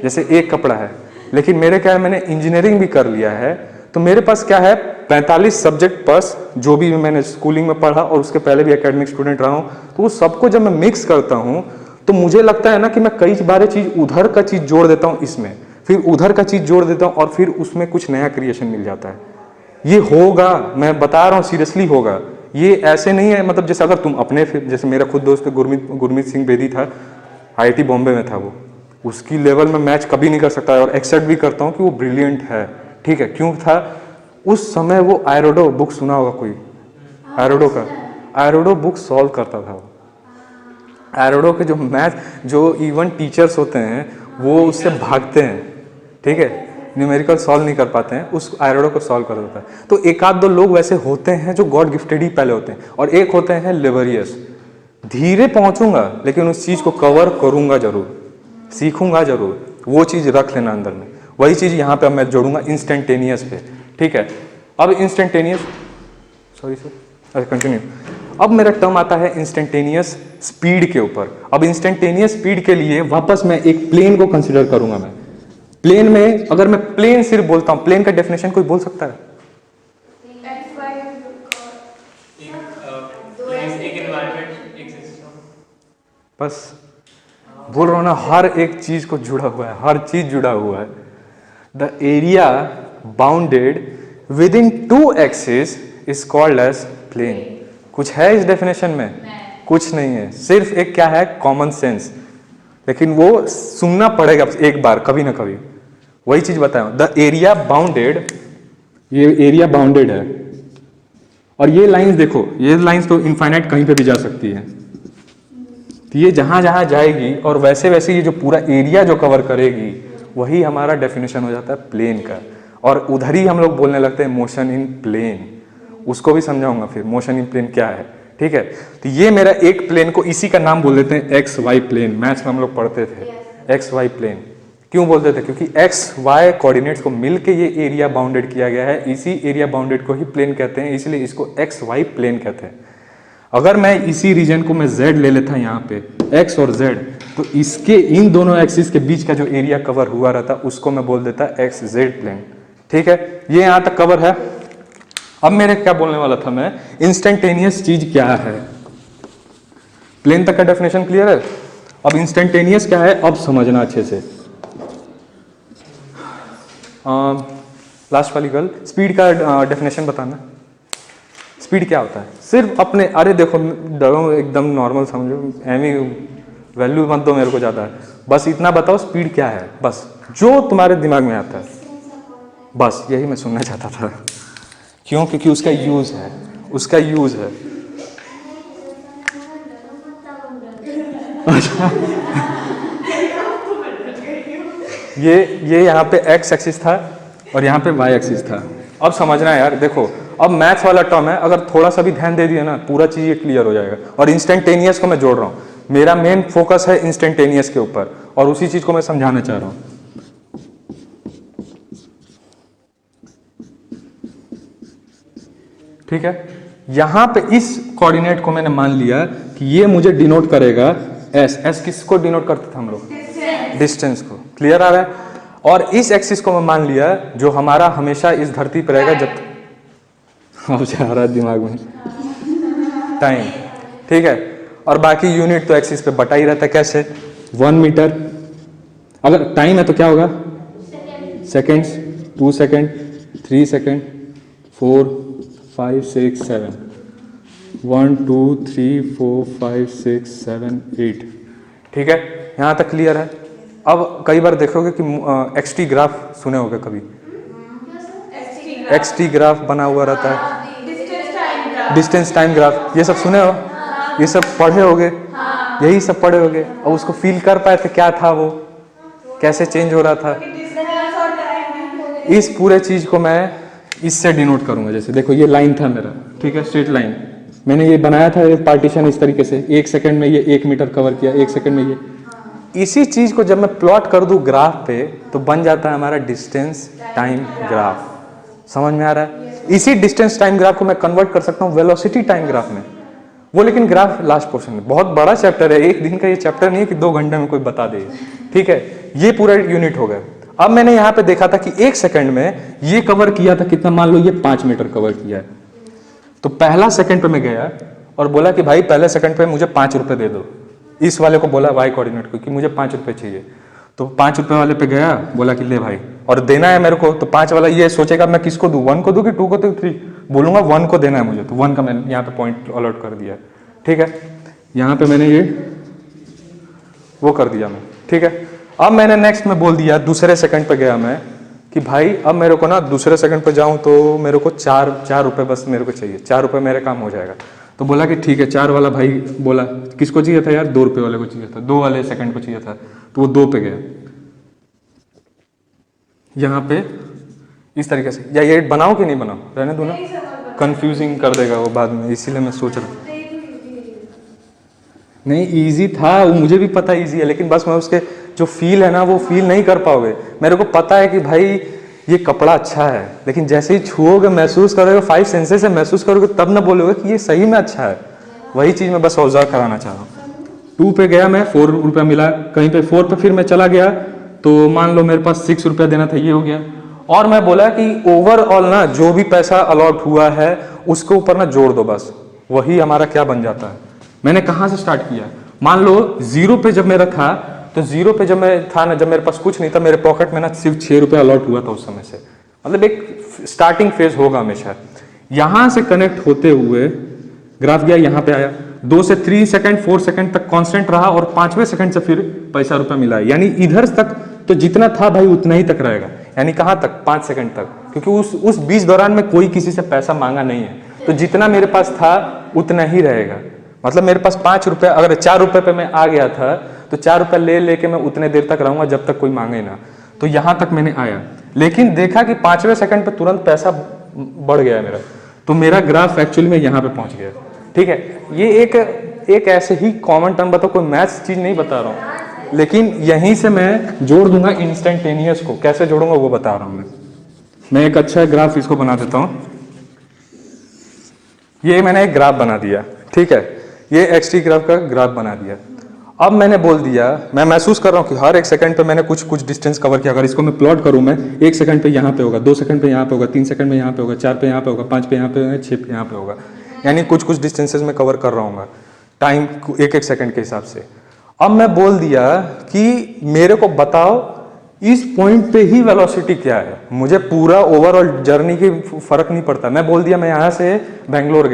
जैसे एक कपड़ा है, लेकिन मेरे क्या है, मैंने इंजीनियरिंग भी कर लिया है, तो मेरे पास क्या है 45 सब्जेक्ट प्लस जो भी मैंने स्कूलिंग में पढ़ा और उसके पहले भी एकेडमिक स्टूडेंट रहा हूँ, तो वो सबको जब मैं मिक्स करता हूँ तो मुझे लगता है ना कि मैं कई बार चीज़ उधर का चीज़ जोड़ देता हूँ इसमें, फिर उधर का चीज़ जोड़ देता हूँ, और फिर उसमें कुछ नया क्रिएशन मिल जाता है। ये होगा, मैं बता रहा हूँ, सीरियसली होगा। ये ऐसे नहीं है, मतलब जैसे अगर तुम अपने, जैसे मेरा खुद दोस्त गुरमीत सिंह बेदी था, IIT बॉम्बे में था वो, उसकी लेवल में मैच कभी नहीं कर सकता, और एक्सेप्ट भी करता हूँ कि वो ब्रिलियंट है, ठीक है। क्यों था? उस समय वो आयरोडो बुक सुना होगा कोई, आयरोडो का, आयरोडो बुक सॉल्व करता था वो। आयरोडो के जो मैथ, जो इवन टीचर्स होते हैं वो उससे भागते हैं, ठीक है, न्यूमेरिकल सॉल्व नहीं कर पाते हैं, उस आयरोडो को सॉल्व कर देता है। तो एक आध 2 लोग वैसे होते हैं जो गॉड गिफ्टेड ही पहले होते हैं, और एक होते हैं लेबरियस, धीरे पहुंचूंगा लेकिन उस चीज़ को कवर करूंगा जरूर, सीखूंगा जरूर, वो चीज़ रख लेना अंदर में। वही चीज़ यहाँ पे मैं जोड़ूंगा इंस्टेंटेनियस पे, ठीक है। अब इंस्टेंटेनियस, सॉरी सर, अच्छा कंटिन्यू। अब मेरा टर्म आता है इंस्टेंटेनियस स्पीड के ऊपर। अब इंस्टेंटेनियस स्पीड के लिए वापस मैं एक प्लेन को कंसिडर करूंगा। मैं प्लेन में, अगर मैं प्लेन सिर्फ बोलता हूं, प्लेन का डेफिनेशन कोई बोल सकता है? एक एनवायरनमेंट, एक सिस्टम। बस बोल रहा हूं ना, हर एक चीज को जुड़ा हुआ है, हर चीज जुड़ा हुआ है। The area bounded within 2 axis is called as plane. कुछ है इस डेफिनेशन में? कुछ नहीं है, सिर्फ एक क्या है, कॉमन सेंस, लेकिन वो सुनना पड़ेगा एक बार, कभी ना कभी। वही चीज बताया, द एरिया बाउंडेड, ये एरिया बाउंडेड है, और ये लाइंस देखो, ये लाइंस तो इनफाइनाइट कहीं पे भी जा सकती है, तो ये जहां जहां जाएगी और वैसे वैसे ये जो पूरा एरिया जो कवर करेगी, वही हमारा डेफिनेशन हो जाता है प्लेन का। और उधर ही हम लोग बोलने लगते हैं मोशन इन प्लेन, उसको भी समझाऊंगा फिर मोशन इन प्लेन क्या है, ठीक है। तो ये मेरा एक प्लेन को, इसी का नाम बोल देते हैं एक्स वाई प्लेन। मैथ्स में हम लोग पढ़ते थे एक्स वाई प्लेन। क्यों बोलते थे? क्योंकि एक्स वाई कोऑर्डिनेट्स को मिलके ये एरिया बाउंडेड किया गया है, इसी एरिया बाउंडेड को ही प्लेन कहते हैं, इसलिए इसको एक्स वाई प्लेन कहते हैं। अगर मैं इसी रीजन को मैं z ले लेता यहाँ पे, x और z, तो इसके इन दोनों एक्सिस के बीच का जो एरिया कवर हुआ रहता उसको मैं बोल देता एक्स जेड प्लेन, ठीक है। ये यहाँ तक कवर है। अब मेरे क्या बोलने वाला था मैं, इंस्टेंटेनियस चीज क्या है। प्लेन तक का डेफिनेशन क्लियर है। अब इंस्टेंटेनियस क्या है, अब समझना अच्छे से। लास्ट वाली गर्ल, स्पीड का डेफिनेशन बताना। स्पीड क्या होता है? सिर्फ अपने, अरे देखो डरो, एकदम नॉर्मल समझो, एमी वैल्यू मत दो मेरे को ज़्यादा, बस इतना बताओ स्पीड क्या है, बस जो तुम्हारे दिमाग में आता है, बस यही मैं सुनना चाहता था। क्यों? क्योंकि उसका यूज़ है, उसका यूज़ है। अच्छा ये यहाँ पे एक्स एक्सिस था और यहाँ पे वाई एक्सिस था। अब समझना है यार, देखो अब मैथ्स वाला टर्म है, अगर थोड़ा सा भी ध्यान दे दिया ना, पूरा चीज ये क्लियर हो जाएगा। और इंस्टेंटेनियस को मैं जोड़ रहा हूँ, मेरा मेन फोकस है इंस्टेंटेनियस के ऊपर, और उसी चीज को मैं समझाना चाह रहा हूँ। ठीक है, यहां पे इस कोऑर्डिनेट को मैंने मान लिया कि ये मुझे डिनोट करेगा एस। एस किसको डिनोट करते थे हम लोग? डिस्टेंस को। क्लियर आ रहा है? और इस एक्सिस को मैं मान लिया जो हमारा हमेशा इस धरती पर रहेगा, जब अब जा रहा है दिमाग में, टाइम, ठीक है। और बाकी यूनिट तो एक्सिस पे बटा ही रहता है। कैसे? 1 मीटर, अगर टाइम है तो क्या होगा? सेकेंड्स, 2 सेकेंड, 3 सेकेंड, 4, 5, 6, 7, 1, 2, 3, 4, 5, 6, 7, 8, ठीक है। यहाँ तक क्लियर है। अब कई बार देखोगे कि एक्सटी ग्राफ सुने होगे कभी, एक्सटी ग्राफ बना हुआ रहता है, डिस्टेंस टाइम ग्राफ, ये सब सुने हो, ये सब पढ़े होगे, यही सब पढ़े होगे। और उसको फील कर पाए थे क्या था वो, कैसे चेंज हो रहा था। इस पूरे चीज को मैं इससे डिनोट करूंगा। जैसे देखो ये लाइन था मेरा, ठीक है, स्ट्रेट लाइन, मैंने ये बनाया था ये पार्टीशन इस तरीके से, 1 सेकंड में ये 1 मीटर कवर किया, 1 सेकंड में ये। इसी चीज को जब मैं प्लॉट कर दूं ग्राफ पे तो बन जाता है हमारा डिस्टेंस टाइम ग्राफ। समझ में आ रहा है? इसी डिस्टेंस टाइम ग्राफ को मैं कन्वर्ट कर सकता हूँ वेलोसिटी टाइम ग्राफ में। वो लेकिन ग्राफ लास्ट पोर्शन में, बहुत बड़ा चैप्टर है, एक दिन का ये चैप्टर नहीं है कि 2 घंटे में कोई बता दे, ठीक है। ये पूरा यूनिट हो गया। अब मैंने यहाँ पे देखा था कि 1 सेकंड में ये कवर किया था कितना, मान लो ये 5 मीटर कवर किया है। तो पहला सेकंड पे मैं गया और बोला कि भाई पहले सेकंड पे मुझे 5 रुपए दे दो। इस वाले को बोला वाई कोऑर्डिनेट को कि मुझे 5 रुपए चाहिए। तो 5 रुपए वाले पे गया, बोला कि ले भाई, और देना है मेरे को। तो 5 वाला ये सोचेगा मैं किसको दूं, 1 को दूं कि 2 को दूं, 3, बोलूंगा 1 को देना है मुझे। तो 1 का मैंने यहाँ पे पॉइंट अलॉट कर दिया, ठीक है। यहाँ पे मैंने ये वो कर दिया मैं, ठीक है। अब मैंने नेक्स्ट में बोल दिया, दूसरे सेकंड पे गया मैं कि भाई अब मेरे को ना दूसरे सेकंड पे जाऊं तो मेरे को 4 रुपए बस मेरे को चाहिए, 4 रुपए मेरे काम हो जाएगा। तो बोला कि ठीक है। 4 वाला भाई बोला किसको चाहिए था यार, 2 रुपए वाले को चाहिए था, 2 वाले सेकंड को चाहिए था। तो वो 2 पे गया यहाँ पे इस तरीके से। या ये बनाओ कि नहीं बनाओ, रहने दो ना, कंफ्यूजिंग कर देगा वो बाद में, इसीलिए मैं सोच रहा हूँ। नहीं इजी था वो, मुझे भी पता इजी है, लेकिन बस मैं उसके जो फील है ना वो फील नहीं कर पाओगे। मेरे को पता है कि भाई ये कपड़ा अच्छा है, लेकिन जैसे ही छुओगे, महसूस करोगे, 5 सेंसेस से महसूस करोगे, तब ना बोलोगे कि ये सही में अच्छा है। वही चीज मैं बस ऑब्जर्व कराना चाह रहा हूँ। 2 पे गया मैं, 4 रुपया मिला कहीं पे, 4 पे फिर मैं चला गया तो मान लो मेरे पास 6 रुपया देना था, ये हो गया। और मैं बोला कि ओवरऑल ना जो भी पैसा अलॉट हुआ है उसके ऊपर ना जोड़ दो, बस वही हमारा क्या बन जाता है। मैंने कहाँ से स्टार्ट किया, मान लो 0 पे जब मेरा था, तो 0 पे जब मैं था ना, जब मेरे पास कुछ नहीं था, मेरे पॉकेट में ना सिर्फ 6 रुपया अलॉट हुआ था उस समय से। मतलब एक स्टार्टिंग फेज होगा हमेशा। यहां से कनेक्ट होते हुए ग्राफ गया, यहाँ पे आया, 2 से 3 सेकंड 4 सेकंड तक कांस्टेंट रहा, और 5वें सेकंड से फिर पैसा रुपया मिला है। यानी इधर तक तो जितना था भाई उतना ही तक रहेगा। यानी कहाँ तक, 5 सेकंड तक, क्योंकि उस बीच दौरान में कोई किसी से पैसा मांगा नहीं है, तो जितना मेरे पास था उतना ही रहेगा। मतलब मेरे पास 5 रुपये, अगर 4 रुपये पे मैं आ गया था तो 4 रुपये ले लेके मैं उतने देर तक रहूंगा जब तक कोई मांगे ना। तो यहां तक मैंने आया, लेकिन देखा कि 5वें सेकंड पे तुरंत पैसा बढ़ गया मेरा, तो मेरा ग्राफ एक्चुअली में यहाँ पे पहुंच गया, ठीक है। ये एक ऐसे ही कॉमन टर्म बताओ, कोई मैथ्स चीज नहीं बता रहा हूँ, लेकिन यहीं से मैं जोड़ दूंगा इंस्टेंटेनियस को। कैसे जोड़ूंगा वो बता रहा हूँ मैं एक अच्छा ग्राफ इसको बना देता हूँ। ये मैंने एक ग्राफ बना दिया, ठीक है, ये एक्सटी ग्राफ का ग्राफ बना दिया। अब मैंने बोल दिया, मैं महसूस कर रहा हूँ कि हर 1 सेकंड पे मैंने कुछ डिस्टेंस कवर किया। अगर इसको मैं प्लॉट करूँ, मैं 1 सेकंड पे यहाँ पे होगा, 2 सेकंड पे यहाँ पे होगा, 3 सेकंड में यहाँ पे होगा, 4 पे यहाँ पे होगा, 5 पे यहाँ पे होगा, 6 पे यहाँ पे होगा। यानी कुछ डिस्टेंसेस में कवर कर रहा हूँ टाइम 1-1 सेकंड के हिसाब से। अब मैं बोल दिया कि मेरे को बताओ इस पॉइंट पे ही वेलोसिटी क्या है, मुझे पूरा ओवरऑल जर्नी की फर्क नहीं पड़ता। मैं बोल दिया मैं यहाँ से बेंगलोर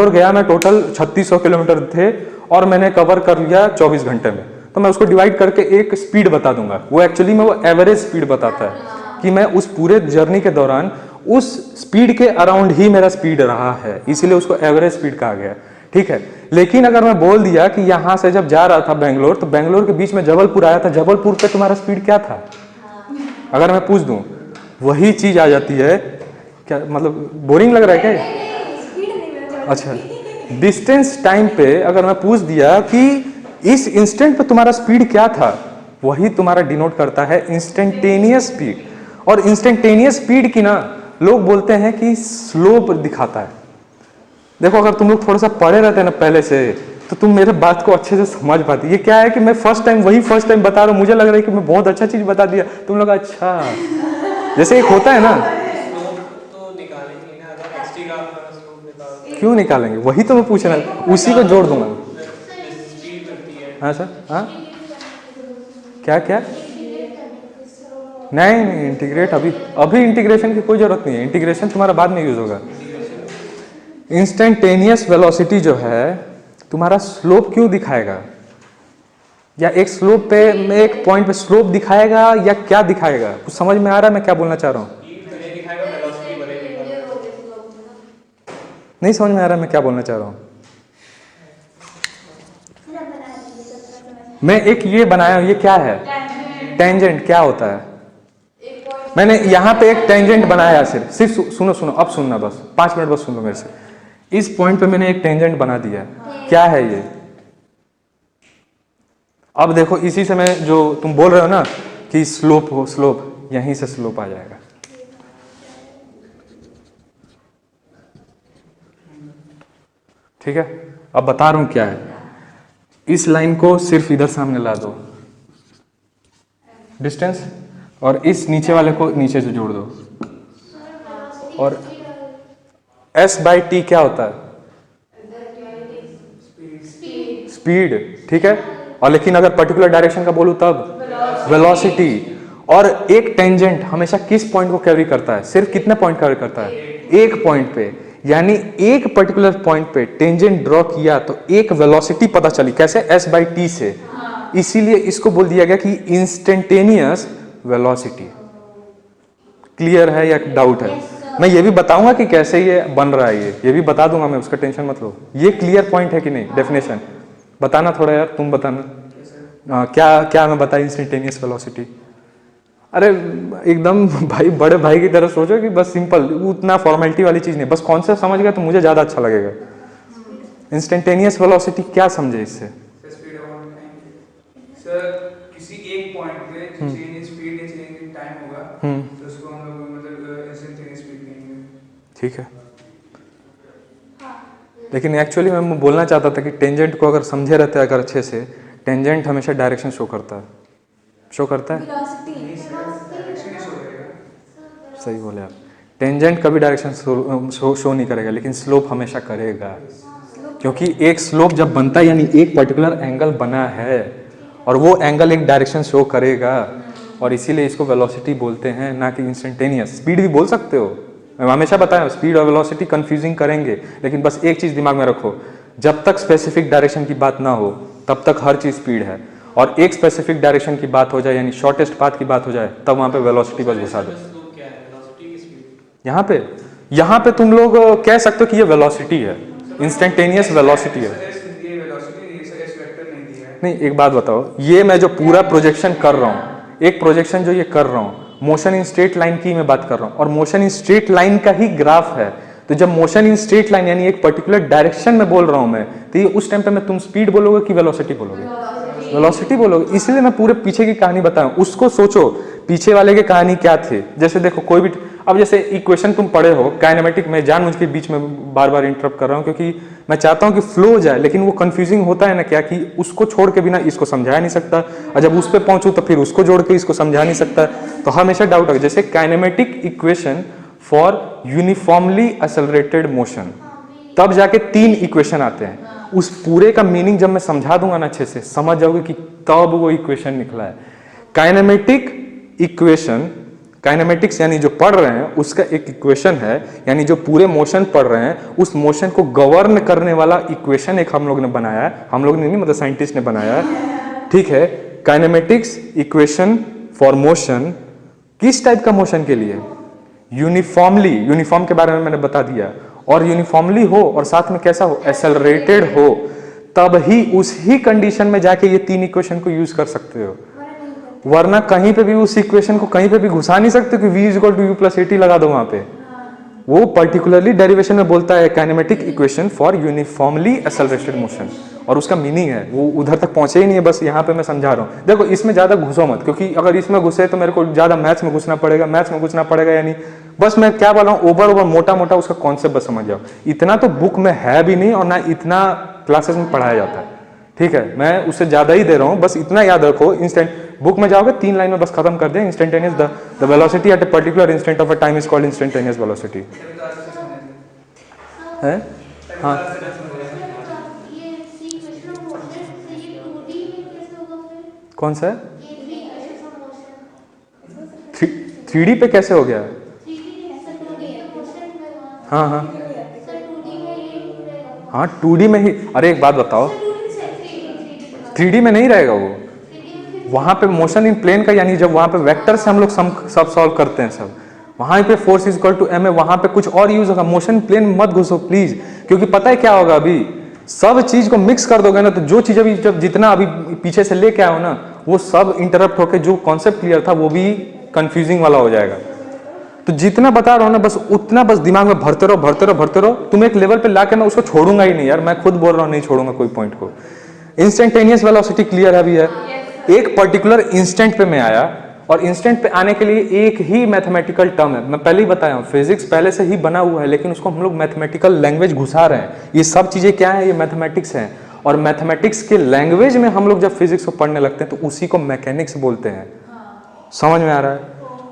गया मैं, टोटल 3600 किलोमीटर थे और मैंने कवर कर लिया 24 घंटे में। तो मैं उसको डिवाइड करके एक स्पीड बता दूंगा, वो एक्चुअली में वो एवरेज स्पीड बताता है कि मैं उस पूरे जर्नी के दौरान उस स्पीड के अराउंड ही मेरा स्पीड रहा है, इसीलिए उसको एवरेज स्पीड कहा गया, ठीक है। लेकिन अगर मैं बोल दिया कि यहां से जब जा रहा था बेंगलोर, तो बेंगलोर के बीच में जबलपुर आया था, जबलपुर पे तुम्हारा स्पीड क्या था, अगर मैं पूछ दूं, वही चीज आ जाती है। क्या मतलब बोरिंग लग रहा है क्या? अच्छा, डिस्टेंस टाइम पे अगर मैं पूछ दिया कि इस इंस्टेंट पे तुम्हारा स्पीड क्या था, वही तुम्हारा डिनोट करता है इंस्टेंटेनियस स्पीड। और इंस्टेंटेनियस स्पीड की ना लोग बोलते हैं कि स्लो दिखाता है। देखो अगर तुम लोग थोड़ा सा पढ़े रहते हैं ना पहले से, तो तुम मेरे बात को अच्छे से समझ पाती। ये क्या है कि मैं फर्स्ट टाइम बता रहा हूँ, मुझे लग रहा है कि मैं बहुत अच्छा चीज बता दिया, तुम लोग अच्छा, जैसे एक होता है ना, तो निकालेंगे ना, अगर एक्सटी ग्राफ का स्लोप निकाल क्यों निकालेंगे? वही तो मैं पूछ रहा हूँ, उसी को जोड़ दूंगा। स्पीड करती है। हाँ सर, हाँ क्या क्या? नहीं नहीं, इंटीग्रेट अभी इंटीग्रेशन की कोई जरूरत नहीं है, इंटीग्रेशन तुम्हारा बाद में यूज होगा। इंस्टेंटेनियस वेलोसिटी जो है तुम्हारा स्लोप क्यों दिखाएगा, या एक स्लोप पे एक पॉइंट पे स्लोप दिखाएगा या क्या दिखाएगा? कुछ समझ में आ रहा है मैं क्या बोलना चाह रहा हूँ? स्पीड तो नहीं दिखाएगा, वेलोसिटी भले दिखाएगा। नहीं समझ में आ रहा है मैं क्या बोलना चाह रहा हूँ? मैं एक ये बनाया हूँ, ये क्या है? टेंजेंट क्या होता है? मैंने यहाँ पे एक टेंजेंट बनाया, सिर्फ सुनो सुनो, अब सुनना, बस 5 मिनट बस सुन लो मेरे से। इस पॉइंट पे मैंने एक टेंजेंट बना दिया, क्या है ये? अब देखो इसी से मैं, जो तुम बोल रहे हो ना कि स्लोप हो, स्लोप यहीं से स्लोप आ जाएगा। ठीक है, अब बता रहा हूं क्या है। इस लाइन को सिर्फ इधर सामने ला दो, डिस्टेंस, और इस नीचे वाले को नीचे से जोड़ दो। और S/T क्या होता है? स्पीड, ठीक है। और लेकिन अगर पर्टिकुलर डायरेक्शन का बोलूं तब वेलोसिटी। और एक टेंजेंट हमेशा किस पॉइंट को कैरी करता है? सिर्फ कितने पॉइंट कैरी करता है? एक पॉइंट पे। यानी एक पर्टिकुलर पॉइंट पे टेंजेंट ड्रॉ किया तो एक वेलोसिटी पता चली, कैसे? S/T से। इसीलिए इसको बोल दिया गया कि इंस्टेंटेनियस वेलोसिटी। क्लियर है या डाउट है? मैं ये भी बताऊंगा कि कैसे ये बन रहा है, ये भी बता दूंगा मैं, उसका टेंशन मत लो। ये क्लियर पॉइंट है कि नहीं? डेफिनेशन बताना थोड़ा यार, तुम बताना। क्या क्या मैं बताया इंस्टेंटेनियस वेलोसिटी? अरे एकदम भाई, बड़े भाई की तरह सोचो कि बस सिंपल, उतना फॉर्मेलिटी वाली चीज नहीं, बस कॉन्सेप्ट समझ गया तो मुझे ज्यादा अच्छा लगेगा। इंस्टेंटेनियस वेलोसिटी क्या समझे इससे? Speed of time. सर किसी एक पॉइंट पे चेंज इन स्पीड या चेंज इन टाइम होगा तो उसको हम लोग मतलब इंस्टेंटेनियस स्पीड कहेंगे। ठीक है, लेकिन एक्चुअली मैं बोलना चाहता था कि टेंजेंट को अगर समझे रहते अगर अच्छे से, टेंजेंट हमेशा डायरेक्शन शो करता है, शो करता है। सही बोले आप, टेंजेंट कभी डायरेक्शन शो नहीं करेगा, लेकिन स्लोप हमेशा करेगा। क्योंकि एक स्लोप जब बनता है यानी एक पर्टिकुलर एंगल बना है और वो एंगल एक डायरेक्शन शो करेगा, और इसीलिए इसको वेलोसिटी बोलते हैं, ना कि इंस्टेंटेनियस। स्पीड भी बोल सकते हो, मैं हमेशा बताया स्पीड और वेलोसिटी कंफ्यूजिंग करेंगे, लेकिन बस एक चीज दिमाग में रखो, जब तक स्पेसिफिक डायरेक्शन की बात ना हो तब तक हर चीज स्पीड है, और एक स्पेसिफिक डायरेक्शन की बात हो जाए यानी शॉर्टेस्ट पाथ की बात हो जाए तब वहां पे वेलोसिटी बस घुसा दो। स्लोप क्या है? वेलोसिटी की स्पीड। यहाँ पे तुम लोग कह सकते हो कि ये वेलोसिटी है, इंस्टेंटेनियस वेलोसिटी है। ये वेलोसिटी नहीं, सर एस वेक्टर नहीं दिया है। नहीं, एक बात बताओ, ये मैं जो पूरा प्रोजेक्शन कर रहा हूँ, एक प्रोजेक्शन जो ये कर रहा हूँ, मोशन इन स्ट्रेट लाइन की मैं बात कर रहा हूँ, और मोशन इन स्ट्रेट लाइन का ही ग्राफ है। तो जब मोशन इन स्ट्रेट लाइन यानी एक पर्टिकुलर डायरेक्शन में बोल रहा हूँ मैं, तो ये उस टाइम पे मैं तुम स्पीड बोलोगे कि वेलोसिटी बोलोगे? वेलोसिटी बोलोगे। इसलिए मैं पूरे पीछे की कहानी बताऊं, उसको सोचो पीछे वाले की कहानी क्या थी। जैसे देखो कोई भी, अब जैसे इक्वेशन तुम पढ़े हो काइनेमेटिक में, जानबूझ के बीच में बार बार इंटरप्ट कर रहा हूँ क्योंकि मैं चाहता हूँ कि फ्लो हो जाए, लेकिन वो कंफ्यूजिंग होता है ना क्या, कि उसको छोड़ के बिना इसको समझा नहीं सकता, और जब उस पर पहुंचूं तो फिर उसको जोड़ के इसको समझा नहीं सकता, तो हमेशा डाउट होगा। जैसे kinematic equation for uniformly accelerated motion, तब जाके 3 इक्वेशन आते हैं। उस पूरे का मीनिंग जब मैं समझा दूंगा ना अच्छे से, समझ जाओगे कि तब वो इक्वेशन निकला है। काइनेमेटिक इक्वेशन, काइनेमेटिक्स यानी जो पढ़ रहे हैं उसका एक इक्वेशन है, यानी जो पूरे मोशन पढ़ रहे हैं उस मोशन को गवर्न करने वाला इक्वेशन एक हम लोग ने बनाया है। हम लोग ने नहीं, मतलब साइंटिस्ट ने बनाया है, ठीक है। काइनेमेटिक्स इक्वेशन फॉर मोशन, किस टाइप का मोशन के लिए? यूनिफॉर्मली, यूनिफॉर्म के बारे में मैंने बता दिया, और यूनिफॉर्मली हो और साथ में कैसा हो? एक्सेलरेटेड हो, तब ही उस ही कंडीशन में जाके ये 3 इक्वेशन को यूज कर सकते हो, वरना कहीं पे भी उस इक्वेशन को कहीं पे भी घुसा नहीं सकते कि v = u + at लगा दो वहां पे। वो पर्टिकुलरली डेरिवेशन में बोलता है kinematic equation for uniformly accelerated motion, और उसका मीनिंग है वो उधर तक पहुंचे ही नहीं है, बस यहाँ पे मैं समझा रहा हूँ। देखो इसमें ज्यादा घुसो मत, क्योंकि अगर इसमें घुसे तो मेरे को ज्यादा मैथ्स में घुसना पड़ेगा, यानी बस मैं क्या बोल रहा हूँ, ओवर मोटा मोटा उसका कॉन्सेप्ट बस समझ जाओ। इतना तो बुक में है भी नहीं, और ना इतना क्लासेस में पढ़ाया जाता है, ठीक है। मैं उससे ज्यादा ही दे रहा हूँ, बस इतना याद रखो। इंस्टेंट बुक में जाओगे 3 लाइन में बस खत्म कर दें। Instantaneous, the velocity at a particular instant of a time is called instantaneous velocity है। हाँ ये सी क्वेश्चन ऑफ मोशन से ये 2D में कैसे होगा फिर? कौन सा है? ये क्वेश्चन ऑफ मोशन 3D पे कैसे हो गया? 3D ऐसा 2D है क्वेश्चन में वहाँ हाँ हाँ सर 2D में ये रहेगा। हाँ 2D में ही। अरे एक बात बताओ, 2D से 3D 3D में नहीं रहेगा वो। वहाँ पे मोशन इन प्लेन का, यानी जब वहाँ पे वेक्टर से हम लोग सब सॉल्व करते हैं सब, वहाँ पे force is equal to m है, वहाँ पे कुछ और यूज होगा। मोशन प्लेन मत घुसो प्लीज, क्योंकि पता है क्या होगा, अभी सब चीज को मिक्स कर दोगे ना, तो जो चीज अभी जब जितना अभी पीछे से लेके आओ ना, वो सब इंटरप्ट होके जो कॉन्सेप्ट क्लियर था वो भी कंफ्यूजिंग वाला हो जाएगा। तो जितना बता रहा हूँ ना, बस उतना बस दिमाग में भरते रहो भरते रहो भरते रहो। तुम एक लेवल पे लाके मैं उसको छोड़ूंगा ही नहीं यार, मैं खुद बोल रहा हूँ नहीं छोड़ूंगा कोई पॉइंट को। इंस्टेंटेनियस वेलोसिटी क्लियर है अभी है। एक पर्टिकुलर इंस्टेंट पे मैं आया, और इंस्टेंट पे आने के लिए एक ही मैथमेटिकल टर्म है। मैं पहले ही बताया हूँ, फिजिक्स पहले से ही बना हुआ है, लेकिन उसको हम लोग मैथमेटिकल लैंग्वेज घुसा रहे हैं। ये सब चीजें क्या है, ये मैथमेटिक्स है, और मैथमेटिक्स के लैंग्वेज में हम लोग जब फिजिक्स को पढ़ने लगते हैं तो उसी को मैकेनिक्स बोलते हैं। समझ में आ रहा है?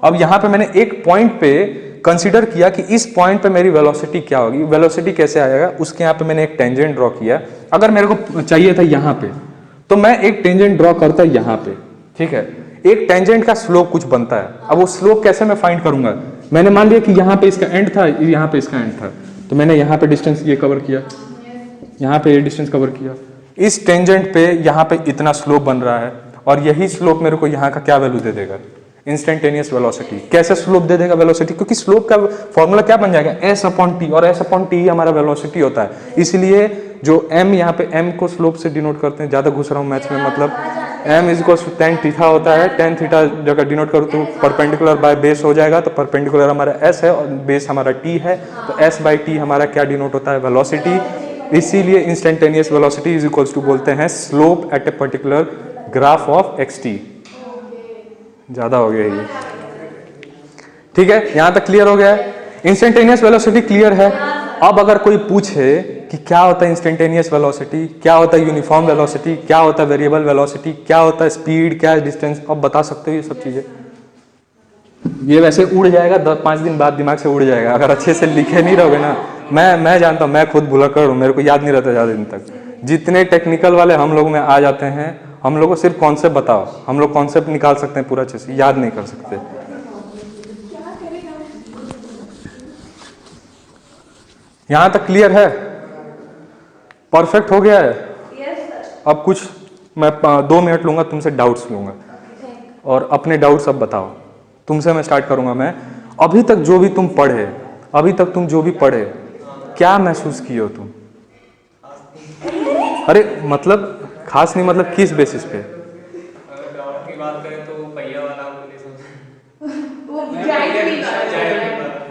अब यहाँ पे मैंने एक पॉइंट पे कंसीडर किया कि इस पॉइंट पे मेरी वेलोसिटी क्या होगी, वेलोसिटी कैसे आएगा, उसके यहाँ पे मैंने एक टेंजेंट ड्रॉ किया। अगर मेरे को चाहिए था यहाँ पे, तो मैं एक टेंजेंट ड्रॉ करता यहाँ पे, ठीक है। एक टेंजेंट का स्लोप कुछ बनता है। अब वो स्लोप कैसे मैं फाइंड करूंगा? मैंने मान लिया कि यहाँ पे इसका एंड था, यहाँ पे इसका एंड था, तो मैंने यहाँ पे डिस्टेंस ये कवर किया, यहाँ पे ये डिस्टेंस कवर किया। इस टेंजेंट पे यहाँ पे इतना स्लोप बन रहा है, और यही स्लोप मेरे को यहाँ का क्या वैल्यू दे देगा? Instantaneous velocity. कैसे स्लोप दे देगा वेलोसिटी? क्योंकि स्लोप का फॉर्मूला क्या बन जाएगा? s/t, और s/t ही हमारा वेलोसिटी होता है। इसलिए जो m यहाँ पे m को स्लोप से डिनोट करते हैं। ज्यादा घुस रहा हूँ मैथ्स में, मतलब m is equal to tan theta होता है। tan थीटा जगह डिनोट करो तो परपेंडिकुलर बाय बेस हो जाएगा, तो परपेंडिकुलर हमारा s है और बेस हमारा t है, तो s/t हमारा क्या डिनोट होता है? वेलोसिटी। इसीलिए instantaneous velocity is equal to बोलते हैं slope at a particular graph of xt। ज्यादा हो गया ये, ठीक है, यहां तक क्लियर हो गया है। इंस्टेंटेनियस वेलोसिटी क्लियर है। अब अगर कोई पूछे कि क्या होता है इंस्टेंटेनियस वेलोसिटी, क्या होता है यूनिफॉर्म वेलोसिटी, क्या होता है वेरिएबल वेलोसिटी, क्या होता है स्पीड, क्या है डिस्टेंस, अब बता सकते हो ये सब चीजें? ये वैसे उड़ जाएगा, 5 दिन बाद दिमाग से उड़ जाएगा अगर अच्छे से लिखे नहीं रहोगे ना। मैं जानता हूँ, मैं खुद भुलक्कड़ हूँ, मेरे को याद नहीं रहता ज़्यादा दिन तक। जितने टेक्निकल वाले हम लोग में आ जाते हैं, हम लोग को सिर्फ कॉन्सेप्ट बताओ, हम लोग कॉन्सेप्ट निकाल सकते हैं पूरा अच्छे से, याद नहीं कर सकते। यहाँ तक क्लियर है? परफेक्ट हो गया है? अब कुछ मैं 2 मिनट लूंगा, तुमसे डाउट्स लूंगा, और अपने डाउट्स अब बताओ। तुमसे मैं स्टार्ट करूंगा। मैं अभी तक जो भी तुम पढ़े, अभी तक तुम जो भी पढ़े, क्या महसूस किए हो तुम? अरे मतलब खास नहीं, मतलब किस बेसिस पे? अगर डाउट की बात करें तो पहिया वाला आपको नहीं समझ।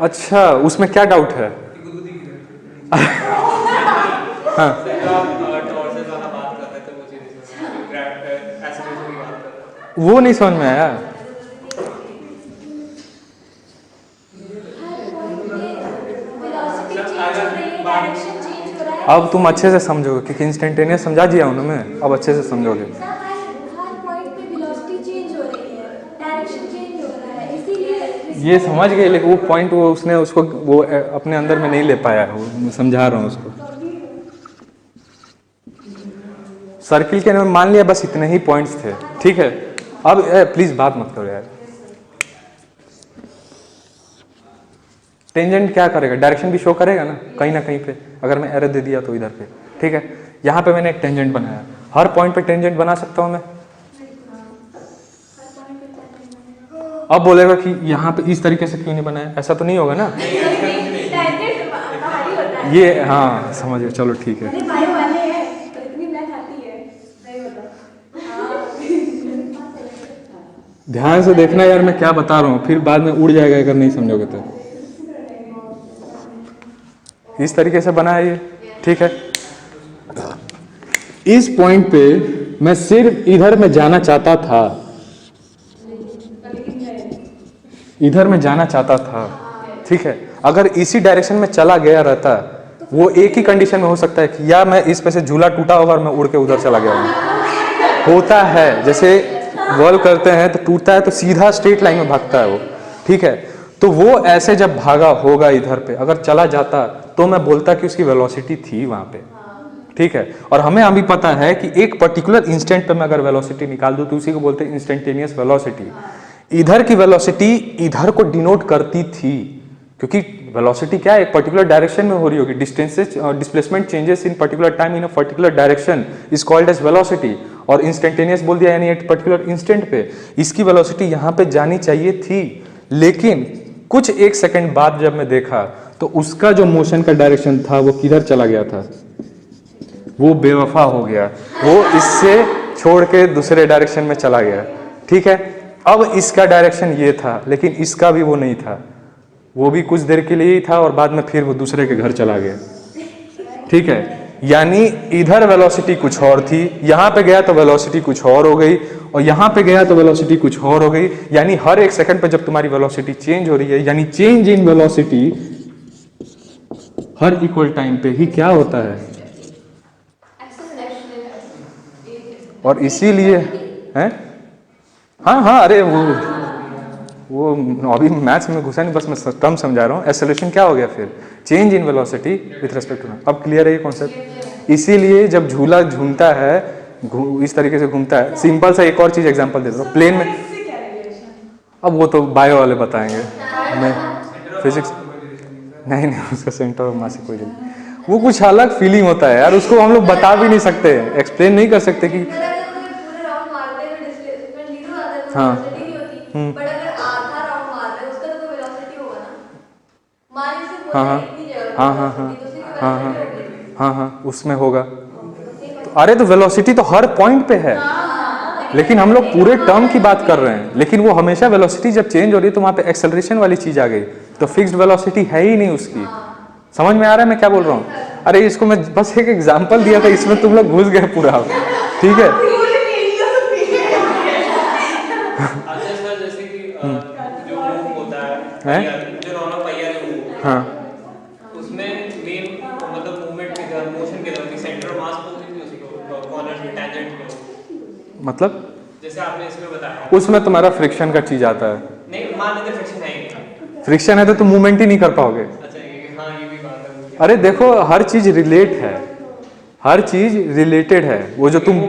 अच्छा, उसमें क्या डाउट है? हाँ, टॉर्चेस वाला बात कर रहे थे, वो चीज़ नहीं समझ। एक्सेलरेशन की बात कर रहे थे। वो नहीं समझ में आया। डायरेक्शन चेंज हो रहा है। अब तुम अच्छे से समझोगे, क्योंकि इंस्टेंटेनियस समझा दिया हूं ना मैं, अब अच्छे से समझोगे। हर पॉइंट पे वेलोसिटी चेंज हो रही है, डायरेक्शन चेंज हो रहा है, इसीलिए ये समझ गए, लेकिन वो पॉइंट वो उसने उसको वो अपने अंदर में नहीं ले पाया, वो मैं समझा रहा हूँ उसको। सर्किल के अंदर मान लिया बस इतने ही पॉइंट्स थे, ठीक है। अब प्लीज बात मत करो यार। टेंजेंट क्या करेगा? डायरेक्शन भी शो करेगा ना कहीं पे, अगर मैं एरर दे दिया तो इधर पे, ठीक है। यहाँ पे मैंने एक टेंजेंट बनाया, हर पॉइंट पे टेंजेंट बना सकता हूँ मैं? अब बोलेगा कि यहाँ पे इस तरीके से क्यों नहीं बनाया, ऐसा तो नहीं होगा ना? ये हाँ समझ गए, चलो ठीक है। ध्यान से देखना यार मैं क्या बता रहा हूँ, फिर बाद में उड़ जाएगा अगर नहीं समझोगे तो। इस तरीके से बना है ये, ठीक है। इस पॉइंट पे मैं सिर्फ इधर में जाना चाहता था, इधर में जाना चाहता था, ठीक है। अगर इसी डायरेक्शन में चला गया रहता, वो एक ही कंडीशन में हो सकता है कि या मैं इस पे से झूला टूटा होगा और मैं उड़ के उधर चला गया हूँ। होता है, जैसे वॉल करते हैं तो टूटता है तो सीधा स्ट्रेट लाइन में भागता है वो, ठीक है। तो वो ऐसे जब भागा होगा इधर पे, अगर चला जाता तो मैं बोलता कि उसकी वेलोसिटी थी वहां पे, ठीक है। और हमें अभी पता है कि एक पर्टिकुलर इंस्टेंट पे मैं अगर वेलोसिटी निकाल दूं तो उसी को बोलते हैं इंस्टेंटेनियस वेलोसिटी। इधर की वेलोसिटी इधर को डिनोट करती थी, क्योंकि वेलोसिटी क्या है, एक पर्टिकुलर डायरेक्शन में हो रही होगी। Distances displacement changes in particular time in a particular direction is called as velocity. और इंस्टेंटेनियस बोल दिया यानी एक पर्टिकुलर इंस्टेंट पे इसकी वेलोसिटी यहाँ पे जानी चाहिए थी, लेकिन कुछ एक सेकंड बाद जब मैं देखा तो उसका जो मोशन का डायरेक्शन था वो किधर चला गया था, वो बेवफा हो गया, वो इससे छोड़ के दूसरे डायरेक्शन में चला गया, ठीक है। अब इसका डायरेक्शन ये था, लेकिन इसका भी वो नहीं था, वो भी कुछ देर के लिए ही था और बाद में फिर वो दूसरे के घर चला गया, ठीक है। यानी इधर वेलोसिटी कुछ और थी, यहाँ पे गया तो वेलोसिटी कुछ और हो गई, और यहाँ पे गया तो वेलोसिटी कुछ और हो गई। यानी हर एक सेकंड पे जब तुम्हारी वेलोसिटी चेंज हो रही है, यानी change in velocity her equal time पे ही क्या होता है, और इसीलिए है हाँ हाँ अरे वो अभी मैथ्स में घुसा नहीं, बस मैं टर्म समझा रहा हूँ। एक्सेलरेशन क्या हो गया फिर, change in velocity with respect to. अब क्लियर है ये कॉन्सेप्ट। इसीलिए जब झूला झूमता है इस तरीके से घूमता है, सिंपल सा एक और चीज एग्जांपल दे दो प्लेन में, अब वो तो बायो वाले बताएंगे, मैं फिजिक्स नहीं उसका सेंटर ऑफ मास कोई नहीं, वो कुछ अलग फीलिंग होता है यार, उसको हम लोग बता भी नहीं सकते, एक्सप्लेन नहीं कर सकते कि हाँ बट अगर आधा राउंड मार रहे हैं उसका तो कोई वेलोसिटी होगा ना, मान लीजिए हाँ हाँ इतनी जगह हाँ हाँ हाँ हाँ हाँ हाँ उसमें होगा। तो अरे तो वेलोसिटी तो हर पॉइंट पे है, लेकिन हम लोग पूरे टर्म की बात कर रहे हैं, लेकिन वो हमेशा वेलोसिटी जब चेंज हो रही है तो वहां पे एक्सेलरेशन वाली चीज आ गई, तो फिक्स्ड वेलोसिटी है ही नहीं उसकी। समझ में आ रहा है मैं क्या बोल रहा हूँ? अरे इसको मैं बस एक एग्जांपल दिया था, इसमें तुम लोग घुस गए पूरा, ठीक है। अच्छा सर, जैसे कि जो मूव होता है जो नॉर्मल पहिया जो मूव हाँ उसमें मेन मतलब मूवमेंट की तरह मोशन की तरह सेंटर ऑफ मास पोजीशन उसी को कॉर्नर में टेंजेंट के मतलब जैसे आपने इसमें बताया, उसमें तुम्हारा फ्रिक्शन का चीज आता है। नहीं मान लेते फ्रिक्शन है ही नहीं। फ्रिक्शन है तो तुम मूवमेंट ही नहीं कर पाओगे। अच्छा हाँ ये भी बात है। अरे देखो हर चीज रिलेट है, हर चीज रिलेटेड है। वो जो तुम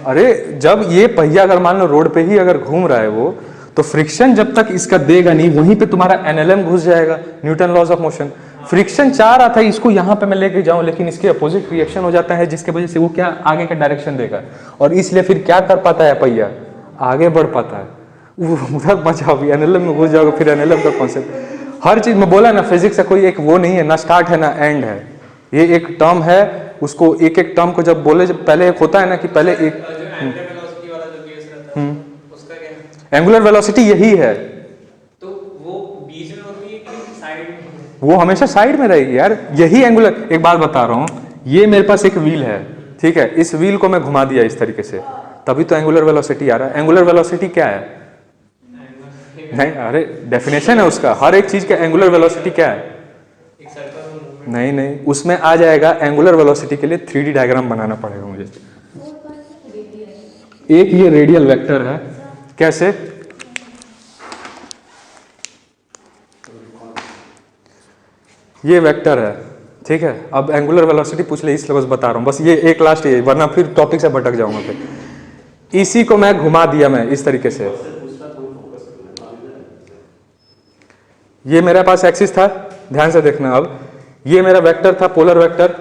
अरे जब ये पहिया अगर मान लो रोड पे ही अगर घूम रहा है वो, तो फ्रिक्शन जब तक इसका देगा नहीं वहीं पे तुम्हारा एनएलएम घुस जाएगा, Newton laws of motion. Friction चाह रहा था इसको यहाँ पे मैं लेके जाऊं, लेकिन इसके अपोजिट रिएक्शन हो जाता है, जिसके वजह से वो क्या आगे का डायरेक्शन देगा, और इसलिए फिर क्या कर पाता है पहिया, आगे बढ़ पाता है। उधर बचा भी एनएलएम में घुस जाओगे, फिर एनएलएम का कॉन्सेप्ट हर चीज में बोला ना, फिजिक्स का कोई एक वो नहीं है, ना स्टार्ट है ना एंड है, ये एक टर्म है। उसको एक एक टर्म को जब बोले, जब पहले एक होता है ना कि पहले एक एंगुलर वेलोसिटी यही है, तो वो बीच में होती है कि साइड में? वो हमेशा साइड में रहेगी यार, यही एंगुलर। एक बात बता रहा हूँ, ये मेरे पास एक व्हील है, ठीक है, इस व्हील को मैं घुमा दिया इस तरीके से, तभी तो एंगुलर वेलोसिटी आ रहा है। एंगुलर वेलोसिटी क्या है? नहीं अरे डेफिनेशन है उसका, हर एक चीज का एंगुलर वेलोसिटी क्या है? नहीं नहीं, उसमें आ जाएगा एंगुलर वेलोसिटी के लिए 3D डायग्राम बनाना पड़ेगा मुझे। एक ये रेडियल वेक्टर है, कैसे? ये वेक्टर है, ठीक है। अब एंगुलर वेलोसिटी पूछ ले इसलिए बस बता रहा हूं, बस ये एक लास्ट ये, वरना फिर टॉपिक से भटक जाऊंगा फिर। इसी को मैं घुमा दिया मैं इस तरीके से, ये मेरे पास एक्सिस था, ध्यान से देखना। अब ये मेरा वेक्टर था, पोलर वेक्टर।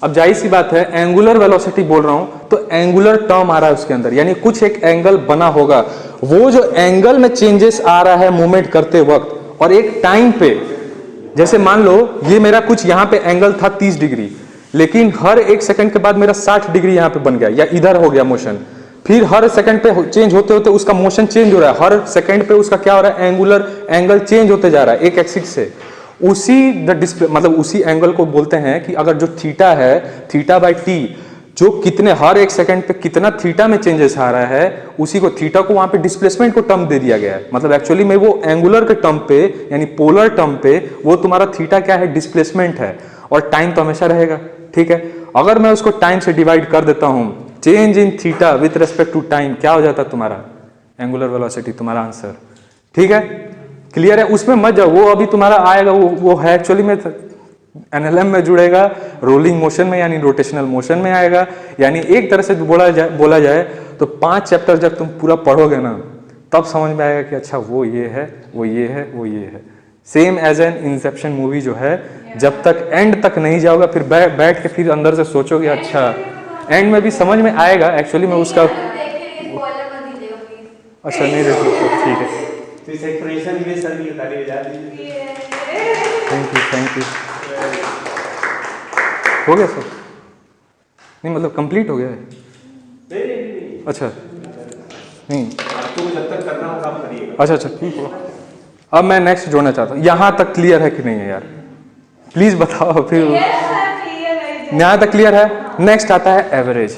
अब जाहिर सी बात है एंगुलर वेलोसिटी बोल रहा हूं तो एंगुलर टर्म आ रहा है उसके अंदर, यानी कुछ एक एंगल बना होगा। वो जो एंगल में चेंजेस आ रहा है मूवमेंट करते वक्त, और एक टाइम पे, जैसे मान लो ये मेरा कुछ यहाँ पे एंगल था 30 डिग्री, लेकिन हर एक सेकंड के बाद मेरा 60 डिग्री यहाँ पे बन गया, या इधर हो गया मोशन। फिर हर सेकंड पे चेंज होते होते उसका मोशन चेंज हो रहा है, हर सेकंड पे उसका क्या हो रहा है, एंगुलर एंगल चेंज होते जा रहा है एक एक्सिस से। उसी द डिस्प्ले मतलब उसी एंगल को बोलते हैं कि अगर जो थीटा है, थीटा बाई टी, जो कितने हर एक सेकंड पे कितना थीटा में चेंजेस आ रहा है, उसी को थीटा को वहां पे डिस्प्लेसमेंट को टर्म दे दिया गया है। मतलब एक्चुअली में वो एंगुलर के टर्म पे यानी पोलर टर्म पे वो तुम्हारा थीटा क्या है, डिस्प्लेसमेंट है, और टाइम तो हमेशा रहेगा, ठीक है। अगर मैं उसको टाइम से डिवाइड कर देता हूं, change in theta with respect to time, क्या हो जाता है तुम्हारा एंगुलर वेलोसिटी, तुम्हारा आंसर, ठीक है। क्लियर है? उसमें मत जाओ, वो अभी तुम्हारा आएगा, वो है एक्चुअली में एनएलएम में जुड़ेगा, रोलिंग मोशन में यानी रोटेशनल मोशन में आएगा। यानी एक तरह से बोला जाए तो 5 चैप्टर जब तुम पूरा पढ़ोगे ना तब समझ में आएगा कि अच्छा वो ये है, वो ये है, वो ये है। Same as an Inception movie जो है, जब तक एंड तक नहीं जाओगे फिर बैठ के फिर अंदर से सोचोगे अच्छा एंड में भी समझ में आएगा। एक्चुअली मैं उसका अच्छा नहीं देख सकता, ठीक है। तो इस एक्सप्रेशन में सर की ताली बजा दीजिए। थैंक यू हो गया सर? नहीं मतलब कंप्लीट हो गया है? नहीं, अच्छा नहीं, आपको जब तक करना होगा आप करिएगा। अच्छा ठीक है। अब मैं नेक्स्ट जोड़ना चाहता हूँ, यहाँ तक क्लियर है कि नहीं है यार? प्लीज बताओ फिर। यहाँ तक क्लियर है? नेक्स्ट आता है एवरेज।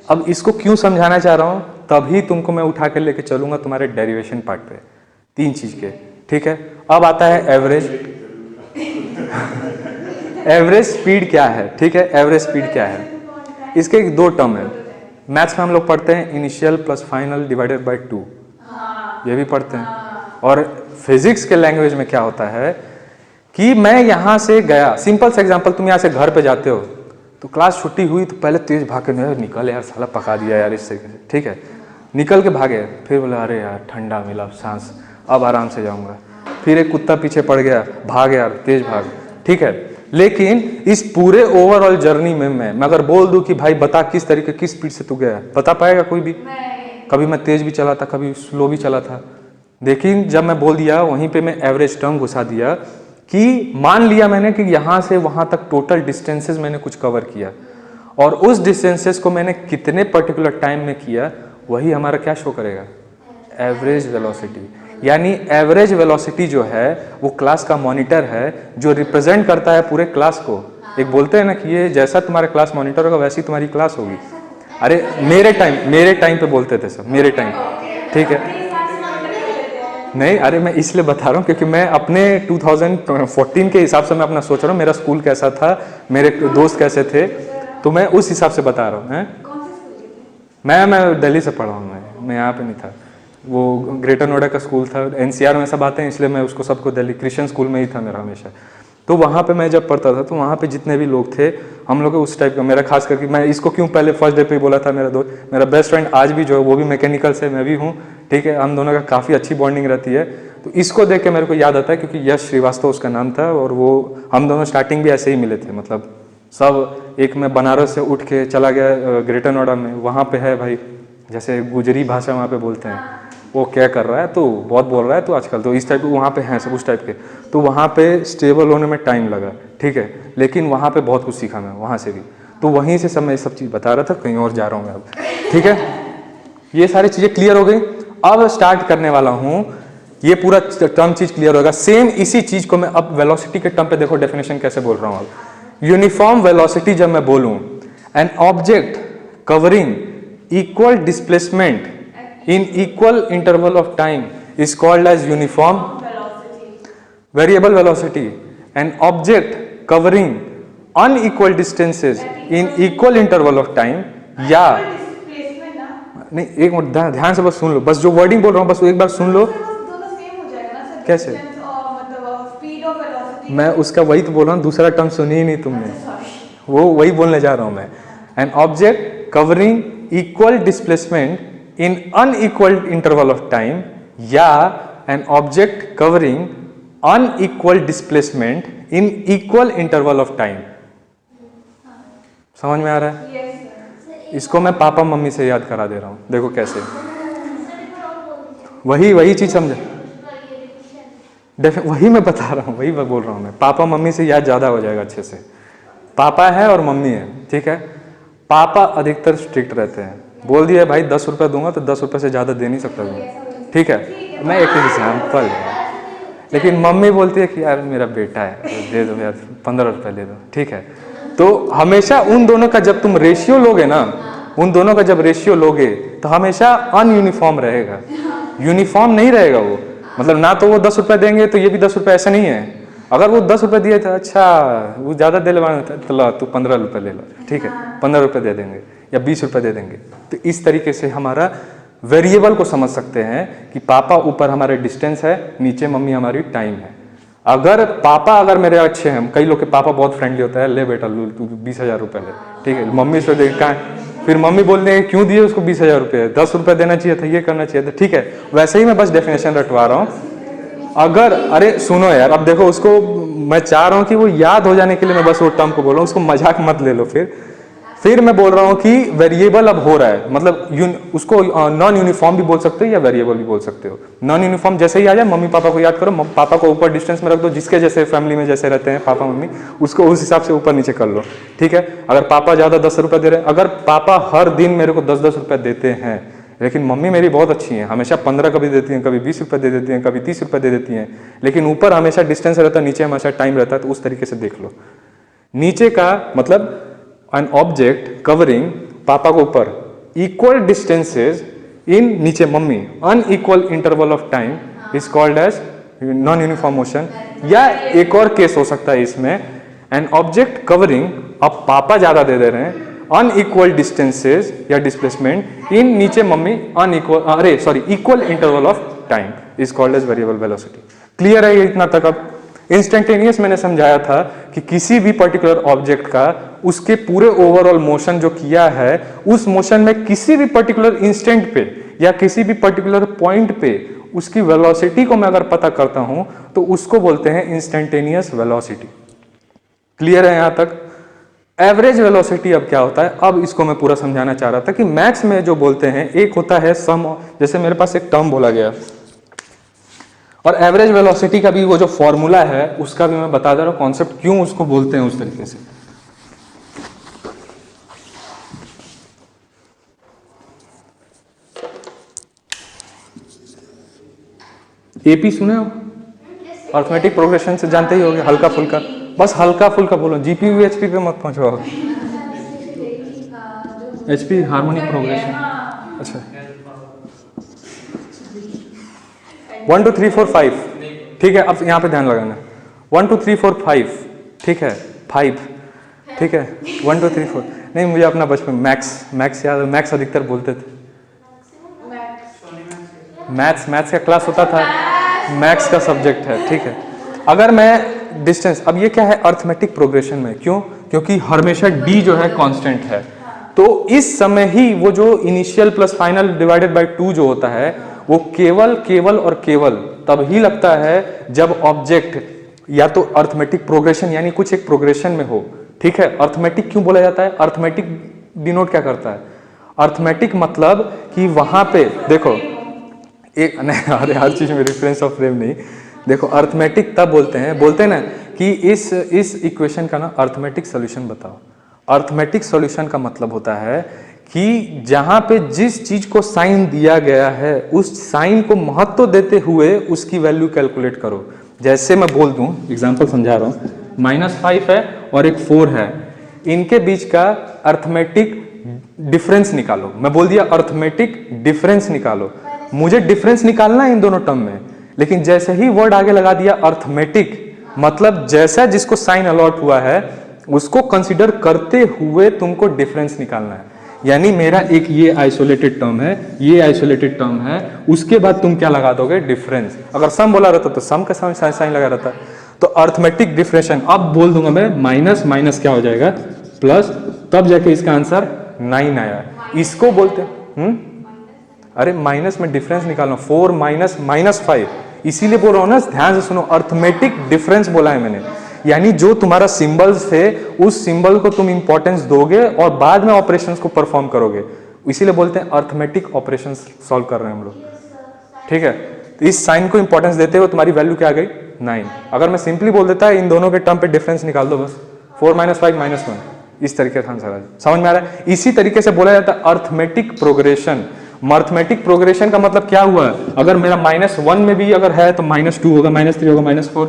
अब इसको क्यों समझाना चाह रहा हूँ, तभी तुमको मैं उठा के लेके चलूंगा तुम्हारे डेरिवेशन पार्ट पे, 3 चीज के, ठीक है? अब आता है एवरेज। एवरेज स्पीड क्या है, ठीक है? एवरेज स्पीड क्या है? इसके 2 टर्म है। मैथ्स में हम लोग पढ़ते हैं initial plus final divided by 2, ये भी पढ़ते हैं। और फिजिक्स के लैंग्वेज में क्या होता है कि मैं यहाँ से गया, सिंपल सा एग्जांपल, तुम यहाँ से घर पे जाते हो तो क्लास छुट्टी हुई तो पहले तेज भाग के निकल यार, साला पका दिया यार इस तरीके से, ठीक है? निकल के भागे, फिर बोला अरे यार ठंडा मिला सांस, अब आराम से जाऊंगा। फिर एक कुत्ता पीछे पड़ गया, भाग यार तेज भाग, ठीक है? लेकिन इस पूरे ओवरऑल जर्नी में मैं अगर बोल दूं कि भाई बता किस तरीके किस स्पीड से तू गया, बता पाएगा कोई भी? कभी मैं तेज भी चला था, कभी स्लो भी चला था। लेकिन जब मैं बोल दिया वहीं पे मैं एवरेज टर्म घुसा दिया कि मान लिया मैंने कि यहाँ से वहाँ तक टोटल डिस्टेंसेस मैंने कुछ कवर किया और उस डिस्टेंसेस को मैंने कितने पर्टिकुलर टाइम में किया, वही हमारा क्या शो करेगा? Average velocity. यानी एवरेज वेलोसिटी जो है वो क्लास का मॉनिटर है जो रिप्रेजेंट करता है पूरे क्लास को। एक बोलते हैं ना कि ये जैसा तुम्हारा क्लास मॉनिटर होगा वैसी तुम्हारी क्लास होगी। अरे मेरे टाइम पे बोलते थे सब, मेरे टाइम, ठीक है? नहीं, अरे मैं इसलिए बता रहा हूँ क्योंकि मैं अपने 2014 के हिसाब से मैं अपना सोच रहा हूँ, मेरा स्कूल कैसा था, मेरे दोस्त कैसे थे, तो मैं उस हिसाब से बता रहा हूँ। मैं दिल्ली से पढ़ा हूँ, मैं यहाँ पे नहीं था। वो ग्रेटर नोएडा का स्कूल था, एनसीआर में सब आते हैं इसलिए मैं उसको सबको दिल्ली क्रिश्चियन स्कूल में ही था मेरा हमेशा। तो वहाँ पे मैं जब पढ़ता था तो वहाँ पे जितने भी लोग थे हम लोग उस टाइप का, मेरा खास करके मैं इसको क्यों पहले फर्स्ट डे पे ही बोला था, मेरा दोस्त, मेरा बेस्ट फ्रेंड आज भी जो है वो भी मैकेनिकल से, मैं भी हूँ, ठीक है? हम दोनों का काफ़ी अच्छी बॉन्डिंग रहती है। तो इसको देख के मेरे को याद आता है क्योंकि यश श्रीवास्तव उसका नाम था और वो हम दोनों स्टार्टिंग भी ऐसे ही मिले थे। मतलब सब एक मैं बनारस से उठ के चला गया ग्रेटर नोएडा में, वहाँ पे है भाई जैसे गुजरी भाषा वहाँ पे बोलते हैं, वो क्या कर रहा है तो बहुत बोल रहा है तो आजकल तो इस टाइप के वहाँ पे हैं सब उस टाइप के। तो वहाँ पे स्टेबल होने में टाइम लगा, ठीक है? लेकिन वहाँ पे बहुत कुछ सीखा मैं वहाँ से भी। तो वहीं से सब मैं सब चीज़ बता रहा था, कहीं और जा रहा हूँ मैं अब, ठीक है? ये सारी चीज़ें क्लियर हो गई। अब स्टार्ट करने वाला हूँ, ये पूरा टर्म चीज क्लियर होगा। सेम इसी चीज को मैं अब वेलोसिटी के टर्म पे देखो डेफिनेशन कैसे बोल रहा हूँ। अब यूनिफॉर्म वेलोसिटी जब मैं बोलूँ, an object covering equal displacement in equal interval of time is called as uniform variable velocity. An object covering unequal distances in equal interval of time या नहीं, एक मिनट ध्यान से बस सुन लो, बस जो वर्डिंग बोल रहा हूँ बस एक बार सुन लो। कैसे? मैं उसका वही तो बोल रहा हूँ, दूसरा टर्म सुनी ही नहीं तुमने, वो वही बोलने जा रहा हूँ मैं। An object covering equal displacement in unequal interval of time या an object covering unequal displacement in equal interval of time। समझ में आ रहा है? इसको मैं पापा मम्मी से याद करा दे रहा हूँ, देखो कैसे। वही चीज समझे, वही मैं बता रहा हूँ, वही मैं बोल रहा हूँ मैं। पापा मम्मी से याद ज्यादा हो जाएगा अच्छे से। पापा है और मम्मी है, ठीक है? पापा अधिकतर स्ट्रिक्ट रहते हैं, बोल दिया भाई 10 रुपये दूंगा तो 10 रुपये से ज़्यादा दे नहीं सकता मैं, ठीक है? मैं एक एग्जाम्पल है। लेकिन मम्मी बोलती है कि यार मेरा बेटा है दे दो यार 15 रुपये दे दो, ठीक है? तो हमेशा उन दोनों का जब तुम रेशियो लोगे ना, उन दोनों का जब रेशियो लोगे तो हमेशा अनयूनिफॉर्म रहेगा, यूनिफॉर्म नहीं रहेगा वो। मतलब ना तो वो 10 रुपये देंगे तो ये भी 10 रुपये, ऐसा नहीं है। अगर वो 10 रुपये दिए थे, अच्छा वो ज़्यादा दे लेवाना था तो ला तू 15 रुपये ले लो, ठीक है? 15 रुपये दे देंगे या 20 रुपये दे देंगे। तो इस तरीके से हमारा वेरिएबल को समझ सकते हैं कि पापा ऊपर हमारे डिस्टेंस है, नीचे मम्मी हमारी टाइम है। अगर मेरे अच्छे हैं, कई लोग के पापा बहुत फ्रेंडली होता है, ले बेटा तू 20,000 रुपये ले, ठीक है, मम्मी से देख कहाँ, फिर मम्मी बोलते हैं क्यों दिए उसको 20,000 रुपये, 10 रुपये देना चाहिए था, ये करना चाहिए था, ठीक है। वैसे ही मैं बस डेफिनेशन रटवा रहा हूँ। अगर अरे सुनो यार, अब देखो उसको मैं चाह रहा हूँ कि वो याद हो जाने के लिए मैं बस वो टर्म को बोल रहा हूँ, उसको मजाक मत ले लो। फिर मैं बोल रहा हूँ कि वेरिएबल अब हो रहा है, मतलब उसको नॉन यूनिफॉर्म भी बोल सकते हो या वेरिएबल भी बोल सकते हो। नॉन यूनिफॉर्म जैसे ही आ जाए, मम्मी पापा को याद करो, पापा को ऊपर डिस्टेंस में रख दो, जिसके जैसे फैमिली में जैसे रहते हैं पापा मम्मी, उसको उस हिसाब से ऊपर नीचे कर लो, ठीक है। अगर पापा ज़्यादा 10 रुपये दे रहे हैं, अगर पापा हर दिन मेरे को 10-10 रुपये देते हैं, लेकिन मम्मी मेरी बहुत अच्छी हैं, हमेशा 15 कभी देती हैं, कभी 20 रुपये दे देती हैं, कभी 30 रुपये दे देती हैं, लेकिन ऊपर हमेशा डिस्टेंस रहता है, नीचे हमेशा टाइम रहता है, तो उस तरीके से देख लो। नीचे का मतलब an object covering पापा को ऊपर equal distances in नीचे mummy unequal interval of time is called as non uniform motion। या एक और केस हो सकता है इसमें, an object covering, अब पापा ज्यादा दे रहे हैं, unequal distances या displacement in नीचे mummy equal interval of time is called as variable velocity। Clear है ये इतना तक? अब इंस्टेंटेनियस मैंने समझाया था कि किसी भी पर्टिकुलर ऑब्जेक्ट का उसके पूरे ओवरऑल मोशन जो किया है, उस मोशन में किसी भी पर्टिकुलर इंस्टेंट पे या किसी भी पर्टिकुलर पॉइंट पे उसकी वेलोसिटी को मैं अगर पता करता हूं तो उसको बोलते हैं इंस्टेंटेनियस वेलोसिटी। क्लियर है यहां तक? एवरेज वेलोसिटी अब क्या होता है, अब इसको मैं पूरा समझाना चाह रहा था कि मैथ्स में जो बोलते हैं, एक होता है सम, जैसे मेरे पास एक टर्म बोला गया, और एवरेज वेलोसिटी का भी वो जो फॉर्मूला है उसका भी मैं बता दे रहा हूं कॉन्सेप्ट, क्यों उसको बोलते हैं उस तरीके से। एपी सुने हो? अर्थमेटिक प्रोग्रेशन से जानते ही होंगे, हल्का फुल्का, बस हल्का फुल्का बोलो, जीपीयू एचपी पे मत पहुंचो। एचपी हार्मोनिक प्रोग्रेशन, अच्छा 1 2 3 4 5, ठीक है। अब यहाँ पे ध्यान लगाना, 1 2 3 4 5, ठीक है, 5, ठीक है, 1 2 3 4। नहीं, मुझे अपना बचपन मैथ्स याद है, मैथ्स अधिकतर बोलते थे, मैथ्स का क्लास होता था, मैथ्स का सब्जेक्ट है, ठीक है। अगर मैं डिस्टेंस, अब ये क्या है अर्थमेटिक प्रोग्रेशन में, क्यों? क्योंकि हमेशा डी जो है कांस्टेंट है, तो इस समय ही वो जो initial plus final divided by 2 जो होता है, वो केवल और केवल तब ही लगता है जब ऑब्जेक्ट या तो अर्थमेटिक प्रोग्रेशन यानी कुछ एक प्रोग्रेशन में हो, ठीक है। अर्थमेटिक क्यों बोला जाता है? अर्थमेटिक डिनोट क्या करता है? अर्थमेटिक मतलब कि वहां पे देखो एक नहीं, अरे हर चीज में रेफरेंस ऑफ फ्रेम नहीं, देखो अर्थमेटिक तब बोलते हैं ना कि इस इक्वेशन का ना अर्थमेटिक सॉल्यूशन बताओ। अर्थमेटिक सॉल्यूशन का मतलब होता है कि जहां पे जिस चीज को साइन दिया गया है उस साइन को महत्व देते हुए उसकी वैल्यू कैलकुलेट करो। जैसे मैं बोल दूं, एग्जांपल समझा रहा हूं, -5 है और एक 4 है, इनके बीच का अर्थमेटिक डिफरेंस निकालो। मैं बोल दिया अर्थमेटिक डिफरेंस निकालो, मुझे डिफरेंस निकालना है इन दोनों टर्म में, लेकिन जैसे ही वर्ड आगे लगा दिया अर्थमेटिक, मतलब जैसा जिसको साइन अलॉट हुआ है उसको कंसीडर करते हुए तुमको डिफरेंस निकालना है। यानी मेरा एक ये आइसोलेटेड टर्म है, ये आइसोलेटेड टर्म है, उसके बाद तुम क्या लगा दोगे? डिफरेंस। अगर सम बोला रहता तो सम का साइन लगा रहता, तो अर्थमेटिक डिफरेंशिएशन। अब बोल दूंगा मैं माइनस क्या हो जाएगा? प्लस, तब जाके इसका आंसर 9 आया। इसको बोलते हैं अरे माइनस में डिफरेंस निकालना, 4 माइनस 5, इसीलिए बोल रहा हूं ना, ध्यान से सुनो, अर्थमेटिक डिफरेंस बोला है मैंने, यानी जो तुम्हारा सिंबल्स थे उस सिंबल को तुम इंपॉर्टेंस दोगे और बाद में ऑपरेशंस को परफॉर्म करोगे, इसीलिए बोलते हैं अर्थमेटिक ऑपरेशंस सॉल्व कर रहे हैं हम लोग, ठीक है। तो इस साइन को इंपॉर्टेंस देते हुए तुम्हारी वैल्यू क्या आ गई? 9। अगर मैं सिंपली बोल देता है इन दोनों के टर्म पे डिफरेंस निकाल दो बस, 4 - 5 - 1, इस तरीके का आंसर आ जाए। समझ में आ रहा है? इसी तरीके से बोला जाता है अर्थमेटिक प्रोग्रेशन। अर्थमेटिक प्रोग्रेशन का मतलब क्या हुआ? अगर मेरा -1 में भी अगर है तो -2 होगा, -3 होगा, -4।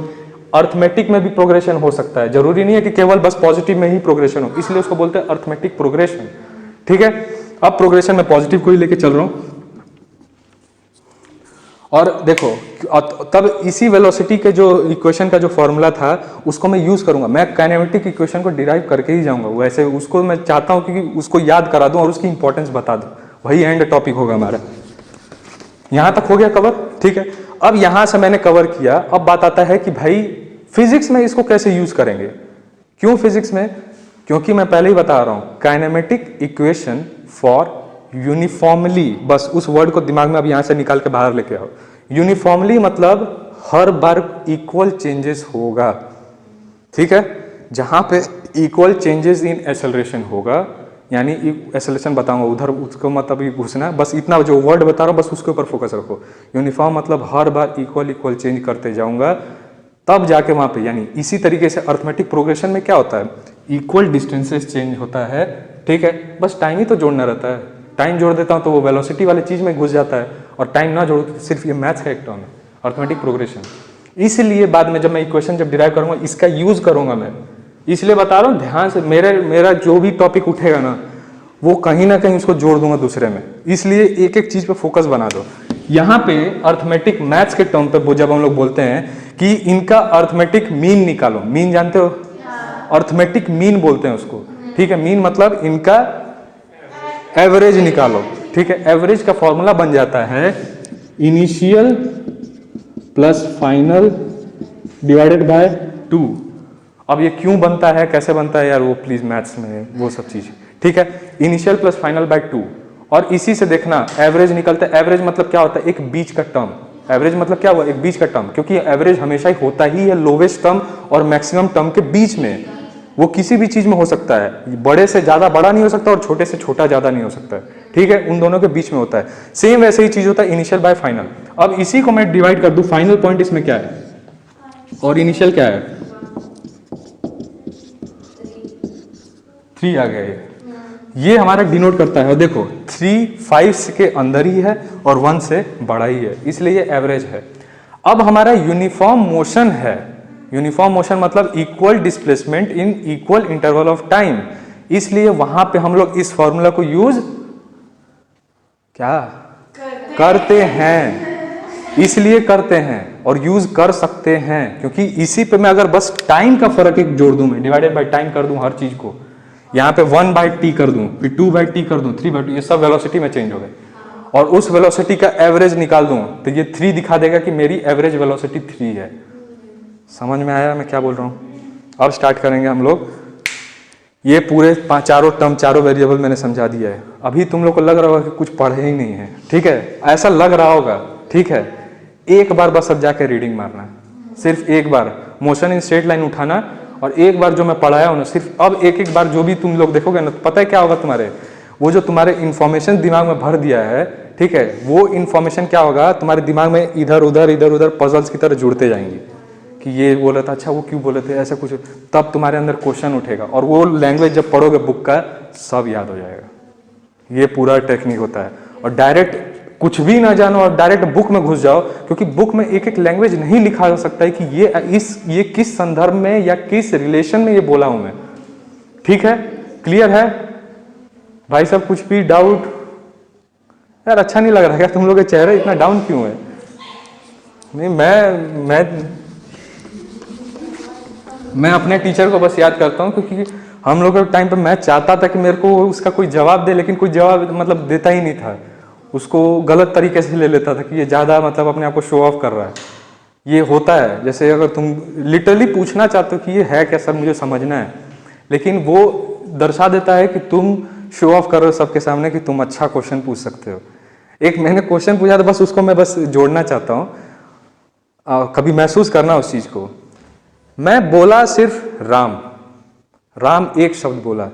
अर्थमेटिक में भी प्रोग्रेशन हो सकता है, जरूरी नहीं है कि केवल बस पॉजिटिव में ही प्रोग्रेशन हो, इसलिए उसको बोलते हैं अर्थमेटिक प्रोग्रेशन, ठीक है। अब प्रोग्रेशन में पॉजिटिव को ही लेके चल रहा हूं, और देखो तब इसी वेलोसिटी के जो इक्वेशन का जो फॉर्मूला था उसको मैं यूज करूंगा। मैं काइनेमेटिक इक्वेशन को डिराइव करके ही जाऊंगा, वैसे उसको मैं चाहता हूं कि उसको याद करा दूं और उसकी इंपॉर्टेंस बता दूं, वही एंड टॉपिक होगा हमारा। यहाँ तक हो गया कवर, ठीक है। अब यहाँ से मैंने कवर किया, अब बात आता है कि भाई फिजिक्स में इसको कैसे यूज करेंगे। क्यों फिजिक्स में? क्योंकि मैं पहले ही बता रहा हूँ, काइनेमेटिक इक्वेशन फॉर यूनिफॉर्मली, बस उस वर्ड को दिमाग में अब यहाँ से निकाल के बाहर लेके आओ। यूनिफॉर्मली मतलब हर बार इक्वल चेंजेस होगा, ठीक है। जहां पे इक्वल चेंजेस इन एक्सेलरेशन होगा, यानी एक्सेलरेशन बताऊंगा उधर, उसको मत अभी घुसना, बस इतना जो वर्ड बता रहा हूँ बस उसके ऊपर फोकस रखो। यूनिफॉर्म मतलब हर बार इक्वल चेंज करते जाऊंगा, तब जाके वहां पे, यानी इसी तरीके से अर्थमेटिक प्रोग्रेशन में क्या होता है, इक्वल डिस्टेंसेस चेंज होता है, ठीक है। बस टाइम ही तो जोड़ना रहता है, टाइम जोड़ देता हूँ तो वो वेलोसिटी वाले चीज में घुस जाता है, और टाइम ना जोड़ो तो सिर्फ ये मैथ्स का एक टर्म है, अर्थमेटिक प्रोग्रेशन। इसलिए बाद में जब मैं इक्वेशन जब डिराइव करूंगा इसका यूज करूंगा मैं, इसलिए बता रहा हूँ ध्यान से। मेरा जो भी टॉपिक उठेगा ना वो कहीं ना कहीं उसको जोड़ दूंगा दूसरे में, इसलिए एक एक चीज पे फोकस बना दो। यहाँ पे अर्थमेटिक मैथ्स के टर्म पे जब हम लोग बोलते हैं कि इनका अर्थमेटिक मीन निकालो, मीन जानते हो, अर्थमेटिक मीन बोलते हैं उसको, ठीक है। मीन मतलब इनका एवरेज निकालो, ठीक है। एवरेज का फॉर्मूला बन जाता है initial plus final divided by 2। अब ये क्यों बनता है, कैसे बनता है यार, वो प्लीज मैथ्स में वो सब चीज, ठीक है। इनिशियल प्लस फाइनल बाय 2, और इसी से देखना एवरेज निकलता है। एवरेज मतलब क्या होता है, एक बीच का टर्म। एवरेज मतलब क्या हुआ, एक बीच का टर्म, क्योंकि एवरेज हमेशा ही होता ही है लोवेस्ट टर्म और मैक्सिमम टर्म के बीच में। वो किसी भी चीज में हो सकता है, बड़े से ज्यादा बड़ा नहीं हो सकता और छोटे से छोटा ज्यादा नहीं हो सकता है, ठीक है। उन दोनों के बीच में होता है। सेम वैसे ही चीज होता है इनिशियल बाय फाइनल। अब इसी को मैं डिवाइड कर दूं, फाइनल पॉइंट इसमें क्या है और इनिशियल क्या है, 3 आ गया ये हमारा डिनोट करता है। और देखो 3 5 के अंदर ही है और 1 से बड़ा ही है, इसलिए ये एवरेज है। अब हमारा यूनिफॉर्म मोशन है, यूनिफॉर्म मोशन मतलब equal displacement in equal interval of time, इसलिए वहां पे हम लोग इस फॉर्मूला को यूज क्या करते हैं, इसलिए करते हैं और यूज कर सकते हैं, क्योंकि इसी पे मैं अगर बस टाइम का फर्क एक जोड़ दूं, मैं डिवाइडेड बाय टाइम कर दूं हर चीज को, यहाँ पे 1/t कर दूं, फिर 2/t कर दूं, 3/2, ये सब वेलोसिटी में चेंज हो गए, और उस वेलोसिटी का एवरेज निकाल दूं तो ये 3 दिखा देगा कि मेरी एवरेज वेलोसिटी 3 है। समझ में आया मैं क्या बोल रहा हूँ? अब स्टार्ट करेंगे हम लोग। ये पूरे चारों टर्म, चारों वेरिएबल मैंने समझा दिया है। अभी तुम लोग को लग रहा होगा कि कुछ पढ़े ही नहीं है, ठीक है, ऐसा लग रहा होगा, ठीक है। एक बार बस अब जाके रीडिंग मारना, सिर्फ एक बार मोशन इन स्ट्रेट लाइन उठाना, और एक बार जो मैं पढ़ाया हूँ ना, सिर्फ अब एक बार जो भी तुम लोग देखोगे ना, पता है क्या होगा तुम्हारे, वो जो तुम्हारे इन्फॉर्मेशन दिमाग में भर दिया है, ठीक है, वो इन्फॉर्मेशन क्या होगा तुम्हारे दिमाग में इधर उधर पजल्स की तरह जुड़ते जाएंगी कि ये बोला था, अच्छा वो क्यों बोले थे, ऐसा कुछ, तब तुम्हारे अंदर क्वेश्चन उठेगा, और वो लैंग्वेज जब पढ़ोगे बुक का सब याद हो जाएगा। ये पूरा टेक्निक होता है। और डायरेक्ट कुछ भी ना जानो और डायरेक्ट बुक में घुस जाओ, क्योंकि बुक में एक एक लैंग्वेज नहीं लिखा जा सकता है कि ये किस संदर्भ में या किस रिलेशन में ये बोला हूं मैं, ठीक है। क्लियर है भाई सब? कुछ भी डाउट? यार अच्छा नहीं लग रहा है तुम लोग के चेहरे इतना डाउन क्यों है? नहीं, मैं अपने टीचर को बस याद करता हूँ, क्योंकि हम लोग के टाइम पे मैं चाहता था कि मेरे को उसका कोई जवाब दे, लेकिन कोई जवाब मतलब देता ही नहीं था, उसको गलत तरीके से ले लेता था कि ये ज़्यादा मतलब अपने आप को शो ऑफ कर रहा है। ये होता है, जैसे अगर तुम लिटरली पूछना चाहते हो कि ये है क्या सर, मुझे समझना है, लेकिन वो दर्शा देता है कि तुम शो ऑफ कर रहे हो सबके सामने कि तुम अच्छा क्वेश्चन पूछ सकते हो। एक मैंने क्वेश्चन पूछा था, बस उसको मैं बस जोड़ना चाहता हूँ, कभी महसूस करना उस चीज़ को। मैं बोला सिर्फ राम एक शब्द बोला,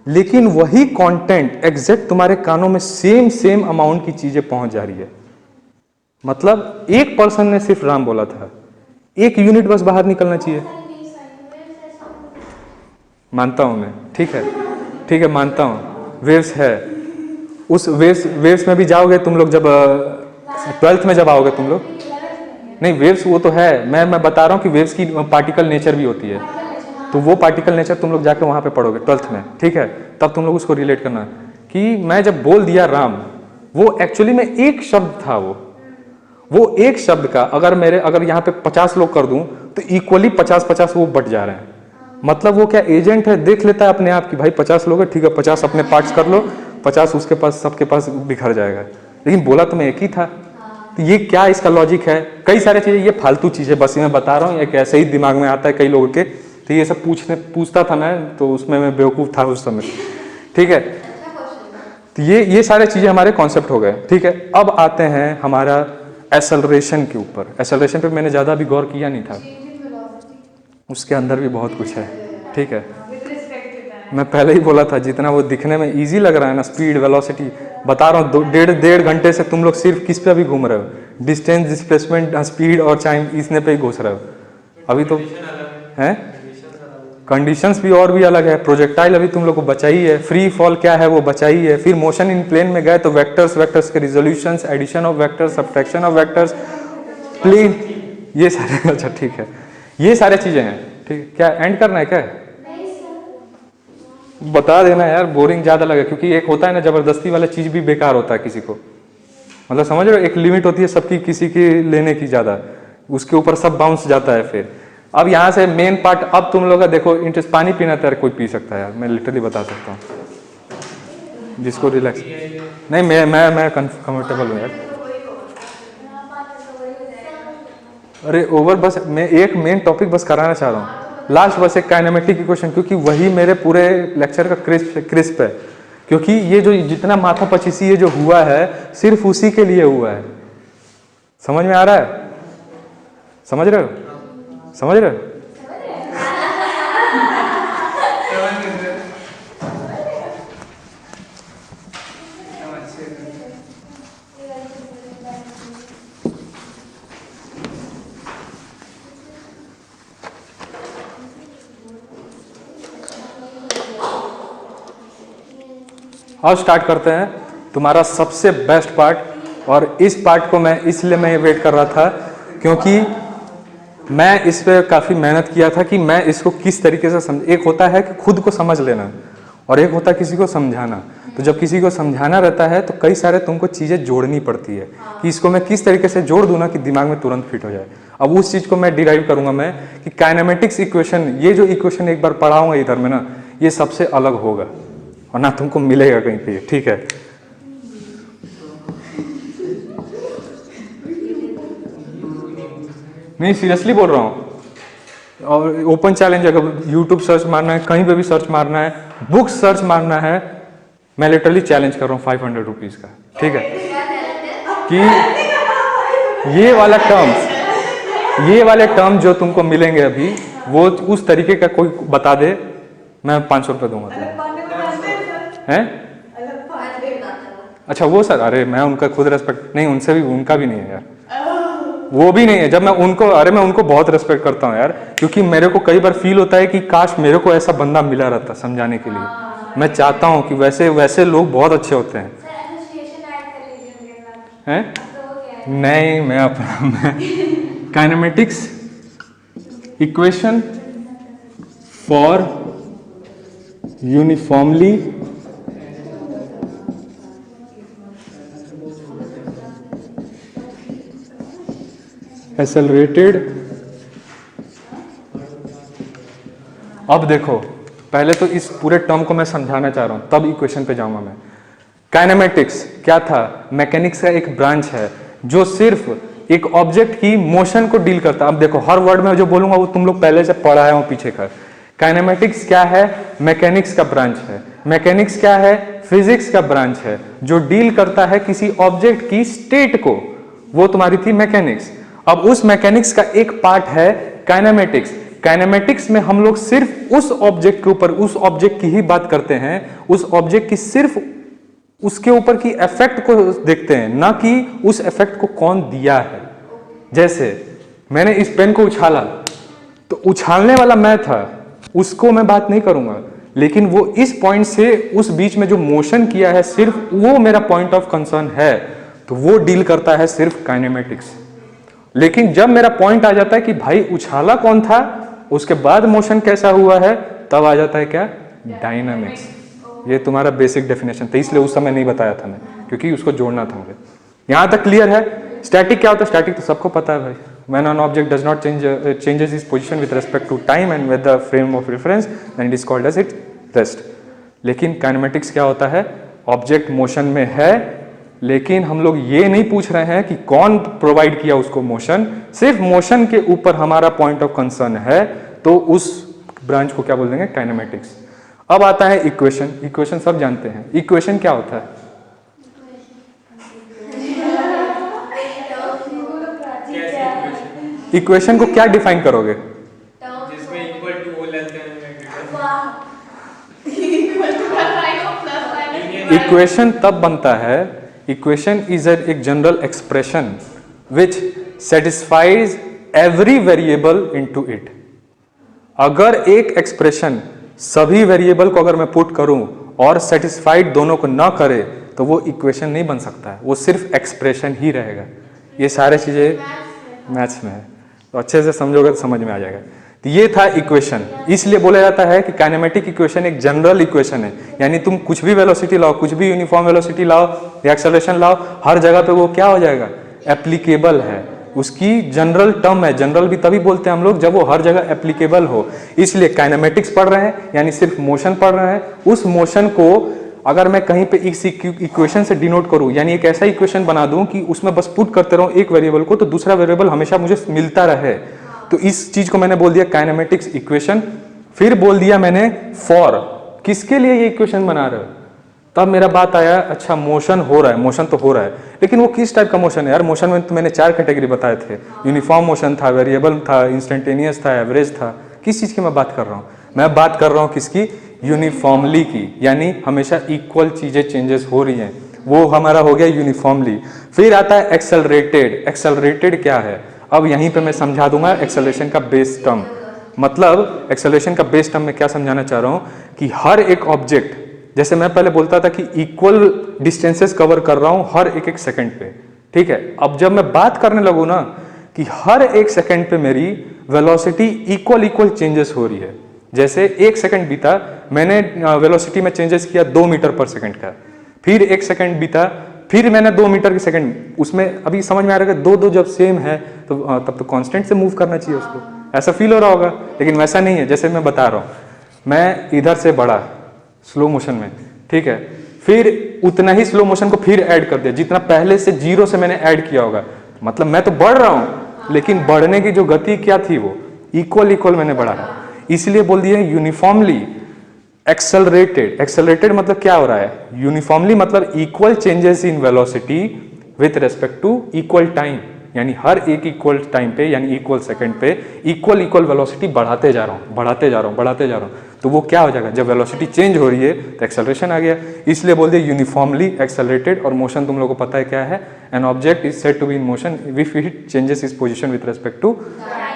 लेकिन वही कंटेंट एग्जैक्ट तुम्हारे कानों में सेम अमाउंट की चीजें पहुंच जा रही है। मतलब एक पर्सन ने सिर्फ राम बोला था, 1 यूनिट बस बाहर निकलना चाहिए। मानता हूं मैं, ठीक है मानता हूं, वेव्स है, उस वेव्स में भी जाओगे तुम लोग जब 12th में जब आओगे तुम लोग, नहीं वेव्स वो तो है, मैं बता रहा हूं कि वेव्स की पार्टिकल नेचर भी होती है, तो वो पार्टिकल नेचर तुम लोग जाके वहां पे पढ़ोगे 12th में, ठीक है। तब तुम लोग उसको रिलेट करना कि मैं जब बोल दिया राम, वो एक्चुअली में एक शब्द था, वो एक शब्द का अगर यहाँ पे 50 लोग कर दूं तो इक्वली 50-50 वो बट जा रहे हैं। मतलब वो क्या एजेंट है, देख लेता है अपने आप कि भाई 50 लोग है, ठीक है, 50 अपने पार्ट्स कर लो, 50 उसके पास, सबके पास बिखर जाएगा। लेकिन बोला तो मैं एक ही था। तो ये क्या इसका लॉजिक है? कई सारी चीज़ें, ये फालतू चीज़ें बस ये मैं बता रहा हूँ, एक ऐसे ही दिमाग में आता है कई लोगों के। तो ये सब पूछता था मैं, तो उसमें मैं बेवकूफ़ था उस समय, ठीक है। तो ये सारे चीज़ें हमारे कॉन्सेप्ट हो गए, ठीक है। अब आते हैं हमारा एसेलरेशन के ऊपर। एसेलरेशन पे मैंने ज़्यादा भी गौर किया नहीं था, उसके अंदर भी बहुत कुछ है, ठीक है। मैं पहले ही बोला था, जितना वो दिखने में इजी लग रहा है ना, स्पीड वेलोसिटी, बता रहा हूँ डेढ़ घंटे से तुम लोग सिर्फ किस पे भी घूम रहे हो, डिस्टेंस, डिस्प्लेसमेंट, स्पीड और टाइम, इसने पे ही घुस रहे हो अभी तो हैं। कंडीशंस भी और भी अलग है। प्रोजेक्टाइल अभी तुम लोग को बचा ही है, फ्री फॉल क्या है वो बचा ही है। फिर मोशन इन प्लेन में गए तो वेक्टर्स के resolutions, addition of vectors, subtraction of vectors, plane, ये सारे अच्छा ठीक है, ये सारे चीजें हैं, ठीक है। क्या एंड करना है क्या? बता देना यार, बोरिंग ज़्यादा लगे, क्योंकि एक होता है ना जबरदस्ती वाला चीज़ भी बेकार होता है किसी को, मतलब समझ रहे हो, एक लिमिट होती है सबकी, किसी की लेने की ज़्यादा, उसके ऊपर सब बाउंस जाता है। फिर अब यहाँ से मेन पार्ट, अब तुम लोग का देखो इंटरेस्ट, पानी पीना तो यार कोई पी सकता है यार, मैं लिटरली बता सकता हूँ, जिसको रिलैक्स नहीं, मैं कंफर्टेबल हूँ यार। अरे ओवर, बस मैं एक मेन टॉपिक बस कराना चाह रहा हूँ, लास्ट बस एक काइनेमेटिक इक्वेशन, क्योंकि वही मेरे पूरे लेक्चर का क्रिस्प है, क्योंकि ये जो जितना माथा पचीसी ये जो हुआ है सिर्फ उसी के लिए हुआ है। समझ में आ रहा है? समझ रहे हो? समझ रहे हो? अब स्टार्ट करते हैं तुम्हारा सबसे बेस्ट पार्ट, और इस पार्ट को मैं वेट कर रहा था, क्योंकि मैं इस पे काफ़ी मेहनत किया था कि मैं इसको किस तरीके से समझ। एक होता है कि खुद को समझ लेना, और एक होता है किसी को समझाना। तो जब किसी को समझाना रहता है तो कई सारे तुमको चीज़ें जोड़नी पड़ती है, कि इसको मैं किस तरीके से जोड़ दूँ ना कि दिमाग में तुरंत फिट हो जाए। अब उस चीज़ को मैं डिराइव करूँगा मैं, कि काइनेमेटिक्स इक्वेशन, ये जो इक्वेशन एक बार पढ़ाऊँगा इधर में ना, ये सबसे अलग होगा और ना तुमको मिलेगा कहीं पे, ठीक है। नहीं सीरियसली बोल रहा हूँ, और ओपन चैलेंज, अगर यूट्यूब सर्च मारना है, कहीं पे भी सर्च मारना है, बुक सर्च मारना है, मैं लिटरली चैलेंज कर रहा हूँ 500 रुपीज़ का, ठीक है। कि ये वाले टर्म जो तुमको मिलेंगे अभी, वो उस तरीके का कोई बता दे, मैं 500 रुपये दूंगा तुम्हें, हैं? अच्छा वो सर, अरे मैं उनका खुद रेस्पेक्ट नहीं, उनसे भी, उनका भी नहीं है यार, वो भी नहीं है। जब मैं उनको बहुत रेस्पेक्ट करता हूँ यार, क्योंकि मेरे को कई बार फील होता है कि काश मेरे को ऐसा बंदा मिला रहता समझाने के लिए। मैं चाहता हूँ कि वैसे लोग बहुत अच्छे होते हैं। हैं? नहीं, मैं अपना kinematics equation for uniformly accelerated. अब देखो, पहले तो इस पूरे टर्म को मैं समझाना चाह रहा हूं, तब इक्वेशन पे जाऊंगा मैं। काइनेमेटिक्स क्या था? मैकेनिक्स का एक ब्रांच है जो सिर्फ एक ऑब्जेक्ट की मोशन को डील करता है। अब देखो, हर वर्ड में जो बोलूंगा वो तुम लोग पहले से पढ़ा हो पीछे का। काइनेमेटिक्स क्या है? मैकेनिक्स का ब्रांच है। मैकेनिक्स क्या है? फिजिक्स का ब्रांच है, जो डील करता है किसी ऑब्जेक्ट की स्टेट को, वो तुम्हारी थी मैकेनिक्स। अब उस मैकेनिक्स का एक पार्ट है काइनेमेटिक्स। काइनेमेटिक्स में हम लोग सिर्फ उस ऑब्जेक्ट के ऊपर, उस ऑब्जेक्ट की ही बात करते हैं, उस ऑब्जेक्ट की सिर्फ उसके ऊपर की इफेक्ट को देखते हैं, ना कि उस इफेक्ट को कौन दिया है। जैसे मैंने इस पेन को उछाला, तो उछालने वाला मैं था, उसको मैं बात नहीं करूंगा, लेकिन वो इस पॉइंट से उस बीच में जो मोशन किया है, सिर्फ वो मेरा पॉइंट ऑफ कंसर्न है, तो वो डील करता है सिर्फ काइनेमेटिक्स। लेकिन जब मेरा पॉइंट आ जाता है कि भाई उछाला कौन था, उसके बाद मोशन कैसा हुआ है, तब आ जाता है क्या? डायनामिक्स। ये तुम्हारा बेसिक डेफिनेशन था, इसलिए उस समय नहीं बताया था मैं, क्योंकि उसको जोड़ना था मुझे। यहां तक क्लियर है? स्टैटिक क्या होता है? स्टैटिक तो सबको पता है भाई। When an object does not changes its position with respect to time and with the frame of reference, then it is called as its rest. लेकिन काइनेमेटिक्स क्या होता है? ऑब्जेक्ट मोशन में है, लेकिन हम लोग ये नहीं पूछ रहे हैं कि कौन प्रोवाइड किया उसको मोशन, सिर्फ मोशन के ऊपर हमारा पॉइंट ऑफ कंसर्न है, तो उस ब्रांच को क्या बोल देंगे, काइनेमेटिक्स। अब आता है इक्वेशन। इक्वेशन सब जानते हैं, इक्वेशन क्या होता है? इक्वेशन को क्या डिफाइन करोगे? जिसमें equal to O less than equation तब बनता है, इक्वेशन इज एक general expression which satisfies every variable into it. अगर एक एक्सप्रेशन सभी वेरिएबल को अगर मैं पुट करूं और सेटिस्फाइड दोनों को ना करे तो वो इक्वेशन नहीं बन सकता है, वो सिर्फ एक्सप्रेशन ही रहेगा। ये सारे चीजें मैथ्स में है, तो अच्छे से समझोगे तो समझ में आ जाएगा। तो ये था इक्वेशन। इसलिए बोला जाता है कि काइनेमेटिक इक्वेशन एक जनरल इक्वेशन है, यानी तुम कुछ भी वेलोसिटी लाओ, कुछ भी यूनिफॉर्म वेलोसिटी लाओ या एक्सेलरेशन लाओ, हर जगह पे वो क्या हो जाएगा, एप्लीकेबल है। उसकी जनरल टर्म है, जनरल भी तभी बोलते हैं हम लोग जब वो हर जगह एप्लीकेबल हो। इसलिए काइनेमेटिक्स पढ़ रहे हैं यानी सिर्फ मोशन पढ़ रहे हैं, उस मोशन को अगर मैं कहीं पे इस इक्वेशन से डिनोट करूं, यानी एक ऐसा इक्वेशन बना दूं कि उसमें बस पुट करते रहूं एक वेरिएबल को, तो दूसरा वेरिएबल हमेशा मुझे मिलता रहे, तो इस चीज को मैंने बोल दिया काइनेमेटिक्स इक्वेशन। फिर बोल दिया मैंने फॉर, किसके लिए ये इक्वेशन बना रहे हो? तब मेरा बात आया, अच्छा मोशन हो रहा है, मोशन तो हो रहा है, लेकिन वो किस टाइप का मोशन है यार? मोशन में तो मैंने 4 कैटेगरी बताए थे, यूनिफॉर्म मोशन था, वेरिएबल था, इंस्टेंटेनियस था, एवरेज था। किस चीज की मैं बात कर रहा हूँ? मैं बात कर रहा हूँ किसकी? यूनिफॉर्मली की, यानी हमेशा इक्वल चीजें चेंजेस हो रही हैं, वो हमारा हो गया यूनिफॉर्मली। फिर आता है एक्सेलरेटेड। एक्सेलरेटेड क्या है? अब यहीं पे मैं समझा दूंगा एक्सेलरेशन का बेस टर्म। मतलब एक्सेलरेशन का बेस टर्म में क्या समझाना चाह रहा हूं कि हर एक ऑब्जेक्ट, जैसे मैं पहले बोलता था कि इक्वल डिस्टेंसेस कवर कर रहा हूं हर एक सेकंड पे, ठीक है। अब जब मैं बात करने लगूं ना कि हर एक सेकंड पे मेरी वेलोसिटी इक्वल चेंजेस हो रही है, जैसे 1 सेकंड बीता, मैंने वेलोसिटी में चेंजेस किया 2 मीटर पर सेकंड का, फिर 1 सेकंड बीता, फिर मैंने 2 मीटर के सेकंड, उसमें अभी समझ में आ रहा है कि दो जब सेम है तो तब तो कांस्टेंट से मूव करना चाहिए उसको, ऐसा फील हो रहा होगा, लेकिन वैसा नहीं है। जैसे मैं बता रहा हूँ, मैं इधर से बढ़ा स्लो मोशन में, ठीक है, फिर उतना ही स्लो मोशन को फिर ऐड कर दिया जितना पहले से 0 से मैंने ऐड किया होगा, मतलब मैं तो बढ़ रहा हूँ लेकिन बढ़ने की जो गति क्या थी वो इक्वल मैंने बढ़ा है, इसलिए बोल दिया यूनिफॉर्मली एक्सेलरेटेड। एक्सेलरेटेड मतलब क्या हो रहा है? यूनिफॉर्मली मतलब equal changes in velocity with respect to equal time, यानी हर एक इक्वल टाइम पे यानी इक्वल सेकंड पे इक्वल वेलोसिटी बढ़ाते जा रहा हूँ, तो वो क्या हो जाएगा? जब वेलोसिटी चेंज हो रही है तो एक्सेलरेशन आ गया, इसलिए बोल दिया यूनिफॉर्मली एक्सेलरेटेड। और मोशन तुम लोगों को पता है क्या है? An object is said to be in motion if it changes its position with respect to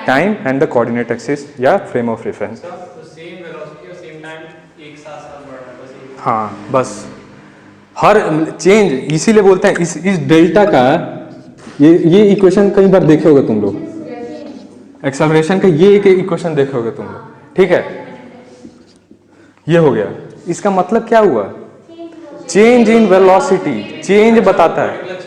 time and the coordinate axis या frame of reference. Same velocity और सेम टाइम एक साथ बढ़ रहा है बस। हाँ, बस हर चेंज, इसीलिए बोलते हैं इस डेल्टा का, ये इक्वेशन कई बार देखे होगे तुम लोग, एक्सेलरेशन का ये एक इक्वेशन देखे होगे तुम लोग, ठीक है। ये हो गया, इसका मतलब क्या हुआ? चेंज इन वेलोसिटी, चेंज बताता है।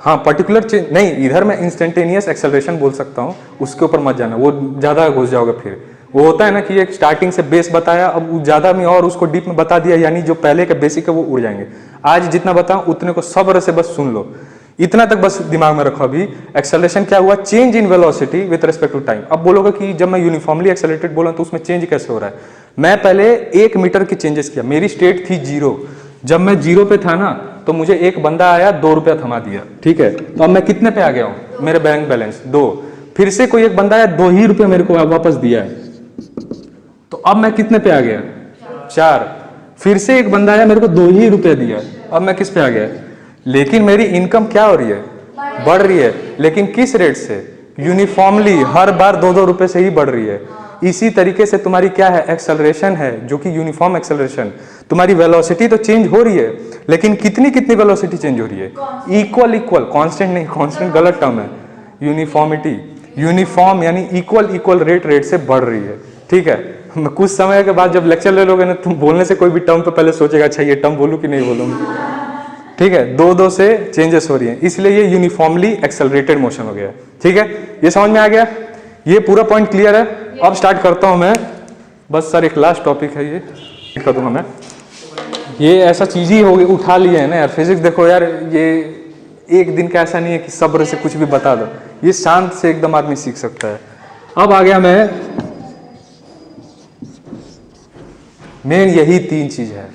हाँ, पर्टिकुलर चेंज नहीं, इधर मैं इंस्टेंटेनियस एक्सेलरेशन बोल सकता हूँ, उसके ऊपर मत जाना, वो ज्यादा घुस जाओगे। फिर वो होता है ना कि एक स्टार्टिंग से बेस बताया, अब ज्यादा में और उसको डीप में बता दिया, यानी जो पहले का बेसिक है वो उड़ जाएंगे। आज जितना बताऊं उतने को सब्र से बस सुन लो, इतना तक बस दिमाग में रखो। अभी एक्सेलरेशन क्या हुआ? Change in velocity with respect to time. अब बोलोगे कि जब मैं यूनिफॉर्मली एक्सेलरेटेड बोला तो उसमें चेंज कैसे हो रहा है? मैं पहले 1 मीटर की चेंजेस किया, मेरी स्टेट थी 0, जब मैं 0 पे था ना तो मुझे एक बंदा आया 2 रुपया थमा दिया, ठीक है, तो अब मैं कितने पे आ गया हूँ? मेरे बैंक बैलेंस 2। फिर से कोई एक बंदा आया 2 ही रुपये मेरे को वापस दिया है, तो अब मैं कितने पे आ गया? 4। फिर से एक बंदा आया मेरे को 2 ही रुपये दिया, अब मैं किस पे आ गया? लेकिन मेरी इनकम क्या हो रही है? बढ़ रही है, लेकिन किस रेट से? यूनिफॉर्मली, हर बार 2-2 रुपए से ही बढ़ रही है। इसी तरीके से तुम्हारी क्या है? एक्सेलरेशन है, जो कि यूनिफॉर्म एक्सेलरेशन। तुम्हारी वेलोसिटी तो चेंज हो रही है, लेकिन कितनी वेलोसिटी चेंज हो रही है? इक्वल, कांस्टेंट नहीं, कांस्टेंट गलत टर्म है। यूनिफॉर्मिटी, यूनिफॉर्म यानी इक्वल रेट से बढ़ रही है, ठीक है। कुछ समय के बाद जब लेक्चर ले लोगे ना, तुम बोलने से कोई भी टर्म पे पहले सोचेगा अच्छा ये टर्म बोलूं कि नहीं बोलूं, ठीक है। 2-2 से चेंजेस हो रही है, इसलिए ये यूनिफॉर्मली एक्सेलरेटेड मोशन हो गया, ठीक है। ये समझ में आ गया? ये पूरा पॉइंट क्लियर है? अब स्टार्ट करता हूं मैं, बस सर एक लास्ट टॉपिक है, ये कर दूंगा मैं। ये ऐसा चीज ही हो गई, उठा लिए है ना यार। फिजिक्स देखो यार, ये एक दिन का ऐसा नहीं है कि सब्र से कुछ भी बता दो, ये शांत से एकदम आदमी सीख सकता है। अब आ गया मेन यही 3 चीज है,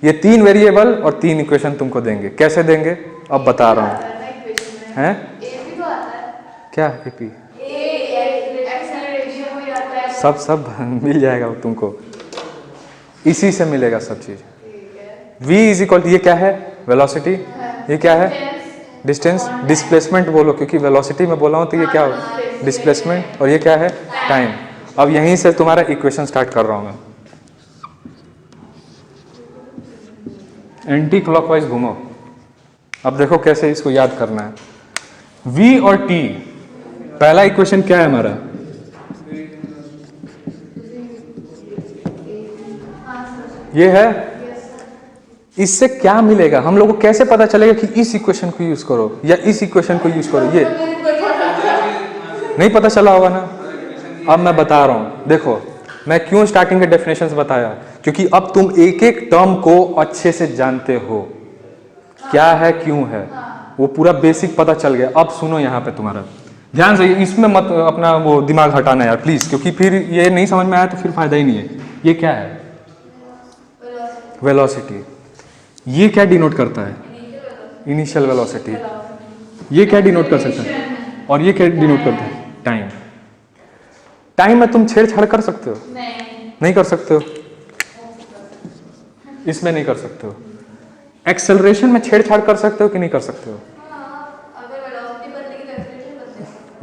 ये 3 वेरिएबल और 3 इक्वेशन तुमको देंगे। कैसे देंगे अब बता रहा हूँ, हैं क्या एपी सब मिल जाएगा तुमको, इसी से मिलेगा सब चीज। v इज इक्वल, ये क्या है वेलोसिटी, ये क्या है डिस्टेंस, डिस्प्लेसमेंट बोलो क्योंकि वेलोसिटी में बोला हूँ तो ये क्या हो डिस्प्लेसमेंट, और ये क्या है टाइम। अब यहीं से तुम्हारा इक्वेशन स्टार्ट कर रहा हूँ मैं। एंटी क्लॉकवाइज घूमो। अब देखो कैसे इसको याद करना है। v और t, पहला इक्वेशन क्या है हमारा, ये है। इससे क्या मिलेगा, हम लोगों को कैसे पता चलेगा कि इस इक्वेशन को यूज करो या इस इक्वेशन को यूज करो, ये नहीं पता चला होगा ना। अब मैं बता रहा हूं, देखो मैं क्यों स्टार्टिंग के डेफिनेशंस बताया, क्योंकि अब तुम एक एक टर्म को अच्छे से जानते हो, क्या है क्यों है, वो पूरा बेसिक पता चल गया। अब सुनो यहाँ पे तुम्हारा ध्यान से, इसमें मत अपना वो दिमाग हटाना यार प्लीज, क्योंकि फिर ये नहीं समझ में आया तो फिर फायदा ही नहीं है। ये क्या है वेलोसिटी, ये क्या डिनोट करता है इनिशियल वेलोसिटी, ये क्या डिनोट कर सकता है, और ये क्या डिनोट करता है टाइम। टाइम में तुम छेड़छाड़ कर सकते हो, नहीं कर सकते हो, इसमें नहीं कर सकते हो। एक्सेलरेशन में छेड़छाड़ कर सकते हो कि नहीं कर सकते हो,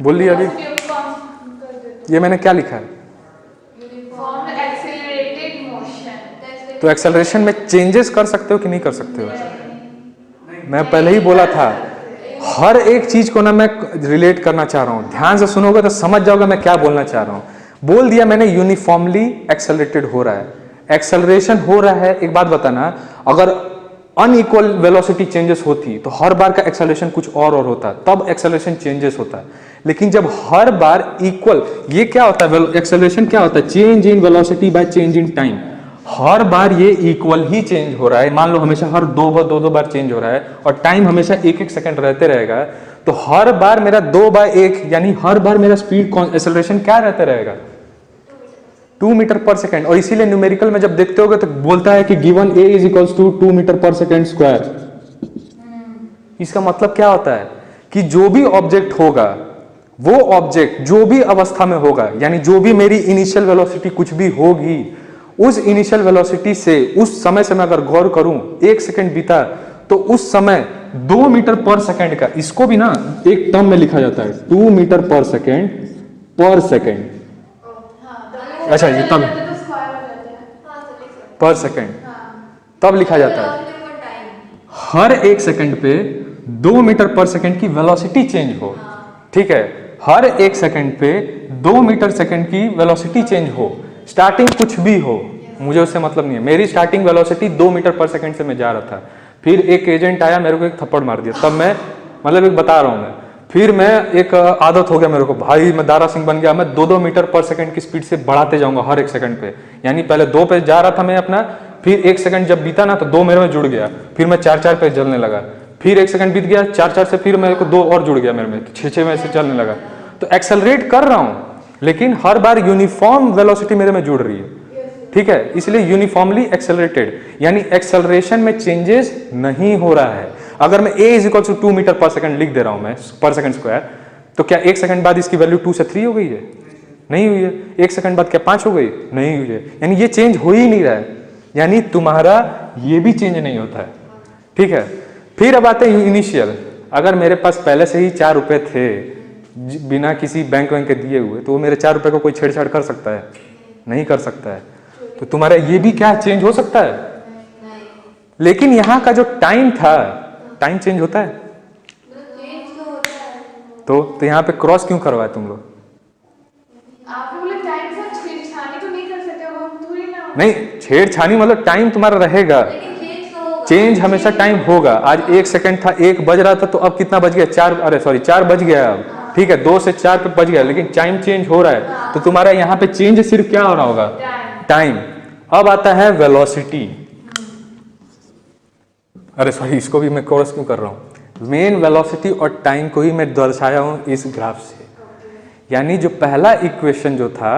बोल लिया अभी। ये मैंने क्या लिखा है, तो एक्सेलरेशन में चेंजेस कर सकते हो कि नहीं कर सकते हो। मैं पहले ही बोला था, हर एक चीज को ना मैं रिलेट करना चाह रहा हूं, ध्यान से सुनोगे तो समझ जाओगे मैं क्या बोलना चाह रहा हूं। बोल दिया मैंने यूनिफॉर्मली एक्सेलरेटेड हो रहा है, एक्सेलरेशन हो रहा है। एक बात बताना, अगर अनइक्वल वेलोसिटी चेंजेस होती तो हर बार का एक्सेलरेशन कुछ और होता, तब एक्सेलरेशन चेंजेस होता। लेकिन जब हर बार इक्वल, ये क्या होता है एक्सेलरेशन क्या होता है, change in velocity by change in time. हर बार ये इक्वल ही चेंज हो रहा है, मान लो हमेशा हर दो बार चेंज हो रहा है, और टाइम हमेशा 1-1 सेकंड रहते रहेगा, तो हर बार मेरा 2/1 यानी हर बार मेरा स्पीड एक्सेलरेशन क्या रहता रहेगा 2 मीटर पर सेकंड। और इसीलिए न्यूमेरिकल में जब देखते होगे तो बोलता है कि given a is equals to 2 metre per second square. इसका मतलब क्या होता है कि जो भी ऑब्जेक्ट होगा, वो ऑब्जेक्ट जो भी अवस्था में होगा, यानी जो भी मेरी इनिशियल वेलोसिटी कुछ भी होगी, उस इनिशियल वेलोसिटी से उस समय से मैं अगर गौर करूं, 1 सेकंड बीता तो उस समय 2 मीटर पर सेकंड का, इसको भी ना एक टर्म में लिखा जाता है 2 मीटर पर सेकंड। अच्छा ये तब पर सेकंड तब लिखा जाता है हर 1 सेकंड पे 2 मीटर पर सेकंड की वेलोसिटी चेंज हो। ठीक है, हर 1 सेकंड पे 2 मीटर सेकंड की वेलोसिटी चेंज हो। स्टार्टिंग कुछ भी हो, मुझे उससे मतलब नहीं है। मेरी starting velocity 2 metre per second से मैं जा रहा था, फिर एक एजेंट आया मेरे को एक थप्पड़ मार दिया, तब मैं मतलब एक बता रहा हूं मैं, फिर मैं एक आदत हो गया मेरे को, भाई मैं दारा सिंह बन गया, मैं 2-2 मीटर पर सेकंड की स्पीड से बढ़ाते जाऊंगा हर 1 सेकंड पे। यानी पहले 2 पे जा रहा था मैं अपना, फिर 1 सेकंड जब बीता ना तो 2 मेरे में जुड़ गया, फिर मैं 4-4 पे चलने लगा, फिर 1 सेकंड बीत गया 4-4 से, फिर मेरे को 2 और जुड़ गया मेरे में, 6-6 में से चलने लगा। तो एक्सेलरेट कर रहा हूं, लेकिन हर बार यूनिफॉर्म वेलोसिटी मेरे में जुड़ रही है। ठीक है, इसलिए यूनिफॉर्मली एक्सेलरेटेड, यानी एक्सेलरेशन में चेंजेस नहीं हो रहा है। अगर मैं a is equal to 2 metre per second लिख दे रहा हूं मैं पर सेकंड स्क्वायर, तो क्या 1 सेकंड बाद इसकी वैल्यू 2 से 3 हो गई है? नहीं हुई है। 1 सेकंड बाद क्या 5 हो गई? नहीं हुई है। यानी ये चेंज हो ही नहीं रहा है, यानी तुम्हारा ये भी चेंज नहीं होता है। ठीक है, फिर अब आते हैं इनिशियल। अगर मेरे पास पहले से ही 4 रुपए थे बिना किसी बैंक के दिए हुए, तो वो मेरे 4 रुपए को कोई छेड़छाड़ कर सकता है? नहीं कर सकता है। तो तुम्हारा ये भी क्या चेंज हो सकता है? लेकिन यहाँ का जो टाइम था, टाइम चेंज होता है तो यहाँ पे क्रॉस क्यों करवाए तुम लोग? नहीं, छेड़छानी मतलब टाइम तुम्हारा रहेगा, चेंज हमेशा टाइम होगा। आज 1 सेकंड था, 1 बज रहा था, तो अब कितना बज गया? 4 बज गया अब। ठीक है, 2 से 4 पे बज गया, लेकिन टाइम चेंज हो रहा है। तो तुम्हारा यहाँ पे चेंज सिर्फ क्या हो रहा होगा? टाइम। अब आता है वेलोसिटी। अरे सॉरी, इसको भी मैं कोर्स क्यों कर रहा हूँ? मेन वेलोसिटी और टाइम को ही मैं दर्शाया हूँ इस ग्राफ से। यानी जो पहला इक्वेशन जो था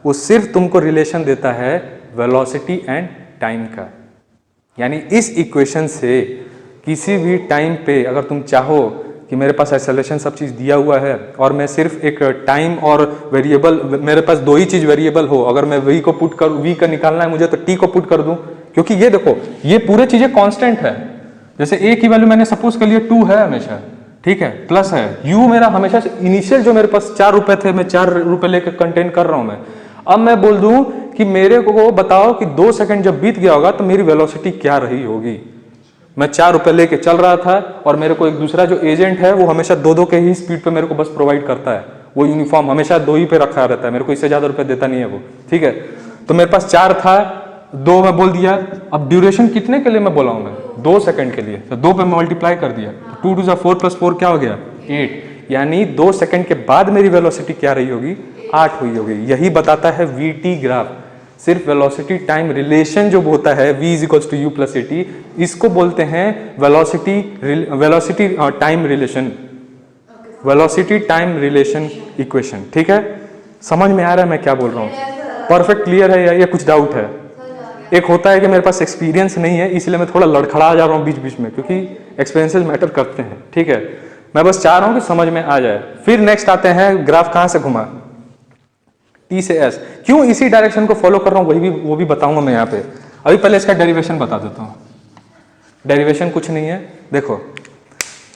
वो सिर्फ तुमको रिलेशन देता है वेलोसिटी एंड टाइम का। यानी इस इक्वेशन से किसी भी टाइम पे अगर तुम चाहो कि मेरे पास एक्सेलरेशन सब चीज़ दिया हुआ है और मैं सिर्फ एक टाइम और वेरिएबल, मेरे पास दो ही चीज़ वेरिएबल हो, अगर मैं वी को पुट कर, वी का निकालना है मुझे तो टी को पुट कर दूं, क्योंकि ये देखो ये पूरे चीज़ें कांस्टेंट है। जैसे ए की वैल्यू मैंने सपोज कर लिया 2 है हमेशा, ठीक है, प्लस है, यू मेरा हमेशा से इनिशियल जो मेरे पास 4 रुपए थे, मैं 4 रुपए लेकर कंटेन कर रहा हूँ मैं। अब मैं बोल दूं कि मेरे को बताओ कि 2 सेकंड जब बीत गया होगा तो मेरी वेलोसिटी क्या रही होगी। मैं 4 रुपए लेके चल रहा था और मेरे को एक दूसरा जो एजेंट है वो हमेशा 2 के ही स्पीड पे मेरे को बस प्रोवाइड करता है, वो यूनिफॉर्म हमेशा 2 ही पे रखा रहता है, मेरे को इससे ज्यादा रुपए देता नहीं है वो, ठीक है। तो मेरे पास 4 था, 2 मैं बोल दिया। अब ड्यूरेशन कितने के लिए मैं बोला हूं मैं? 2 सेकंड के लिए, तो 2 पे मल्टीप्लाई कर दिया, 2 2 4 + 4 क्या हो गया? 8। यानी 2 सेकंड के बाद मेरी वेलोसिटी क्या रही होगी? 8 हुई होगी। यही बताता है वीटी ग्राफ। सिर्फ वेलोसिटी टाइम रिलेशन जो होता है v = u + at, इसको बोलते हैं velocity time relation, velocity time relation equation, ठीक है। समझ में आ रहा है मैं क्या बोल रहा हूँ? परफेक्ट क्लियर है या कुछ डाउट है? एक होता है कि मेरे पास एक्सपीरियंस नहीं है इसलिए मैं थोड़ा लड़खड़ा जा रहा हूँ बीच बीच में, क्योंकि एक्सपीरियंसेस मैटर करते हैं, ठीक है। मैं बस चाह रहा हूँ कि समझ में आ जाए। फिर नेक्स्ट आते हैं, ग्राफ कहाँ से घुमा? T से S। क्यों इसी डायरेक्शन को फॉलो कर रहा हूँ वो भी बताऊंगा मैं यहाँ पे। अभी पहले इसका डेरिवेशन बता देता हूँ। डेरिवेशन कुछ नहीं है, देखो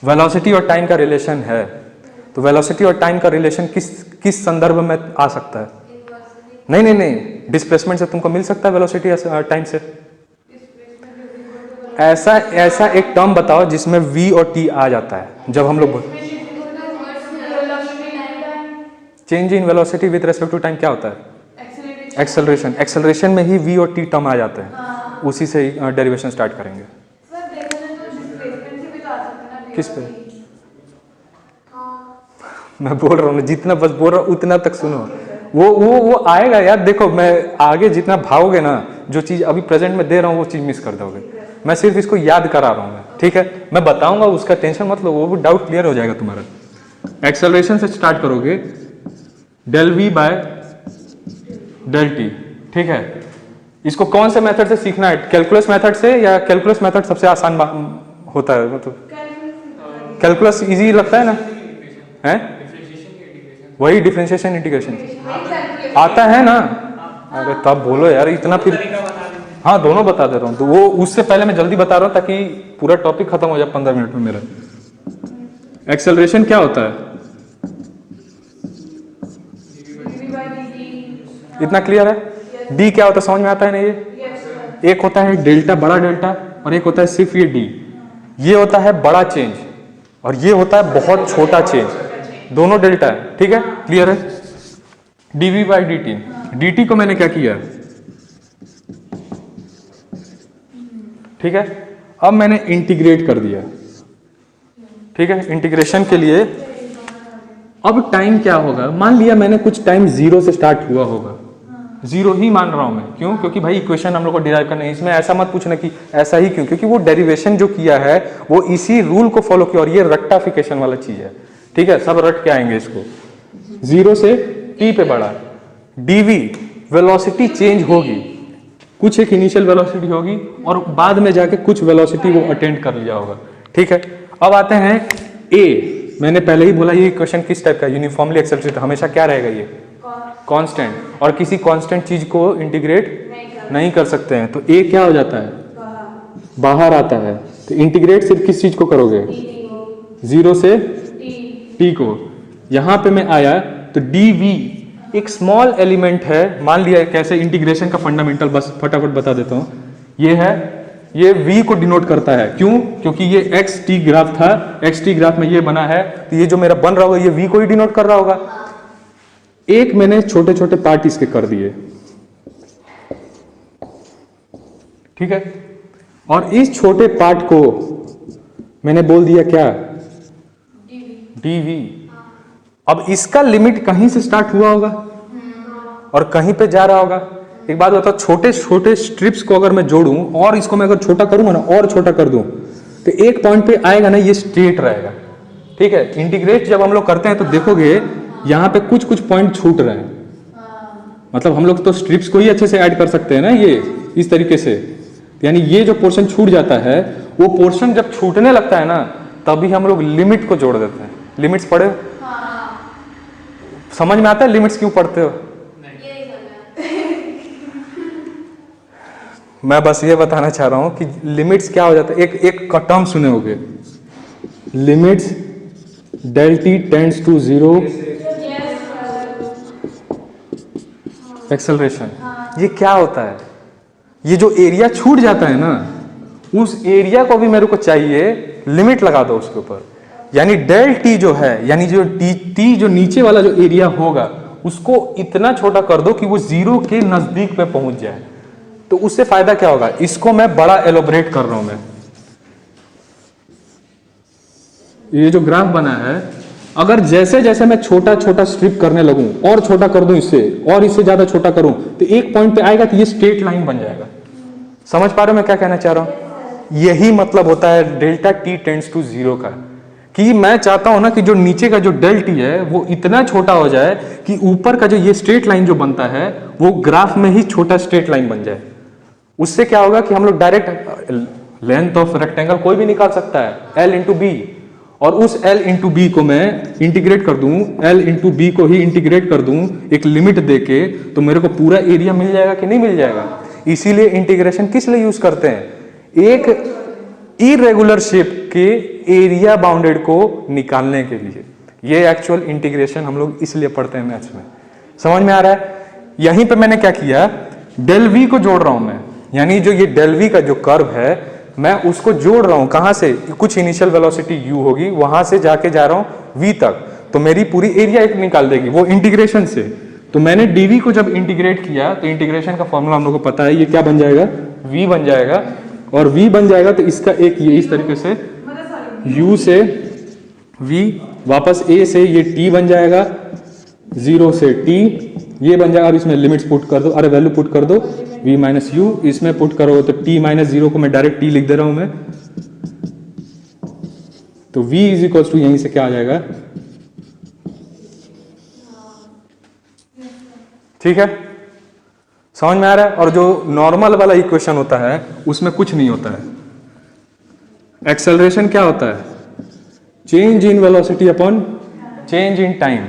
वेलोसिटी और टाइम का रिलेशन है, तो वेलोसिटी और टाइम का रिलेशन किस संदर्भ में आ सकता है? नहीं, डिस्प्लेसमेंट से तुमको मिल सकता है वेलोसिटी टाइम से। ऐसा एक टर्म बताओ जिसमें v और t आ जाता है। जब हम लोग change in velocity with respect to time क्या होता है? एक्सेलरेशन। एक्सेलरेशन में ही v और t टर्म आ जाते हैं, उसी से डेरिवेशन स्टार्ट करेंगे। किस पे? मैं बोल रहा हूँ जितना बस बोल रहा हूँ उतना तक सुनो, वो आएगा यार। देखो मैं आगे जितना भागोगे ना, जो चीज अभी प्रेजेंट में दे रहा हूँ वो चीज मिस कर दोगे। मैं सिर्फ इसको याद करा रहा हूँ, ठीक है। मैं बताऊंगा, उसका टेंशन मत लो, वो डाउट क्लियर हो जाएगा तुम्हारा। एक्सेलरेशन से स्टार्ट करोगे, del v by del t, ठीक है। इसको कौन से मेथड से सीखना है? कैलकुलस मेथड से, या कैलकुलस मेथड सबसे आसान होता है? मतलब कैलकुलस इजी लगता है ना, है वही डिफरेंशिएशन इंटीग्रेशन आता है ना। अरे तब बोलो यार इतना, फिर हाँ दोनों बता दे रहा हूँ। तो वो उससे पहले मैं जल्दी बता रहा हूँ ताकि पूरा टॉपिक खत्म हो जाए 15 मिनट में मेरा। एक्सेलरेशन क्या होता है? इतना क्लियर है? डी क्या होता है समझ में आता है ना? ये एक होता है डेल्टा, बड़ा डेल्टा, और एक होता है सिर्फ ये डी। ये होता है बड़ा चेंज और ये होता है बहुत छोटा चेंज, दोनों डेल्टा है, ठीक है। क्लियर है? Dv by d t. D t को मैंने क्या किया, ठीक है। अब मैंने इंटीग्रेट कर दिया, ठीक है। इंटीग्रेशन के लिए अब टाइम क्या होगा? मान लिया मैंने कुछ टाइम 0 से स्टार्ट हुआ होगा, 0 ही मान रहा हूं मैं। क्यों? क्योंकि भाई इक्वेशन हम लोग को डिराइव करना है, इसमें ऐसा मत पूछना कि ऐसा ही क्यों, क्योंकि वो डेरिवेशन जो किया है वो इसी रूल को फॉलो किया, और ये रेक्टाफिकेशन वाला चीज है, ठीक है। सब रट के आएंगे इसको। 0 से t पे बढ़ा, dv वेलोसिटी चेंज होगी, कुछ एक इनिशियल वेलोसिटी होगी और बाद में जाके कुछ वेलोसिटी वो अटेंड कर लिया होगा, ठीक है। अब आते हैं a। मैंने पहले ही बोला ये इक्वेशन किस टाइप का, यूनिफॉर्मली एक्सेलरेटेड, हमेशा क्या रहेगा ये? कांस्टेंट, और किसी कांस्टेंट चीज को इंटीग्रेट नहीं कर सकते हैं, तो a क्या हो जाता है? बाहर आता है। तो इंटीग्रेट सिर्फ किस चीज को करोगे? 0 से t को। यहां पे मैं आया तो dv एक स्मॉल एलिमेंट है, मान लिया कैसे इंटीग्रेशन का फंडामेंटल, बस फटाफट बता देता हूं। ये है, ये v को डिनोट करता है। क्यों? क्योंकि ये एक्स टी ग्राफ था, एक्स टी ग्राफ में ये बना है, तो ये जो मेरा बन रहा होगा ये v को ही डिनोट कर रहा होगा। एक मैंने छोटे छोटे पार्ट इसके कर दिए, ठीक है। और इस छोटे पार्ट को मैंने बोल दिया क्या? dv। अब इसका लिमिट कहीं से स्टार्ट हुआ होगा और कहीं पे जा रहा होगा। एक बात बताओ, छोटे छोटे स्ट्रिप्स को अगर मैं जोड़ूं और इसको मैं अगर छोटा करूंगा ना, और छोटा कर दूं, तो एक पॉइंट पे आएगा ना, ये स्ट्रेट रहेगा, ठीक है। इंटीग्रेट जब हम लोग करते हैं तो देखोगे यहाँ पे कुछ कुछ पॉइंट छूट रहे हैं, मतलब हम लोग तो स्ट्रिप्स को ही अच्छे से ऐड कर सकते हैं ना, ये इस तरीके से, यानी ये जो पोर्शन छूट जाता है, वो पोर्शन जब छूटने लगता है ना, तभी हम लोग लिमिट को जोड़ देते हैं। लिमिट्स पढ़े? समझ में आता है लिमिट्स क्यों पढ़ते हो? मैं बस ये बताना चाह रहा हूं कि लिमिट्स क्या हो जाता है। एक टर्म सुने होगे, limits del t tends to 0 acceleration. ये क्या होता है? ये जो एरिया छूट जाता है ना, उस एरिया को भी मेरे को चाहिए लिमिट लगा दो उसके ऊपर, यानी डेल टी जो है, यानी जो टी जो नीचे वाला जो एरिया होगा उसको इतना छोटा कर दो कि वो 0 के नजदीक पे पहुंच जाए। तो उससे फायदा क्या होगा? इसको मैं बड़ा एलोबरेट कर रहा हूं। मैं ये जो ग्राफ बना है, अगर जैसे जैसे मैं छोटा छोटा स्ट्रिप करने लगूं और छोटा कर दूं इससे, और इससे ज्यादा छोटा करूं, तो एक पॉइंट पे आएगा कि ये स्ट्रेट लाइन बन जाएगा। समझ पा रहे हो मैं क्या कहना चाह रहा हूं? यही मतलब होता है डेल्टा टी टेंड्स टू 0 का, कि मैं चाहता हूं ना कि जो नीचे का जो डेल टी है वो इतना छोटा हो जाए कि ऊपर का जो ये स्ट्रेट लाइन जो बनता है वो ग्राफ में ही छोटा स्ट्रेट लाइन बन जाए। उससे क्या होगा कि हम लोग डायरेक्ट लेंथ ऑफ रेक्टेंगल कोई भी निकाल सकता है, L इंटू बी, और उस L इंटू बी को मैं इंटीग्रेट कर दूं, L इंटू बी को ही इंटीग्रेट कर दूं एक लिमिट देके, तो मेरे को पूरा एरिया मिल जाएगा कि नहीं मिल जाएगा। इसीलिए इंटीग्रेशन किस लिए यूज करते हैं? एक इरेगुलर शेप के एरिया बाउंडेड को निकालने के लिए। ये एक्चुअल इंटीग्रेशन हम लोग इसलिए पढ़ते हैं मैथ्स में। समझ में आ रहा है? यहीं पे मैंने क्या किया, डेल वी को जोड़ रहा हूं मैं, यानी जो ये डेल वी का जो कर्व है मैं उसको जोड़ रहा हूं। कहां से? कुछ इनिशियल वेलोसिटी u होगी, वहां से जाके जा रहा हूं v तक, तो मेरी पूरी एरिया एक निकाल देगी वो इंटीग्रेशन से। तो मैंने dv को जब इंटीग्रेट किया तो इंटीग्रेशन का फॉर्मूला हम लोग को पता है, ये क्या बन जाएगा? v बन जाएगा, और v बन जाएगा तो इसका एक ये इस तरीके से u से v, वापस a से ये t बन जाएगा, 0 से t ये बन जाएगा। अब इसमें लिमिट्स पुट कर दो, अरे वैल्यू पुट कर दो, v माइनस यू, इसमें पुट करो तो t माइनस 0 को मैं डायरेक्ट t लिख दे रहा हूं मैं, तो v इज इक्वल टू यहीं से क्या आ जाएगा? ठीक है, समझ में आ रहा है? और जो नॉर्मल वाला इक्वेशन होता है उसमें कुछ नहीं होता है। एक्सेलरेशन क्या होता है? Change in velocity upon change in time.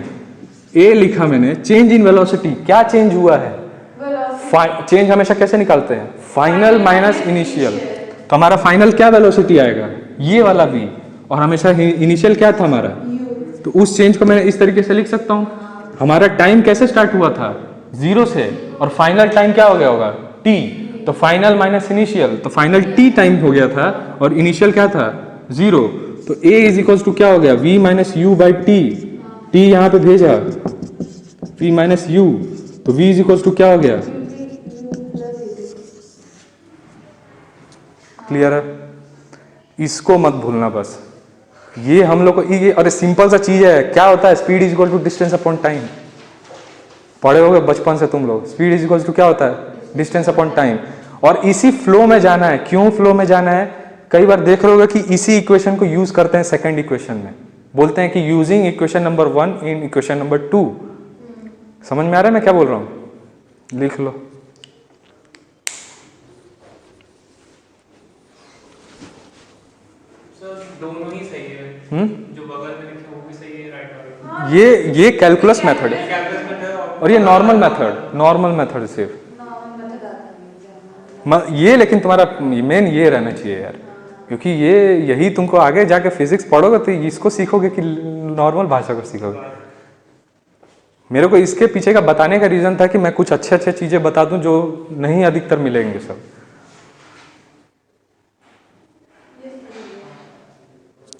A लिखा मैंने, चेंज इन वेलोसिटी, क्या चेंज हुआ है? चेंज हमेशा कैसे निकालते हैं? Final minus initial. तो हमारा फाइनल क्या वेलोसिटी आएगा? ये वाला v, और हमेशा इनिशियल क्या था हमारा? तो उस चेंज को मैं इस तरीके से लिख सकता हूं। हमारा टाइम कैसे स्टार्ट हुआ था? 0 से, और फाइनल टाइम क्या हो गया होगा? t। तो फाइनल माइनस इनिशियल, तो फाइनल t टाइम हो गया था और इनिशियल क्या था? 0। तो a इज इक्वल टू क्या हो गया? v minus you by T, t यहां पे भेजा v माइनस यू, तो v इज इक्वल टू क्या हो गया? क्लियर है? इसको मत भूलना बस। ये हम लोग को ये, अरे सिंपल सा चीज है। क्या होता है? Speed is equal to distance upon time. पढ़े होगे बचपन से तुम लोग, स्पीड इज इक्वल टू क्या होता है? Distance upon time. और इसी फ्लो में जाना है। क्यों फ्लो में जाना है? कई बार देख रहे होगे कि इसी इक्वेशन को यूज करते हैं सेकंड इक्वेशन में, बोलते हैं कि using equation number 1 in equation number 2। समझ में आ रहा है मैं क्या बोल रहा हूं? लिख लो। दोनों ही सही है। जो बगल में लिखे वो भी सही है, राइट वाला। ये कैलकुलस मेथड है, कैलकुलस मेथड और ये नॉर्मल मेथड सिर्फ ये, लेकिन तुम्हारा मेन ये रहना चाहिए यार, क्योंकि ये यही तुमको आगे जाके फिजिक्स पढ़ोगे तो इसको सीखोगे कि नॉर्मल भाषा को सीखोगे। मेरे को इसके पीछे का बताने का रीजन था कि मैं कुछ अच्छे चीजें बता दूं जो नहीं अधिकतर मिलेंगे सब।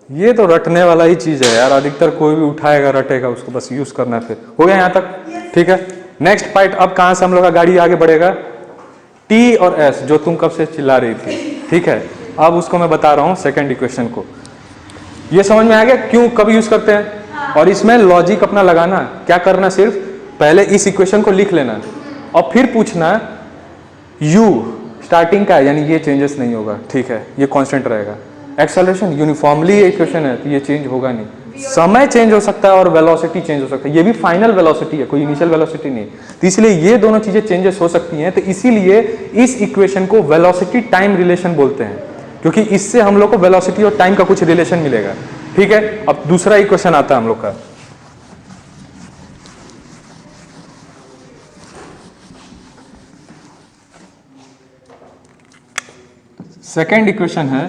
ये तो रटने वाला ही चीज है यार, अधिकतर कोई भी उठाएगा रटेगा, उसको बस यूज करना है। फिर हो गया यहाँ तक? ठीक है, नेक्स्ट पार्ट। अब कहां से हम लोग का गाड़ी आगे बढ़ेगा? T और S, जो तुम कब से चिल्ला रही थी, ठीक है। अब उसको मैं बता रहा हूं सेकंड इक्वेशन को। ये समझ में आ गया क्यों कब यूज करते हैं? और इसमें लॉजिक अपना लगाना, क्या करना, सिर्फ पहले इस इक्वेशन को लिख लेना और फिर पूछना u स्टार्टिंग का है, यानी ये चेंजेस नहीं होगा, ठीक है, ये कांस्टेंट रहेगा। एक्सेलरेशन यूनिफॉर्मली इक्वेशन है तो ये चेंज होगा नहीं। समय चेंज हो सकता है और वेलोसिटी चेंज हो सकता है, ये भी फाइनल वेलोसिटी है, कोई इनिशियल वेलोसिटी नहीं। तो इसलिए ये दोनों चीजें चेंजेस हो सकती हैं, तो इसीलिए इस इक्वेशन को वेलोसिटी टाइम रिलेशन बोलते हैं, क्योंकि इससे हम लोग को वेलोसिटी और टाइम का कुछ रिलेशन मिलेगा। ठीक है, अब दूसरा इक्वेशन आता है हम लोग का। सेकेंड इक्वेशन है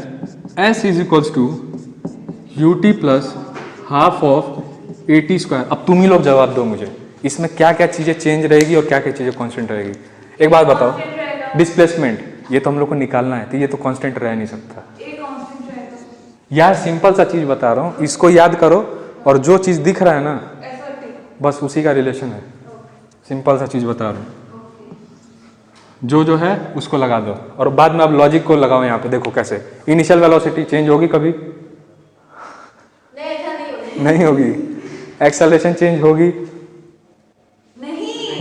s is equals to u t plus half of a t square. अब तुम ही लोग जवाब दो मुझे, इसमें क्या क्या चीजें चेंज रहेगी और क्या क्या चीजें कांस्टेंट रहेगी। एक बात बताओ, डिस्प्लेसमेंट ये तो हम लोग को निकालना है, तो ये तो कांस्टेंट रह नहीं सकता यार। सिंपल सा चीज बता रहा हूँ, इसको याद करो और जो चीज दिख रहा है ना बस उसी का रिलेशन है। सिंपल सा चीज बता रहा हूँ, जो है उसको लगा दो और बाद में अब लॉजिक को लगाओ। यहाँ पे देखो कैसे इनिशियल वेलोसिटी चेंज होगी कभी नहीं होगी, एक्सेलरेशन चेंज होगी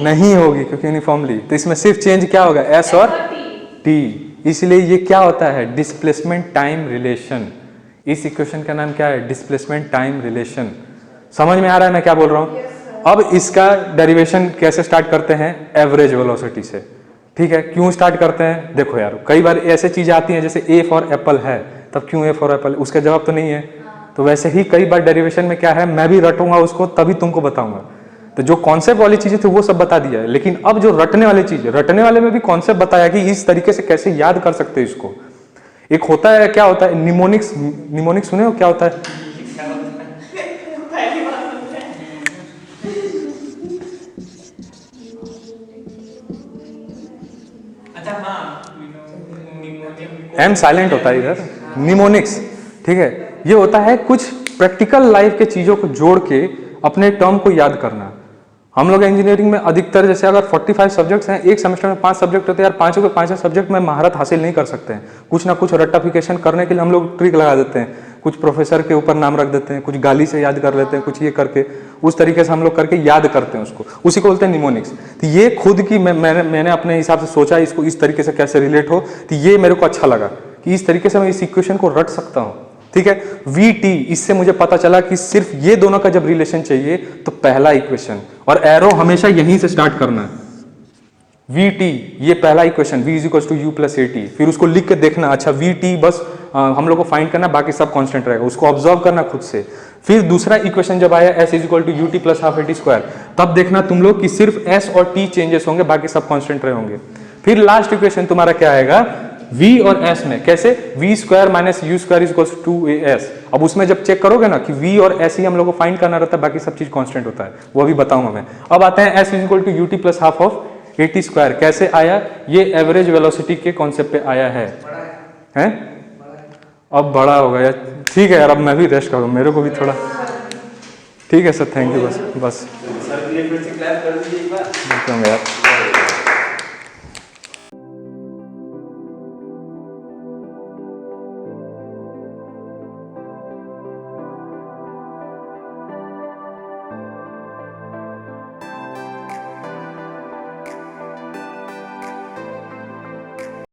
नहीं होगी क्योंकि यूनिफॉर्मली। तो इसमें सिर्फ चेंज क्या होगा, एस और टी। इसलिए ये क्या होता है, डिस्प्लेसमेंट टाइम रिलेशन। इस इक्वेशन का नाम क्या है, डिस्प्लेसमेंट टाइम रिलेशन। समझ में आ रहा है मैं क्या बोल रहा हूँ। अब इसका डेरिवेशन कैसे स्टार्ट करते हैं, एवरेज वेलोसिटी से। ठीक है, क्यों स्टार्ट करते हैं, देखो यार कई बार ऐसे चीजें आती हैं जैसे ए फॉर एप्पल है, तब क्यों ए फॉर एप्पल, उसका जवाब तो नहीं है। तो वैसे ही कई बार डेरिवेशन में क्या है, मैं भी रटूंगा उसको तभी तुमको बताऊंगा। तो जो कॉन्सेप्ट वाली चीजें थी वो सब बता दिया है, लेकिन अब जो रटने वाली चीज, रटने वाले में भी कॉन्सेप्ट बताया कि इस तरीके से कैसे याद कर सकते हैं इसको। एक होता है, क्या होता है, निमोनिक्स। निमोनिक्स सुने हो क्या होता है, एम साइलेंट होता है इधर, निमोनिक्स। ठीक है, ये होता है कुछ प्रैक्टिकल लाइफ के चीजों को जोड़ के अपने टर्म को याद करना। हम लोग इंजीनियरिंग में अधिकतर जैसे अगर 45 सब्जेक्ट्स हैं, एक सेमेस्टर में 5 सब्जेक्ट होते हैं यार, पांचों के 5 सब्जेक्ट में महारत हासिल नहीं कर सकते हैं। कुछ ना कुछ रट्टाफिकेशन करने के लिए हम लोग ट्रिक लगा देते हैं, कुछ प्रोफेसर के ऊपर नाम रख देते हैं, कुछ गाली से याद कर लेते हैं, कुछ ये करके उस तरीके से हम लोग करके याद करते हैं उसको, उसी को बोलते हैं निमोनिक्स। तो ये खुद की मैंने अपने हिसाब से सोचा इसको इस तरीके से कैसे रिलेट हो, तो ये मेरे को अच्छा लगा कि इस तरीके से मैं इस इक्वेशन को रट सकता हूँ। ठीक है, वी टी, इससे मुझे पता चला कि सिर्फ ये दोनों का जब रिलेशन चाहिए तो पहला इक्वेशन, और एरो हमेशा यहीं से स्टार्ट करना है। वी टी ये पहला equation, v is equal to u plus a t, फिर उसको लिख के देखना, अच्छा वी टी बस हम लोग को फाइंड करना, बाकी सब कांस्टेंट रहेगा, उसको ऑब्जर्व करना खुद से। फिर दूसरा इक्वेशन जब आया s is equal to u t plus half a t square, तब देखना तुम लोग कि सिर्फ s और t चेंजेस होंगे, बाकी सब कांस्टेंट रहे होंगे। फिर लास्ट इक्वेशन तुम्हारा क्या आएगा, v और s में कैसे, v square minus u square is equal to 2as। अब उसमें जब चेक करोगे ना कि v और s ही हम लोग को फाइंड करना रहता है, बाकी सब चीज कांस्टेंट होता है, वो अभी बताऊंगा मैं। अब आते हैं s is equal to u t plus half of a t square, कैसे आया, ये एवरेज वेलोसिटी के कॉन्सेप्ट पे आया है। हैं? अब बड़ा हो गया, ठीक है यार, अब मैं भी रेस्ट करूँ, मेरे को भी थोड़ा। ठीक है सर, थैंक यू, बस सर के लिए फिर से क्लैप कर दीजिए एक बार। यार।